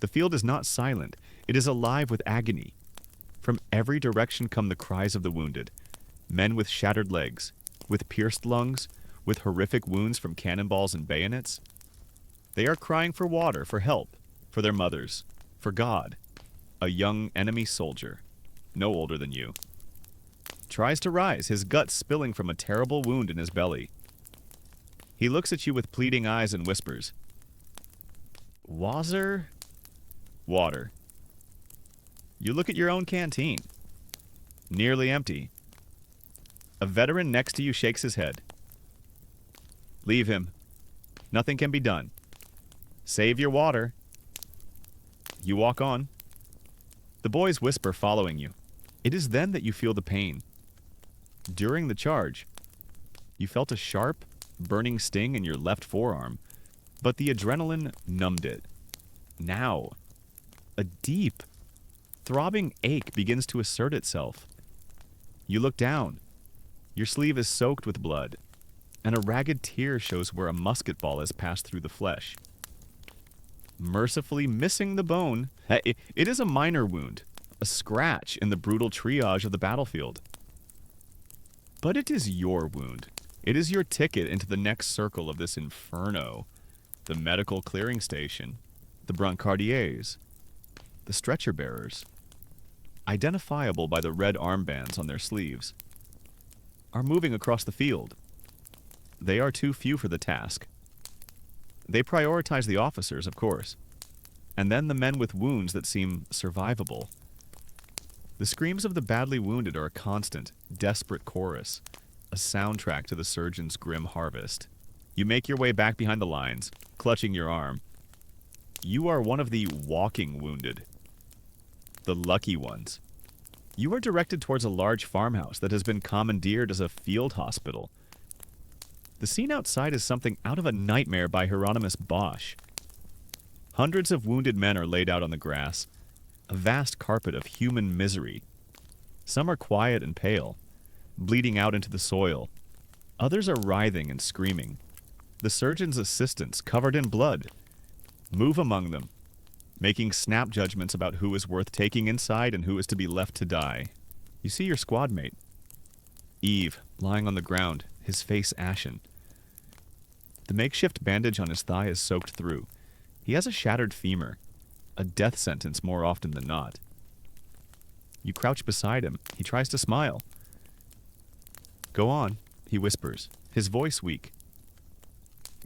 The field is not silent. It is alive with agony. From every direction come the cries of the wounded. Men with shattered legs, with pierced lungs, with horrific wounds from cannonballs and bayonets. They are crying for water, for help, for their mothers, for God. A young enemy soldier, no older than you, tries to rise, his guts spilling from a terrible wound in his belly. He looks at you with pleading eyes and whispers, "Wazer?" Water. You look at your own canteen, nearly empty. A veteran next to you shakes his head. Leave him. Nothing can be done. Save your water. You walk on. The boys whisper following you. It is then that you feel the pain. During the charge, you felt a sharp, burning sting in your left forearm, but the adrenaline numbed it. Now, a deep, throbbing ache begins to assert itself. You look down. Your sleeve is soaked with blood, and a ragged tear shows where a musket ball has passed through the flesh. Mercifully missing the bone, it is a minor wound, a scratch in the brutal triage of the battlefield. But it is your wound. It is your ticket into the next circle of this inferno. The medical clearing station, the brancardiers, the stretcher bearers, identifiable by the red armbands on their sleeves, are moving across the field. They are too few for the task. They prioritize the officers, of course, and then the men with wounds that seem survivable. The screams of the badly wounded are a constant, desperate chorus, a soundtrack to the surgeon's grim harvest. You make your way back behind the lines, clutching your arm. You are one of the walking wounded, the lucky ones. You are directed towards a large farmhouse that has been commandeered as a field hospital. The scene outside is something out of a nightmare by Hieronymus Bosch. Hundreds of wounded men are laid out on the grass, a vast carpet of human misery. Some are quiet and pale, bleeding out into the soil. Others are writhing and screaming. The surgeon's assistants, covered in blood, move among them, making snap judgments about who is worth taking inside and who is to be left to die. You see your squad mate, Eve, lying on the ground, his face ashen. The makeshift bandage on his thigh is soaked through. He has a shattered femur, a death sentence more often than not. You crouch beside him. He tries to smile. Go on, he whispers, his voice weak.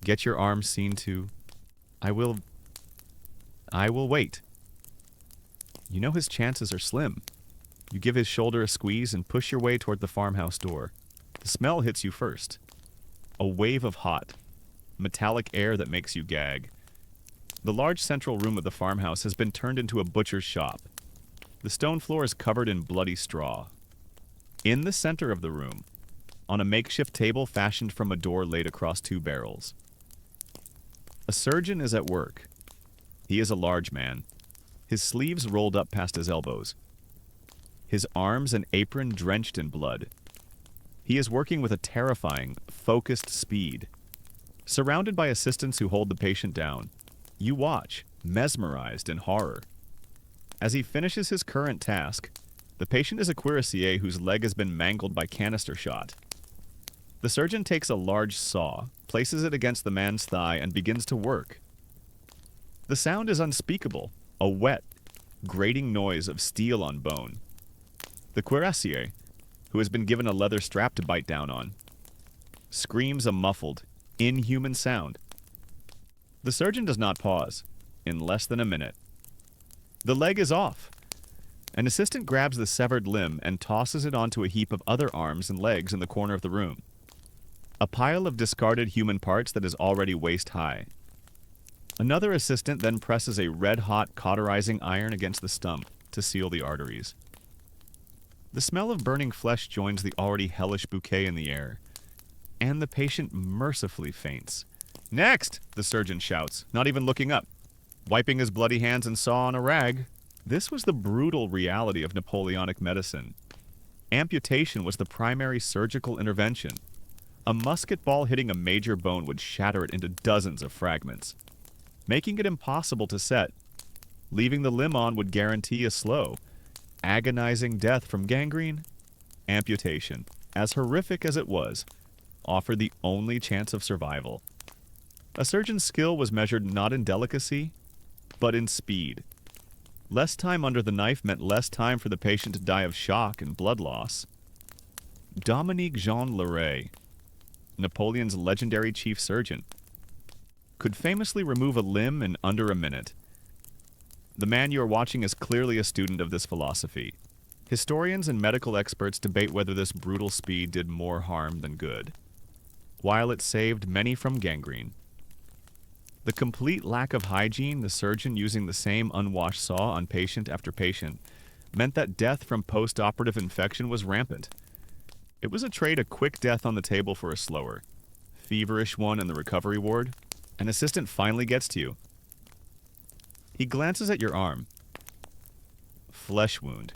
Get your arms seen to. I will wait. You know his chances are slim. You give his shoulder a squeeze and push your way toward the farmhouse door. The smell hits you first. A wave of hot, metallic air that makes you gag. The large central room of the farmhouse has been turned into a butcher's shop. The stone floor is covered in bloody straw. In the center of the room, on a makeshift table fashioned from a door laid across two barrels, a surgeon is at work. He is a large man, his sleeves rolled up past his elbows, his arms and apron drenched in blood. He is working with a terrifying, focused speed. Surrounded by assistants who hold the patient down, you watch, mesmerized in horror. As he finishes his current task, the patient is a cuirassier whose leg has been mangled by canister shot. The surgeon takes a large saw, places it against the man's thigh, and begins to work. The sound is unspeakable, a wet, grating noise of steel on bone. The cuirassier, who has been given a leather strap to bite down on, screams a muffled, inhuman sound. The surgeon does not pause. In less than a minute, the leg is off. An assistant grabs the severed limb and tosses it onto a heap of other arms and legs in the corner of the room. A pile of discarded human parts that is already waist-high. Another assistant then presses a red-hot cauterizing iron against the stump to seal the arteries. The smell of burning flesh joins the already hellish bouquet in the air, and the patient mercifully faints. "Next!" the surgeon shouts, not even looking up, wiping his bloody hands and saw on a rag. This was the brutal reality of Napoleonic medicine. Amputation was the primary surgical intervention. A musket ball hitting a major bone would shatter it into dozens of fragments, making it impossible to set. Leaving the limb on would guarantee a slow, agonizing death from gangrene. Amputation, as horrific as it was, offered the only chance of survival. A surgeon's skill was measured not in delicacy, but in speed. Less time under the knife meant less time for the patient to die of shock and blood loss. Dominique Jean Leray, Napoleon's legendary chief surgeon, could famously remove a limb in under a minute. The man you are watching is clearly a student of this philosophy. Historians and medical experts debate whether this brutal speed did more harm than good, while it saved many from gangrene. The complete lack of hygiene, the surgeon using the same unwashed saw on patient after patient, meant that death from post-operative infection was rampant. It was a trade a quick death on the table for a slower, feverish one in the recovery ward. An assistant finally gets to you. He glances at your arm. Flesh wound.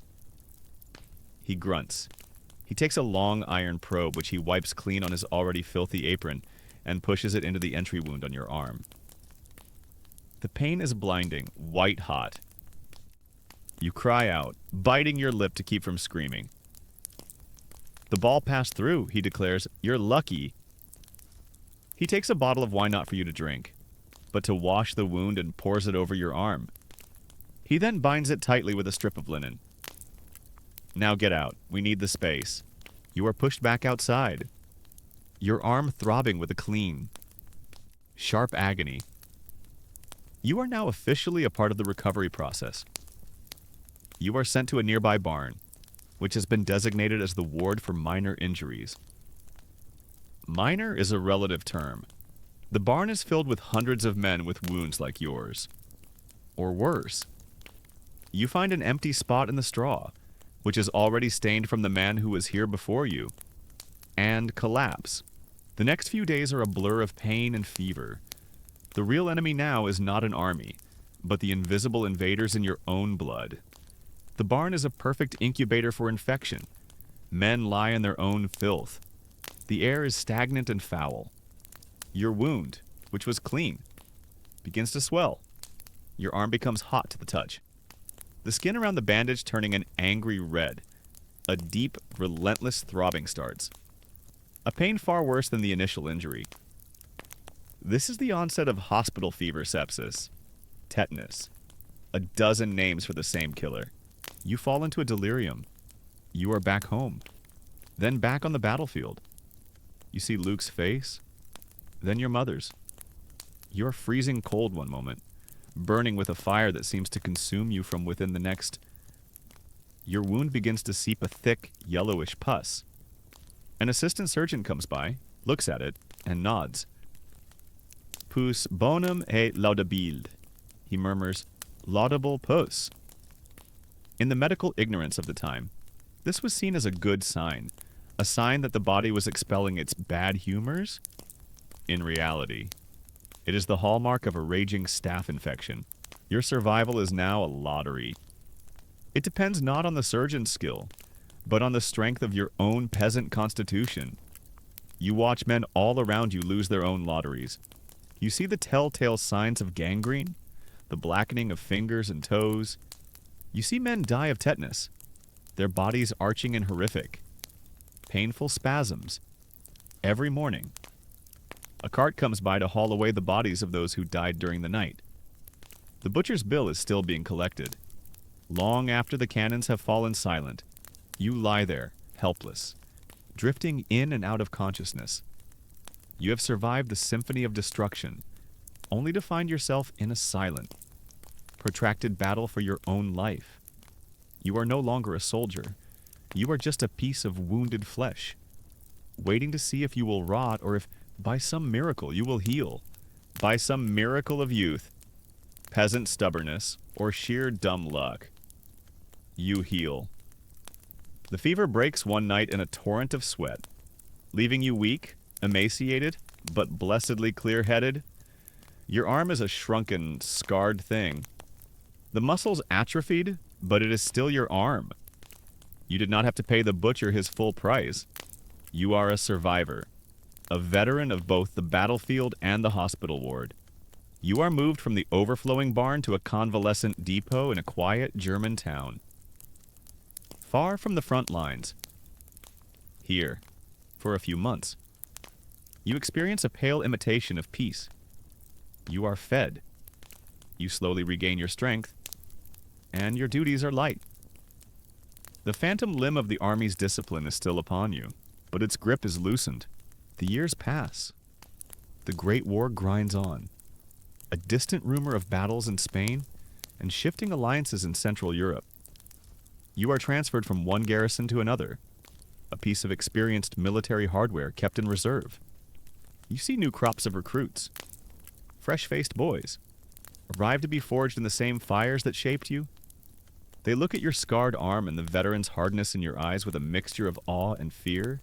He grunts. He takes a long iron probe, which he wipes clean on his already filthy apron, and pushes it into the entry wound on your arm. The pain is blinding, white hot. You cry out, biting your lip to keep from screaming. The ball passed through, he declares. You're lucky. He takes a bottle of wine not for you to drink, but to wash the wound and pours it over your arm. He then binds it tightly with a strip of linen. Now get out. We need the space. You are pushed back outside. Your arm throbbing with a clean. Sharp agony. You are now officially a part of the recovery process. You are sent to a nearby barn, which has been designated as the ward for minor injuries. Minor is a relative term. The barn is filled with hundreds of men with wounds like yours. Or worse. You find an empty spot in the straw, which is already stained from the man who was here before you, and collapse. The next few days are a blur of pain and fever. The real enemy now is not an army, but the invisible invaders in your own blood. The barn is a perfect incubator for infection. Men lie in their own filth. The air is stagnant and foul. Your wound, which was clean, begins to swell. Your arm becomes hot to the touch. The skin around the bandage turning an angry red. A deep, relentless throbbing starts. A pain far worse than the initial injury. This is the onset of hospital fever sepsis. Tetanus. A dozen names for the same killer. You fall into a delirium. You are back home. Then back on the battlefield. You see Luke's face. Then your mother's. You are freezing cold one moment, burning with a fire that seems to consume you from within the next. Your wound begins to seep a thick, yellowish pus. An assistant surgeon comes by, looks at it, and nods. Pus bonum et laudabile. He murmurs, laudable pus. In the medical ignorance of the time, this was seen as a good sign, a sign that the body was expelling its bad humors. In reality, it is the hallmark of a raging staph infection. Your survival is now a lottery. It depends not on the surgeon's skill, but on the strength of your own peasant constitution. You watch men all around you lose their own lotteries. You see the telltale signs of gangrene, the blackening of fingers and toes. You see men die of tetanus, their bodies arching and horrific. Painful spasms. Every morning. A cart comes by to haul away the bodies of those who died during the night. The butcher's bill is still being collected. Long after the cannons have fallen silent, you lie there, helpless, drifting in and out of consciousness. You have survived the symphony of destruction, only to find yourself in a silent, protracted battle for your own life. You are no longer a soldier. You are just a piece of wounded flesh, waiting to see if you will rot or if, by some miracle, you will heal. By some miracle of youth, peasant stubbornness, or sheer dumb luck. You heal. The fever breaks one night in a torrent of sweat, leaving you weak, emaciated, but blessedly clear-headed. Your arm is a shrunken, scarred thing. The muscle's atrophied, but it is still your arm. You did not have to pay the butcher his full price. You are a survivor, a veteran of both the battlefield and the hospital ward. You are moved from the overflowing barn to a convalescent depot in a quiet German town. Far from the front lines. Here, for a few months. You experience a pale imitation of peace. You are fed. You slowly regain your strength, and your duties are light. The phantom limb of the army's discipline is still upon you, but its grip is loosened. The years pass. The Great War grinds on. A distant rumor of battles in Spain and shifting alliances in Central Europe. You are transferred from one garrison to another, a piece of experienced military hardware kept in reserve. You see new crops of recruits, fresh-faced boys, arrive to be forged in the same fires that shaped you. They look at your scarred arm and the veteran's hardness in your eyes with a mixture of awe and fear.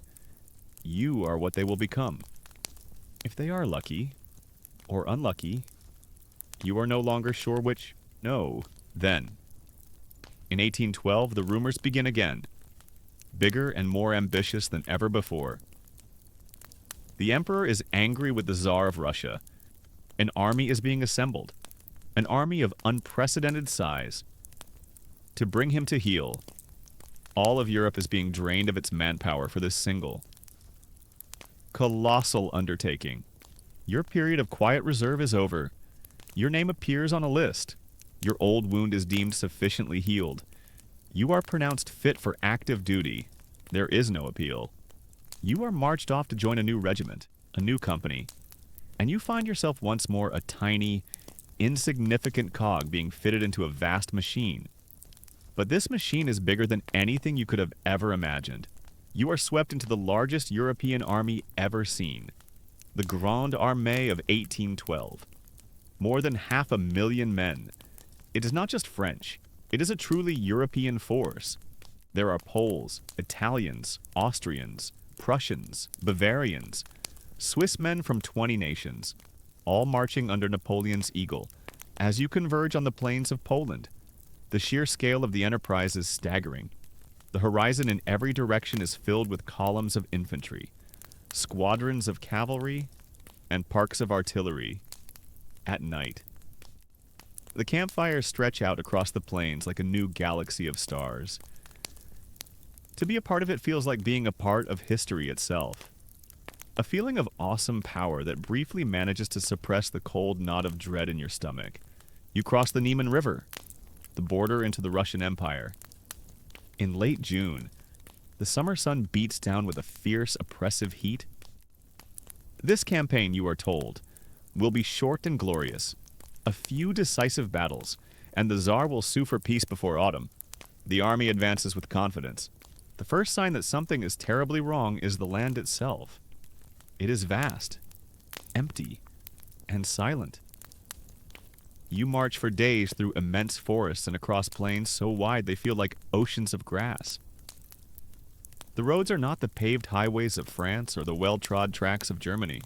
You are what they will become. If they are lucky, or unlucky, you are no longer sure which. No, then. In 1812, the rumors begin again, bigger and more ambitious than ever before. The emperor is angry with the Tsar of Russia. An army is being assembled, an army of unprecedented size. To bring him to heel, all of Europe is being drained of its manpower for this single, colossal undertaking. Your period of quiet reserve is over. Your name appears on a list. Your old wound is deemed sufficiently healed. You are pronounced fit for active duty. There is no appeal. You are marched off to join a new regiment, a new company, and you find yourself once more a tiny, insignificant cog being fitted into a vast machine. But this machine is bigger than anything you could have ever imagined. You are swept into the largest European army ever seen, the Grande Armée of 1812. More than 500,000 men. It is not just French. It is a truly European force. There are Poles, Italians, Austrians, Prussians, Bavarians, Swiss men from 20 nations, all marching under Napoleon's eagle. As you converge on the plains of Poland, the sheer scale of the enterprise is staggering. The horizon in every direction is filled with columns of infantry, squadrons of cavalry, and parks of artillery. At night, the campfires stretch out across the plains like a new galaxy of stars. To be a part of it feels like being a part of history itself. A feeling of awesome power that briefly manages to suppress the cold knot of dread in your stomach. You cross the Niemen River, the border into the Russian Empire. In late June, the summer sun beats down with a fierce, oppressive heat. This campaign, you are told, will be short and glorious. A few decisive battles, and the Tsar will sue for peace before autumn. The army advances with confidence. The first sign that something is terribly wrong is the land itself. It is vast, empty, and silent. You march for days through immense forests and across plains so wide they feel like oceans of grass. The roads are not the paved highways of France or the well-trod tracks of Germany.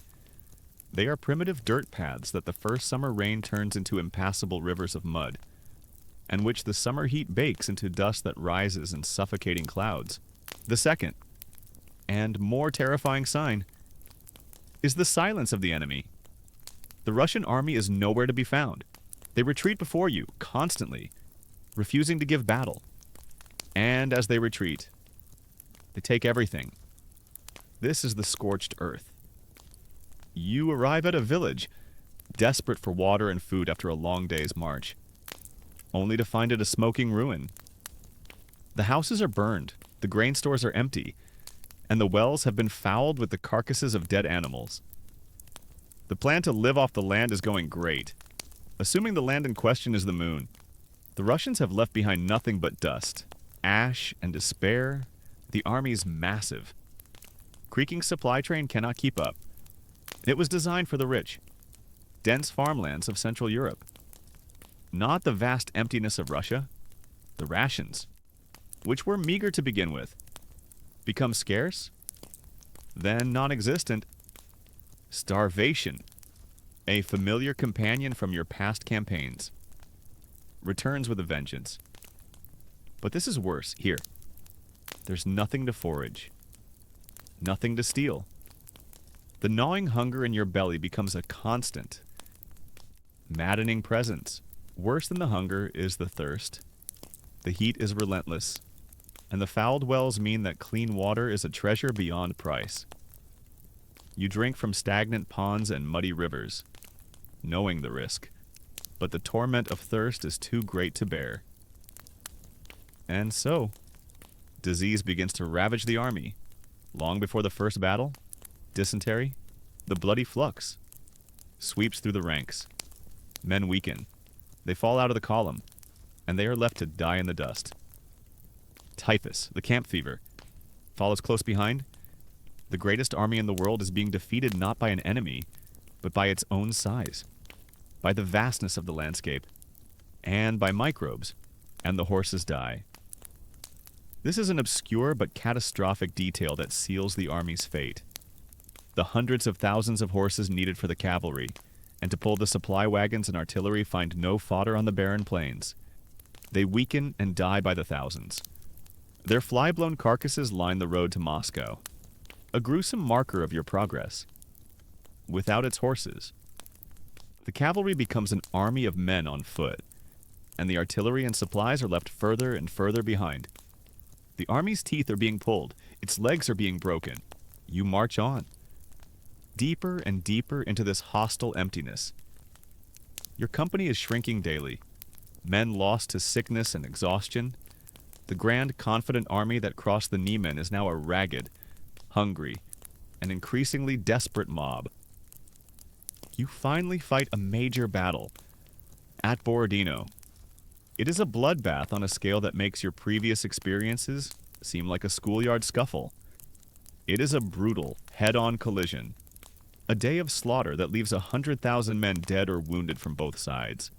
They are primitive dirt paths that the first summer rain turns into impassable rivers of mud, and which the summer heat bakes into dust that rises in suffocating clouds. The second, and more terrifying sign, is the silence of the enemy. The Russian army is nowhere to be found. They retreat before you, constantly, refusing to give battle. And as they retreat, they take everything. This is the scorched earth. You arrive at a village, desperate for water and food after a long day's march, only to find it a smoking ruin. The houses are burned, the grain stores are empty, and the wells have been fouled with the carcasses of dead animals. The plan to live off the land is going great. Assuming the land in question is the moon, the Russians have left behind nothing but dust, ash, and despair. The army's massive. Creaking supply train cannot keep up. It was designed for the rich, dense farmlands of Central Europe. Not the vast emptiness of Russia. The rations, which were meager to begin with, become scarce, then non-existent. Starvation, a familiar companion from your past campaigns, returns with a vengeance. But this is worse. Here, there's nothing to forage, nothing to steal. The gnawing hunger in your belly becomes a constant, maddening presence. Worse than the hunger is the thirst. The heat is relentless, and the fouled wells mean that clean water is a treasure beyond price. You drink from stagnant ponds and muddy rivers, knowing the risk, but the torment of thirst is too great to bear. And so, disease begins to ravage the army. Long before the first battle, dysentery, the bloody flux, sweeps through the ranks. Men weaken. They fall out of the column, and they are left to die in the dust. Typhus, the camp fever, follows close behind. The greatest army in the world is being defeated not by an enemy, but by its own size, by the vastness of the landscape, and by microbes, and the horses die. This is an obscure but catastrophic detail that seals the army's fate. The hundreds of thousands of horses needed for the cavalry, and to pull the supply wagons and artillery find no fodder on the barren plains. They weaken and die by the thousands. Their fly-blown carcasses line the road to Moscow, a gruesome marker of your progress. Without its horses, the cavalry becomes an army of men on foot, and the artillery and supplies are left further and further behind. The army's teeth are being pulled, its legs are being broken. You march on, deeper and deeper into this hostile emptiness. Your company is shrinking daily, men lost to sickness and exhaustion. The grand, confident army that crossed the Niemen is now a ragged, hungry, and increasingly desperate mob. You finally fight a major battle at Borodino. It is a bloodbath on a scale that makes your previous experiences seem like a schoolyard scuffle. It is a brutal, head-on collision, a day of slaughter that leaves 100,000 men dead or wounded from both sides.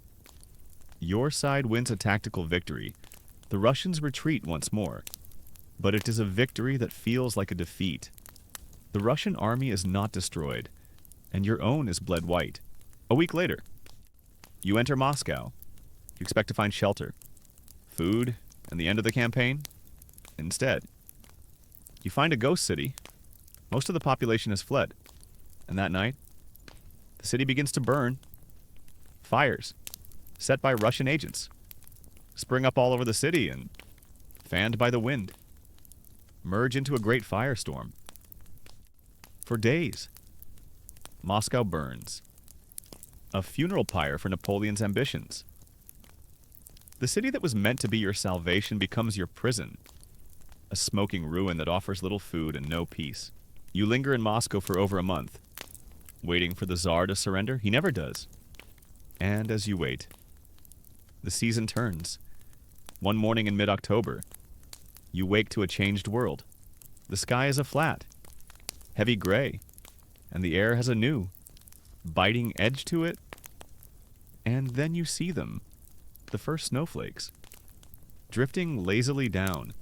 Your side wins a tactical victory. The Russians retreat once more, but it is a victory that feels like a defeat. The Russian army is not destroyed, and your own is bled white. A week later, you enter Moscow. You expect to find shelter, food, and the end of the campaign. Instead, you find a ghost city. Most of the population has fled, and that night, the city begins to burn. Fires, set by Russian agents, spring up all over the city and, fanned by the wind, merge into a great firestorm. For days, Moscow burns, a funeral pyre for Napoleon's ambitions. The city that was meant to be your salvation becomes your prison, a smoking ruin that offers little food and no peace. You linger in Moscow for over a month, waiting for the Tsar to surrender. He never does. And as you wait, the season turns. One morning in mid-October, you wake to a changed world. The sky is a flat, heavy gray, and the air has a new, biting edge to it. And then you see them, the first snowflakes, drifting lazily down,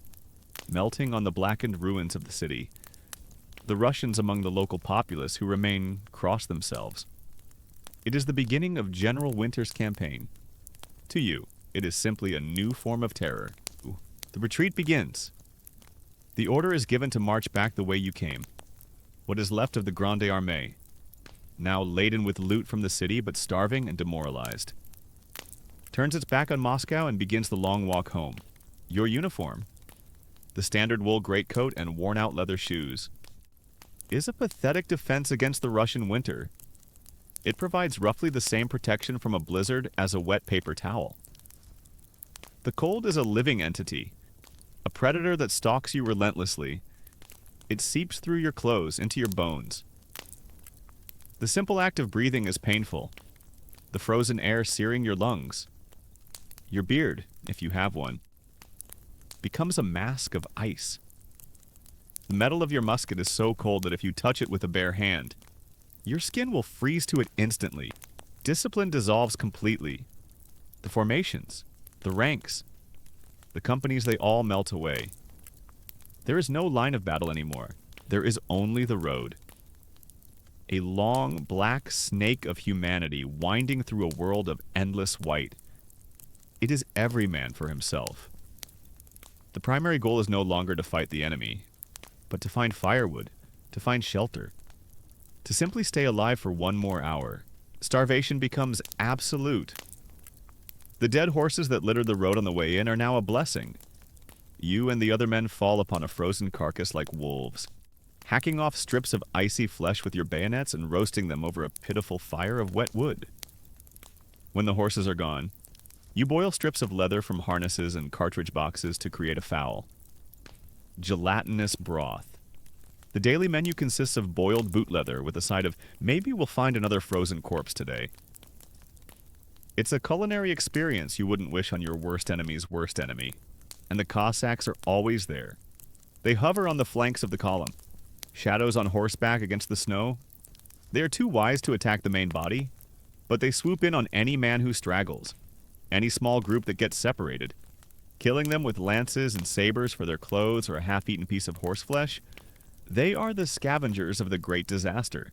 melting on the blackened ruins of the city. The Russians among the local populace who remain cross themselves. It is the beginning of General Winter's campaign. To you, it is simply a new form of terror. The retreat begins. The order is given to march back the way you came. What is left of the Grande Armée, now laden with loot from the city but starving and demoralized, turns its back on Moscow and begins the long walk home. Your uniform, the standard wool greatcoat and worn-out leather shoes, is a pathetic defense against the Russian winter. It provides roughly the same protection from a blizzard as a wet paper towel. The cold is a living entity, a predator that stalks you relentlessly. It seeps through your clothes into your bones. The simple act of breathing is painful, the frozen air searing your lungs. Your beard, if you have one, becomes a mask of ice. The metal of your musket is so cold that if you touch it with a bare hand, your skin will freeze to it instantly. Discipline dissolves completely. The formations, the ranks, the companies, they all melt away. There is no line of battle anymore. There is only the road. A long, black snake of humanity winding through a world of endless white. It is every man for himself. The primary goal is no longer to fight the enemy, but to find firewood, to find shelter, to simply stay alive for one more hour. Starvation becomes absolute. The dead horses that littered the road on the way in are now a blessing. You and the other men fall upon a frozen carcass like wolves, hacking off strips of icy flesh with your bayonets and roasting them over a pitiful fire of wet wood. When the horses are gone, you boil strips of leather from harnesses and cartridge boxes to create a fowl. Gelatinous broth. The daily menu consists of boiled boot leather with a side of, maybe we'll find another frozen corpse today. It's a culinary experience you wouldn't wish on your worst enemy's worst enemy. and the Cossacks are always there. They hover on the flanks of the column, shadows on horseback against the snow. They are too wise to attack the main body, but they swoop in on any man who straggles, any small group that gets separated, killing them with lances and sabers for their clothes or a half-eaten piece of horseflesh. They are the scavengers of the great disaster.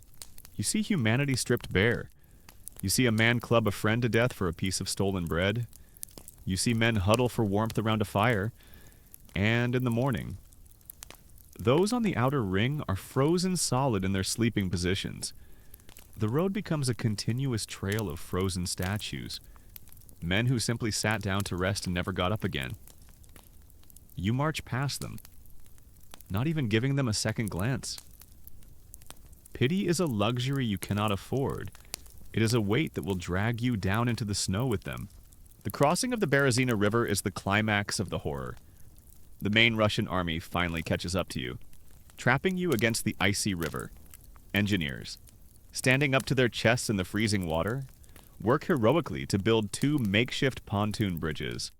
You see humanity stripped bare. You see a man club a friend to death for a piece of stolen bread. You see men huddle for warmth around a fire. And in the morning, those on the outer ring are frozen solid in their sleeping positions. The road becomes a continuous trail of frozen statues. Men who simply sat down to rest and never got up again. You march past them, not even giving them a second glance. Pity is a luxury you cannot afford. It is a weight that will drag you down into the snow with them. The crossing of the Berezina River is the climax of the horror. The main Russian army finally catches up to you, trapping you against the icy river. Engineers, standing up to their chests in the freezing water, work heroically to build 2 makeshift pontoon bridges.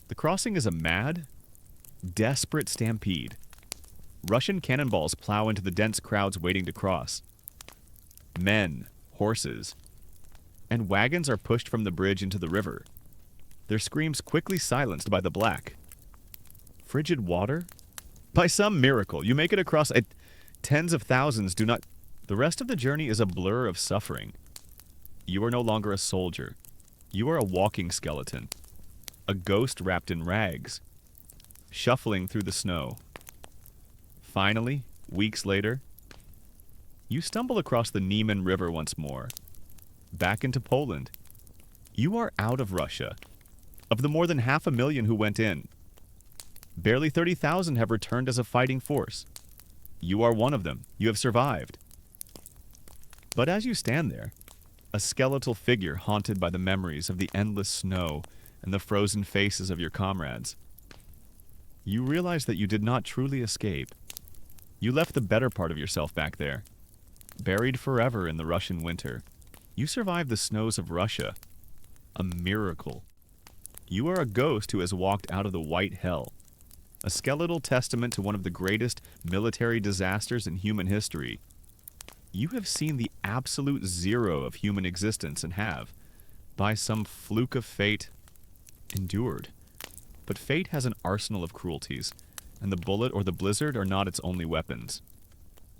The crossing is a mad, desperate stampede. Russian cannonballs plow into the dense crowds waiting to cross. Men, horses, and wagons are pushed from the bridge into the river, their screams quickly silenced by the black. Frigid water? By some miracle, you make it across. Tens of thousands do not. The rest of the journey is a blur of suffering. You are no longer a soldier. You are a walking skeleton, a ghost wrapped in rags, shuffling through the snow. Finally, weeks later, you stumble across the Niemen River once more, back into Poland. You are out of Russia. Of the more than 500,000 who went in, barely 30,000 have returned as a fighting force. You are one of them. You have survived. But as you stand there, a skeletal figure haunted by the memories of the endless snow and the frozen faces of your comrades, you realize that you did not truly escape. You left the better part of yourself back there, buried forever in the Russian winter. You survived the snows of Russia. A miracle. You are a ghost who has walked out of the white hell, a skeletal testament to one of the greatest military disasters in human history. You have seen the absolute zero of human existence and have, by some fluke of fate, endured. But fate has an arsenal of cruelties, and the bullet or the blizzard are not its only weapons.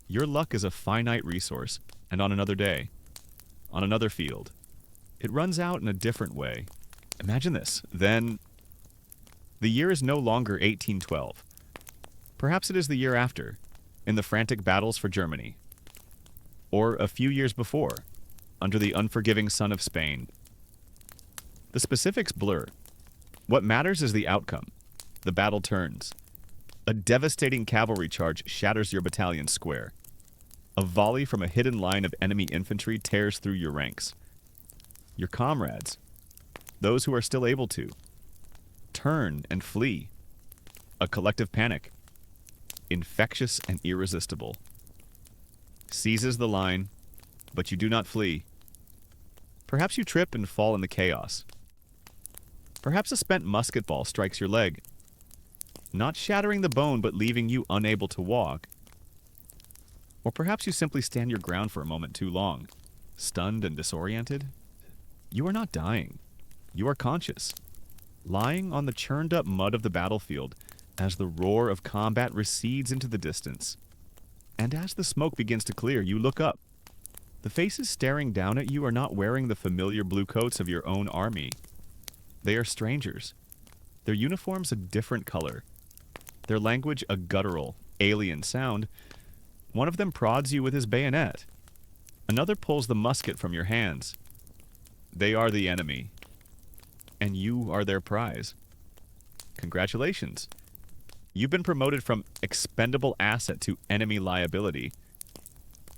Your luck is a finite resource, and on another day, on another field, it runs out in a different way. Imagine this. Then, the year is no longer 1812. Perhaps it is the year after, in the frantic battles for Germany. Or a few years before, under the unforgiving sun of Spain. The specifics blur. What matters is the outcome. The battle turns. A devastating cavalry charge shatters your battalion square. A volley from a hidden line of enemy infantry tears through your ranks. Your comrades, those who are still able to, turn and flee. A collective panic, infectious and irresistible, seizes the line, but you do not flee. Perhaps you trip and fall in the chaos. Perhaps a spent musket ball strikes your leg, not shattering the bone but leaving you unable to walk. Or perhaps you simply stand your ground for a moment too long, stunned and disoriented. You are not dying. You are conscious, lying on the churned-up mud of the battlefield as the roar of combat recedes into the distance. And as the smoke begins to clear, you look up. The faces staring down at you are not wearing the familiar blue coats of your own army. They are strangers. Their uniforms a different color. Their language a guttural, alien sound. One of them prods you with his bayonet. Another pulls the musket from your hands. They are the enemy, and you are their prize. Congratulations. You've been promoted from expendable asset to enemy liability.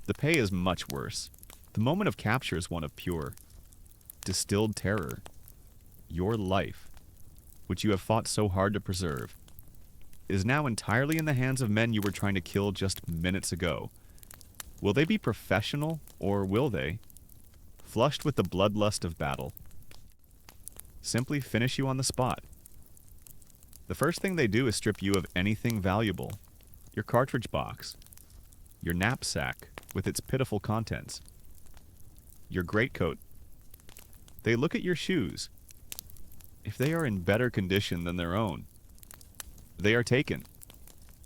The pay is much worse. The moment of capture is one of pure, distilled terror. Your life, which you have fought so hard to preserve, is now entirely in the hands of men you were trying to kill just minutes ago. Will they be professional, or will they, flushed with the bloodlust of battle, simply finish you on the spot? The first thing they do is strip you of anything valuable: your cartridge box, your knapsack with its pitiful contents, your greatcoat. They look at your shoes. If they are in better condition than their own, they are taken,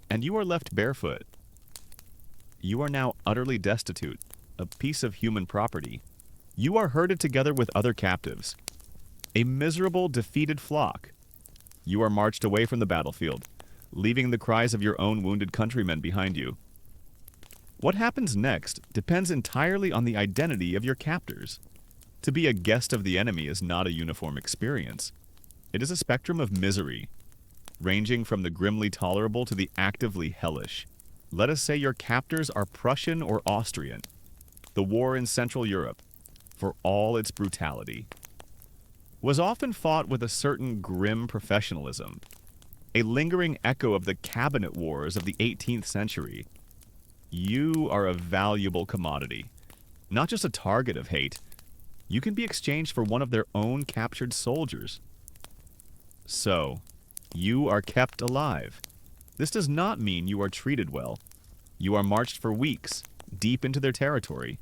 and you are left barefoot. You are now utterly destitute, a piece of human property. You are herded together with other captives, a miserable, defeated flock. You are marched away from the battlefield, leaving the cries of your own wounded countrymen behind you. What happens next depends entirely on the identity of your captors. To be a guest of the enemy is not a uniform experience. It is a spectrum of misery, ranging from the grimly tolerable to the actively hellish. Let us say your captors are Prussian or Austrian. The war in Central Europe, for all its brutality, was often fought with a certain grim professionalism, a lingering echo of the cabinet wars of the 18th century. You are a valuable commodity, not just a target of hate. You can be exchanged for one of their own captured soldiers. So, you are kept alive. This does not mean you are treated well. You are marched for weeks, deep into their territory.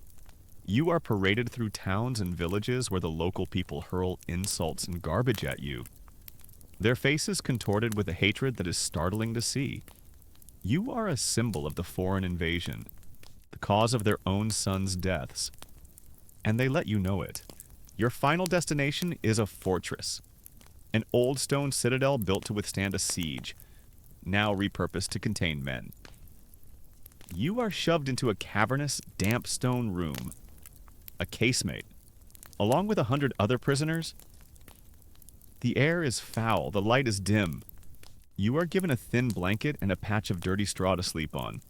You are paraded through towns and villages where the local people hurl insults and garbage at you, their faces contorted with a hatred that is startling to see. You are a symbol of the foreign invasion, the cause of their own sons' deaths, and they let you know it. Your final destination is a fortress, an old stone citadel built to withstand a siege, now repurposed to contain men. You are shoved into a cavernous, damp stone room, a casemate, along with 100 other prisoners. The air is foul, the light is dim. You are given a thin blanket and a patch of dirty straw to sleep on.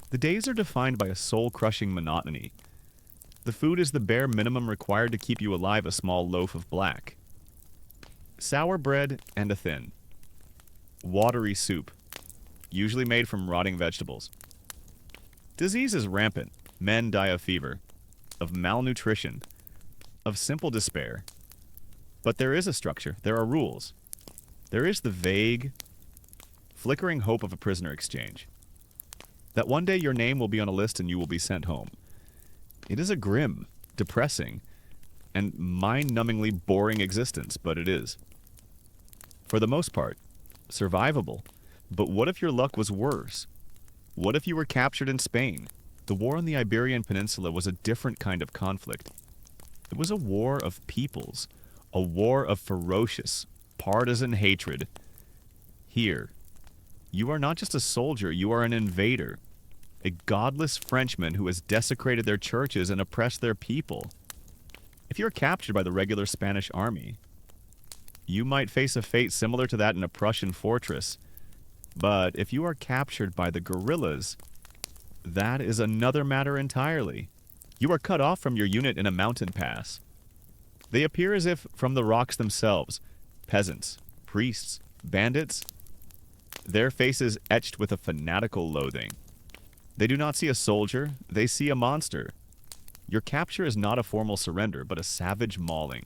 The days are defined by a soul-crushing monotony. The food is the bare minimum required to keep you alive: a small loaf of black, sour bread, and a thin, watery soup, usually made from rotting vegetables. Disease is rampant. Men die of fever, of malnutrition, of simple despair. But there is a structure, there are rules. There is the vague, flickering hope of a prisoner exchange. That one day your name will be on a list and you will be sent home. It is a grim, depressing, and mind-numbingly boring existence, but it is. For the most part, survivable. But what if your luck was worse? What if you were captured in Spain? The war on the Iberian Peninsula was a different kind of conflict. It was a war of peoples, a war of ferocious, partisan hatred. Here, you are not just a soldier, you are an invader, a godless Frenchman who has desecrated their churches and oppressed their people. If you're captured by the regular Spanish army, you might face a fate similar to that in a Prussian fortress. But if you are captured by the guerrillas, that is another matter entirely. You are cut off from your unit in a mountain pass. They appear as if from the rocks themselves: peasants, priests, bandits, their faces etched with a fanatical loathing. They do not see a soldier, they see a monster. Your capture is not a formal surrender, but a savage mauling.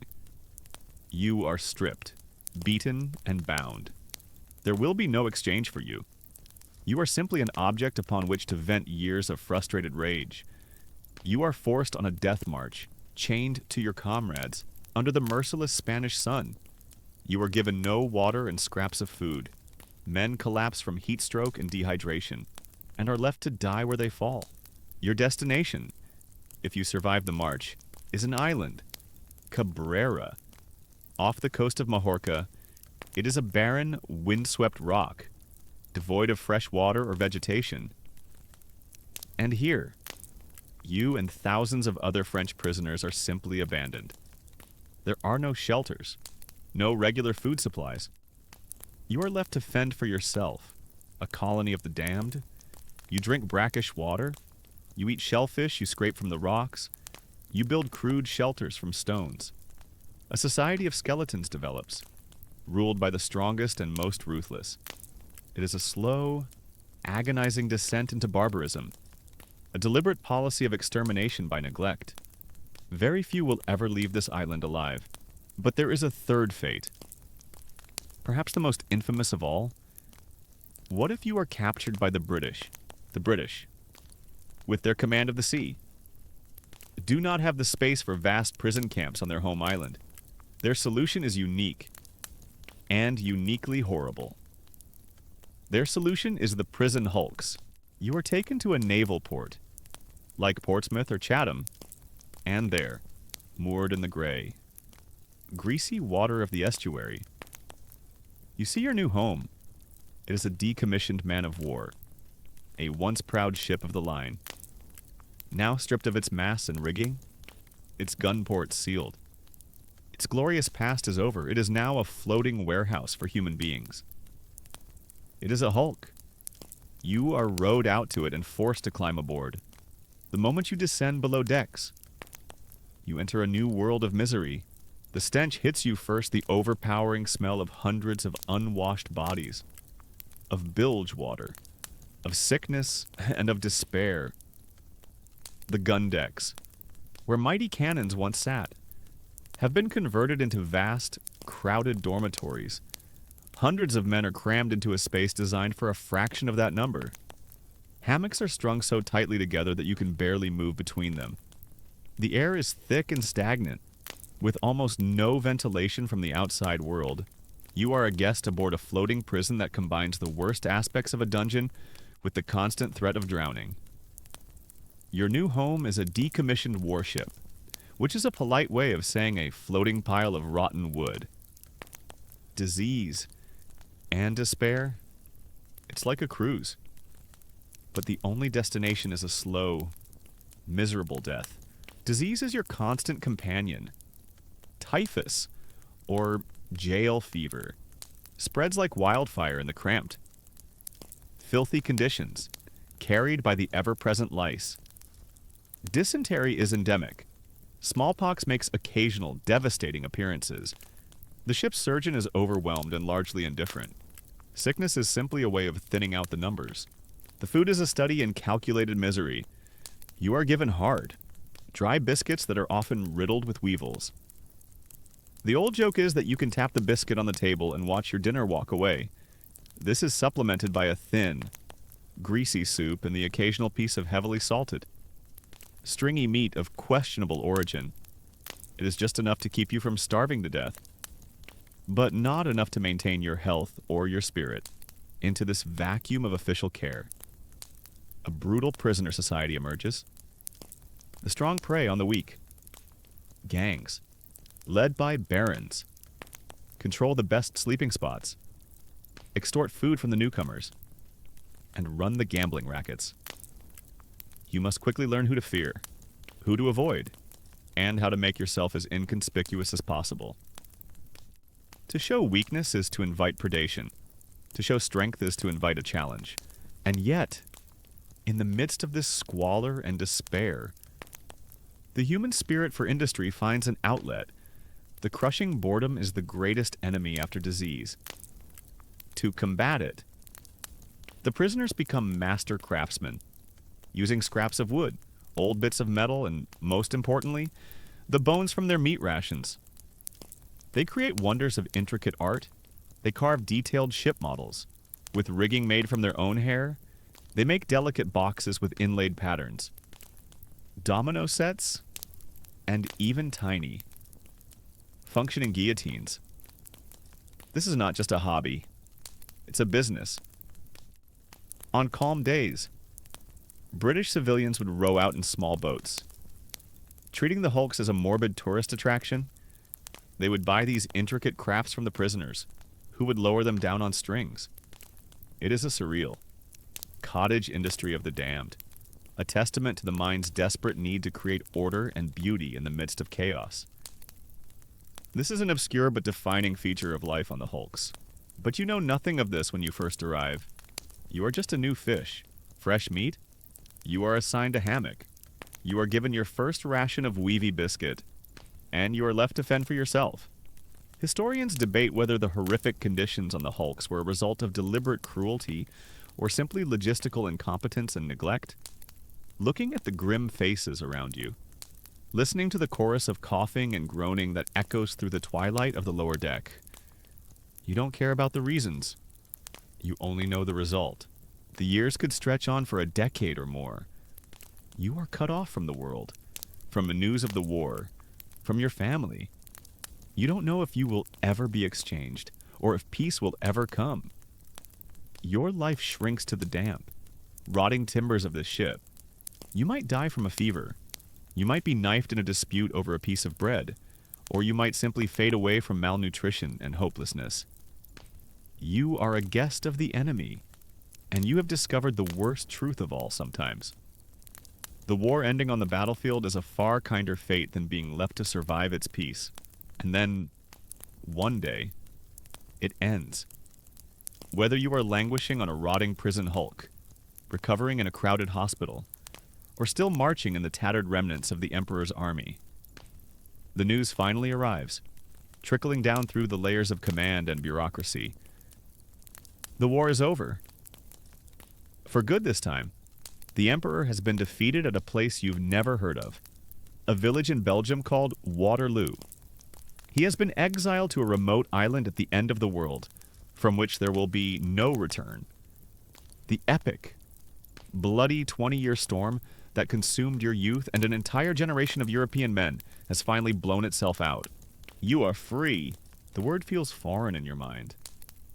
You are stripped, beaten, and bound. There will be no exchange for you. You are simply an object upon which to vent years of frustrated rage. You are forced on a death march, chained to your comrades, under the merciless Spanish sun. You are given no water and scraps of food. Men collapse from heat stroke and dehydration, and are left to die where they fall. Your destination, if you survive the march, is an island, Cabrera. Off the coast of Majorca, it is a barren, windswept rock, devoid of fresh water or vegetation. And here, you and thousands of other French prisoners are simply abandoned. There are no shelters, no regular food supplies. You are left to fend for yourself, a colony of the damned. You drink brackish water. You eat shellfish you scrape from the rocks. You build crude shelters from stones. A society of skeletons develops, ruled by the strongest and most ruthless. It is a slow, agonizing descent into barbarism, a deliberate policy of extermination by neglect. Very few will ever leave this island alive. But there is a third fate. perhaps the most infamous of all? What if you are captured by the British, with their command of the sea? Do not have the space for vast prison camps on their home island. Their solution is unique and uniquely horrible. Their solution is the prison hulks. You are taken to a naval port, like Portsmouth or Chatham, and there, moored in the gray, greasy water of the estuary, you see your new home. It is a decommissioned man of war, a once proud ship of the line, now stripped of its masts and rigging, its gun ports sealed. Its glorious past is over. It is now a floating warehouse for human beings. It is a hulk. You are rowed out to it and forced to climb aboard. The moment you descend below decks, you enter a new world of misery. The stench hits you first, the overpowering smell of hundreds of unwashed bodies, of bilge water, of sickness, and of despair. The gun decks, where mighty cannons once sat, have been converted into vast, crowded dormitories. Hundreds of men are crammed into a space designed for a fraction of that number. Hammocks are strung so tightly together that you can barely move between them. The air is thick and stagnant, with almost no ventilation from the outside world. You are a guest aboard a floating prison that combines the worst aspects of a dungeon with the constant threat of drowning. Your new home is a decommissioned warship, which is a polite way of saying a floating pile of rotten wood. Disease and despair, it's like a cruise. But the only destination is a slow, miserable death. Disease is your constant companion. Typhus, or jail fever, spreads like wildfire in the cramped. Filthy conditions, carried by the ever-present lice. Dysentery is endemic. Smallpox makes occasional, devastating appearances. The ship's surgeon is overwhelmed and largely indifferent. Sickness is simply a way of thinning out the numbers. The food is a study in calculated misery. You are given hard, dry biscuits that are often riddled with weevils. The old joke is that you can tap the biscuit on the table and watch your dinner walk away. This is supplemented by a thin, greasy soup and the occasional piece of heavily salted, stringy meat of questionable origin. It is just enough to keep you from starving to death, but not enough to maintain your health or your spirit. Into this vacuum of official care, a brutal prisoner society emerges. The strong prey on the weak. Gangs, led by barons, control the best sleeping spots, extort food from the newcomers, and run the gambling rackets. You must quickly learn who to fear, who to avoid, and how to make yourself as inconspicuous as possible. To show weakness is to invite predation. To show strength is to invite a challenge. And yet, in the midst of this squalor and despair, the human spirit for industry finds an outlet. The crushing boredom is the greatest enemy after disease. To combat it, the prisoners become master craftsmen, using scraps of wood, old bits of metal, and, most importantly, the bones from their meat rations. They create wonders of intricate art. They carve detailed ship models. With rigging made from their own hair, they make delicate boxes with inlaid patterns, domino sets, and even tiny, functioning guillotines. This is not just a hobby. It's a business. On calm days, British civilians would row out in small boats. Treating the hulks as a morbid tourist attraction, they would buy these intricate crafts from the prisoners, who would lower them down on strings. It is a surreal, cottage industry of the damned, a testament to the mind's desperate need to create order and beauty in the midst of chaos. This is an obscure but defining feature of life on the hulks. But you know nothing of this when you first arrive. You are just a new fish. Fresh meat? You are assigned a hammock. You are given your first ration of weevy biscuit, and you are left to fend for yourself. Historians debate whether the horrific conditions on the hulks were a result of deliberate cruelty or simply logistical incompetence and neglect. Looking at the grim faces around you, listening to the chorus of coughing and groaning that echoes through the twilight of the lower deck, You don't care about the reasons. You only know the result. The years could stretch on for a decade or more. You are cut off from the world, from the news of the war, from your family. You don't know if you will ever be exchanged, or if peace will ever come. Your life shrinks to the damp, rotting timbers of this ship. You might die from a fever. You might be knifed in a dispute over a piece of bread, or you might simply fade away from malnutrition and hopelessness. You are a guest of the enemy, and you have discovered the worst truth of all sometimes. The war ending on the battlefield is a far kinder fate than being left to survive its peace. And then, one day, it ends. Whether you are languishing on a rotting prison hulk, recovering in a crowded hospital, or still marching in the tattered remnants of the Emperor's army, the news finally arrives, trickling down through the layers of command and bureaucracy. The war is over. For good this time. The Emperor has been defeated at a place you've never heard of, a village in Belgium called Waterloo. He has been exiled to a remote island at the end of the world, from which there will be no return. The epic, bloody 20-year storm that consumed your youth and an entire generation of European men has finally blown itself out. You are free. The word feels foreign in your mind,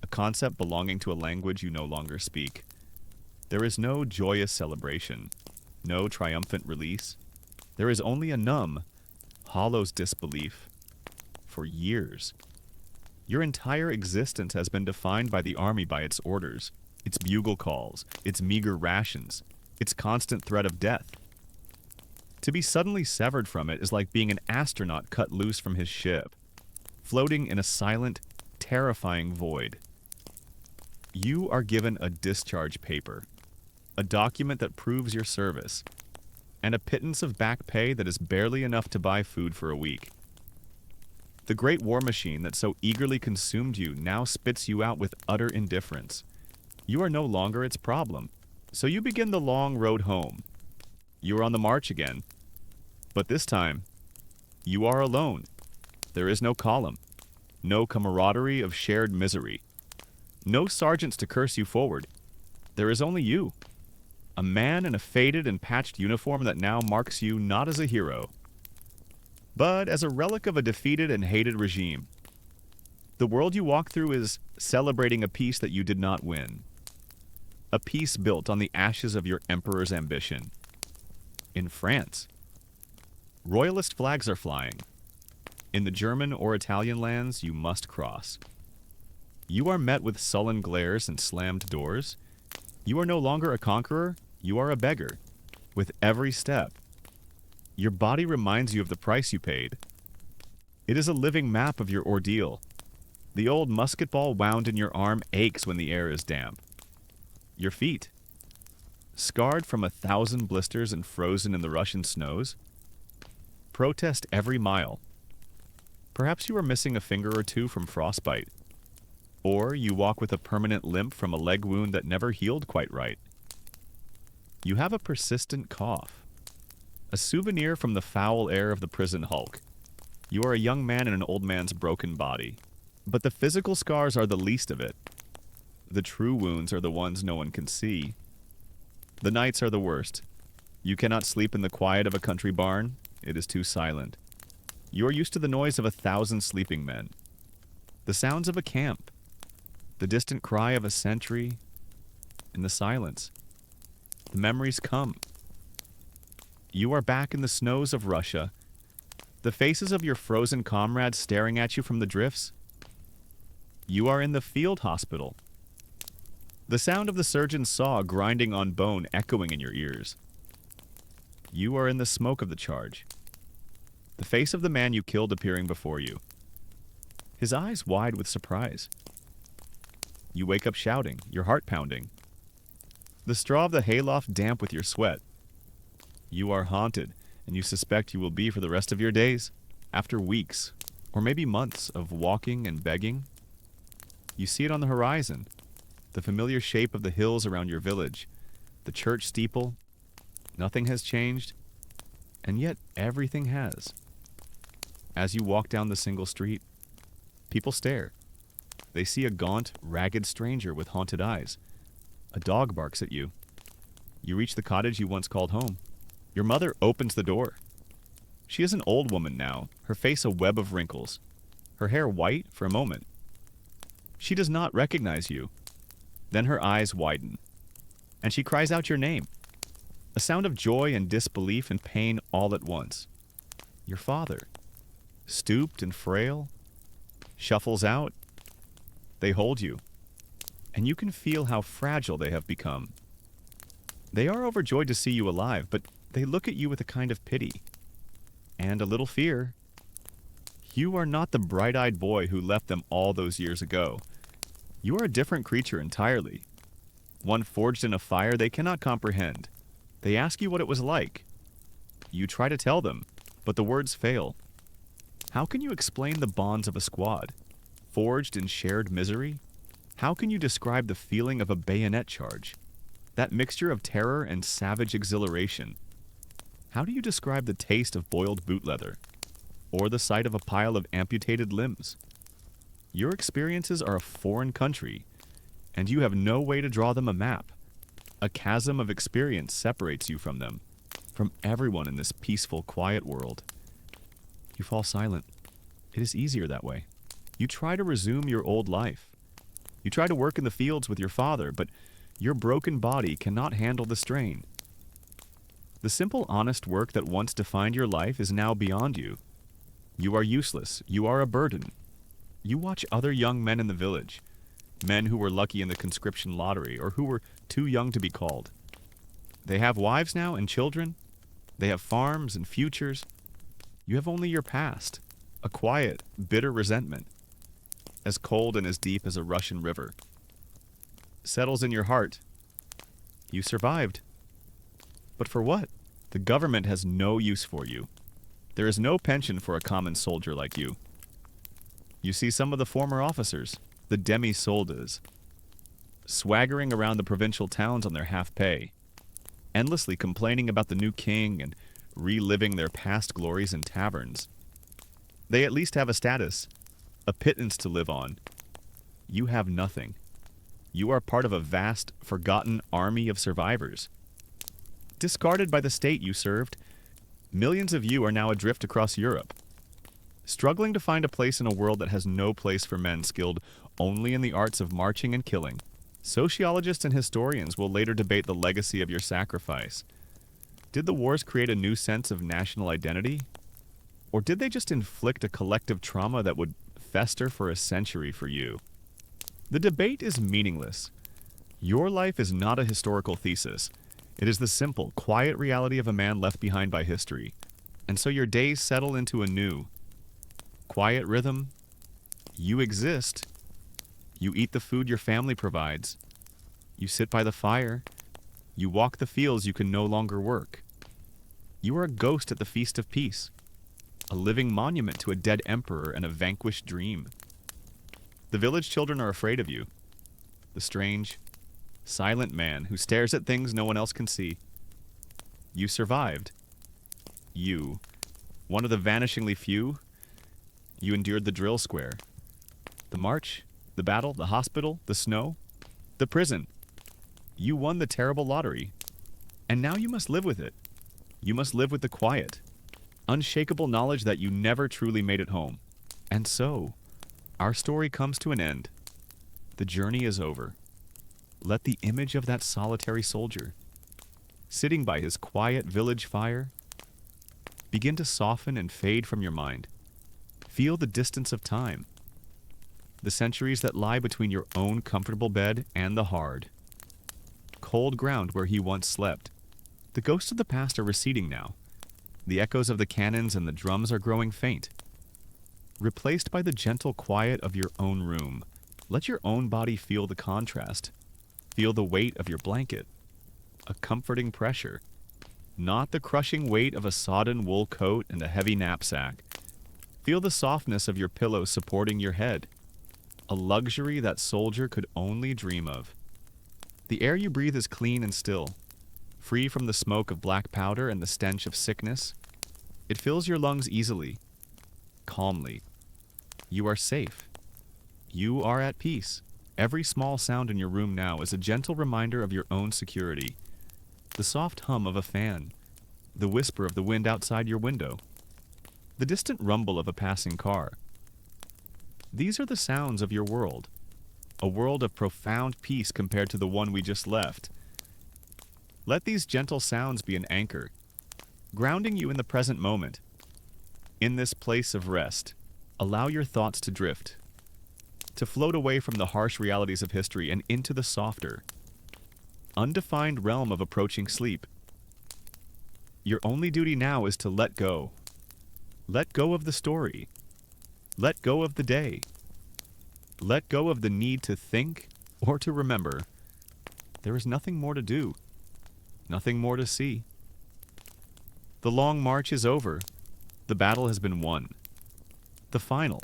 a concept belonging to a language you no longer speak. There is no joyous celebration, no triumphant release. There is only a numb, hollow disbelief. For years, your entire existence has been defined by the army by its orders, its bugle calls, its meager rations, its constant threat of death. To be suddenly severed from it is like being an astronaut cut loose from his ship, floating in a silent, terrifying void. You are given a discharge paper, a document that proves your service, and a pittance of back pay that is barely enough to buy food for a week. The great war machine that so eagerly consumed you now spits you out with utter indifference. You are no longer its problem, so you begin the long road home. You are on the march again, but this time, you are alone. There is no column, no camaraderie of shared misery, no sergeants to curse you forward. There is only you, a man in a faded and patched uniform that now marks you not as a hero, but as a relic of a defeated and hated regime. The world you walk through is celebrating a peace that you did not win, a peace built on the ashes of your emperor's ambition. In France, royalist flags are flying. In the German or Italian lands you must cross. You are met with sullen glares and slammed doors. You are no longer a conqueror, you are a beggar. With every step, your body reminds you of the price you paid. It is a living map of your ordeal. The old musket ball wound in your arm aches when the air is damp. Your feet, scarred from 1,000 blisters and frozen in the Russian snows, protest every mile. Perhaps you are missing a finger or two from frostbite, or you walk with a permanent limp from a leg wound that never healed quite right. You have a persistent cough, a souvenir from the foul air of the prison hulk. You are a young man in an old man's broken body. But the physical scars are the least of it. The true wounds are the ones no one can see. The nights are the worst. You cannot sleep in the quiet of a country barn. It is too silent. You are used to the noise of 1,000 sleeping men, the sounds of a camp, the distant cry of a sentry, in the silence. The memories come. You are back in the snows of Russia, the faces of your frozen comrades staring at you from the drifts. You are in the field hospital, the sound of the surgeon's saw grinding on bone echoing in your ears. You are in the smoke of the charge, the face of the man you killed appearing before you, his eyes wide with surprise. You wake up shouting, your heart pounding, the straw of the hayloft damp with your sweat. You are haunted, and you suspect you will be for the rest of your days. After weeks, or maybe months, of walking and begging, you see it on the horizon, the familiar shape of the hills around your village, the church steeple. Nothing has changed, and yet everything has. As you walk down the single street, people stare. They see a gaunt, ragged stranger with haunted eyes. A dog barks at you. You reach the cottage you once called home. Your mother opens the door. She is an old woman now, her face a web of wrinkles, her hair white for a moment. She does not recognize you. Then her eyes widen, and she cries out your name. A sound of joy and disbelief and pain all at once. Your father, stooped and frail, shuffles out. They hold you, and you can feel how fragile they have become. They are overjoyed to see you alive, but they look at you with a kind of pity and a little fear. You are not the bright-eyed boy who left them all those years ago. You are a different creature entirely, one forged in a fire they cannot comprehend. They ask you what it was like. You try to tell them, but the words fail. How can you explain the bonds of a squad, forged in shared misery? How can you describe the feeling of a bayonet charge, that mixture of terror and savage exhilaration? How do you describe the taste of boiled boot leather, or the sight of a pile of amputated limbs? Your experiences are a foreign country, and you have no way to draw them a map. A chasm of experience separates you from them, from everyone in this peaceful, quiet world. You fall silent. It is easier that way. You try to resume your old life. You try to work in the fields with your father, but your broken body cannot handle the strain. The simple, honest work that once defined your life is now beyond you. You are useless. You are a burden. You watch other young men in the village, men who were lucky in the conscription lottery or who were too young to be called. They have wives now and children. They have farms and futures. You have only your past, a quiet, bitter resentment, as cold and as deep as a Russian river. Settles in your heart. You survived. But for what? The government has no use for you. There is no pension for a common soldier like you. You see some of the former officers, the demi-soldas, swaggering around the provincial towns on their half-pay, endlessly complaining about the new king and reliving their past glories in taverns. They at least have a status, a pittance to live on. You have nothing. You are part of a vast, forgotten army of survivors. Discarded by the state you served, millions of you are now adrift across Europe, struggling to find a place in a world that has no place for men skilled only in the arts of marching and killing. Sociologists and historians will later debate the legacy of your sacrifice. Did the wars create a new sense of national identity? Or did they just inflict a collective trauma that would fester for a century for you? The debate is meaningless. Your life is not a historical thesis. It is the simple, quiet reality of a man left behind by history. And so your days settle into a new, quiet rhythm. You exist. You eat the food your family provides. You sit by the fire. You walk the fields you can no longer work. You are a ghost at the feast of peace, a living monument to a dead emperor and a vanquished dream. The village children are afraid of you, the strange, silent man who stares at things no one else can see. You survived. You, one of the vanishingly few. You endured the drill square, the march, the battle, the hospital, the snow, the prison. You won the terrible lottery, and now you must live with it. You must live with the quiet, unshakable knowledge that you never truly made it home. And so, our story comes to an end. The journey is over. Let the image of that solitary soldier, sitting by his quiet village fire, begin to soften and fade from your mind. Feel the distance of time, the centuries that lie between your own comfortable bed and the hard, cold ground where he once slept. The ghosts of the past are receding now. The echoes of the cannons and the drums are growing faint, replaced by the gentle quiet of your own room. Let your own body feel the contrast. Feel the weight of your blanket, a comforting pressure, not the crushing weight of a sodden wool coat and a heavy knapsack. Feel the softness of your pillow supporting your head, a luxury that soldier could only dream of. The air you breathe is clean and still, free from the smoke of black powder and the stench of sickness. It fills your lungs easily, calmly. You are safe. You are at peace. Every small sound in your room now is a gentle reminder of your own security. The soft hum of a fan, the whisper of the wind outside your window, the distant rumble of a passing car. These are the sounds of your world, a world of profound peace compared to the one we just left. Let these gentle sounds be an anchor, grounding you in the present moment. In this place of rest, allow your thoughts to drift, to float away from the harsh realities of history and into the softer, undefined realm of approaching sleep. Your only duty now is to let go. Let go of the story. Let go of the day. Let go of the need to think or to remember. There is nothing more to do, nothing more to see. The long march is over. The battle has been won. The final,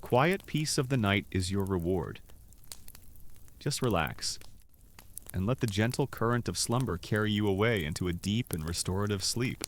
quiet peace of the night is your reward. Just relax and let the gentle current of slumber carry you away into a deep and restorative sleep.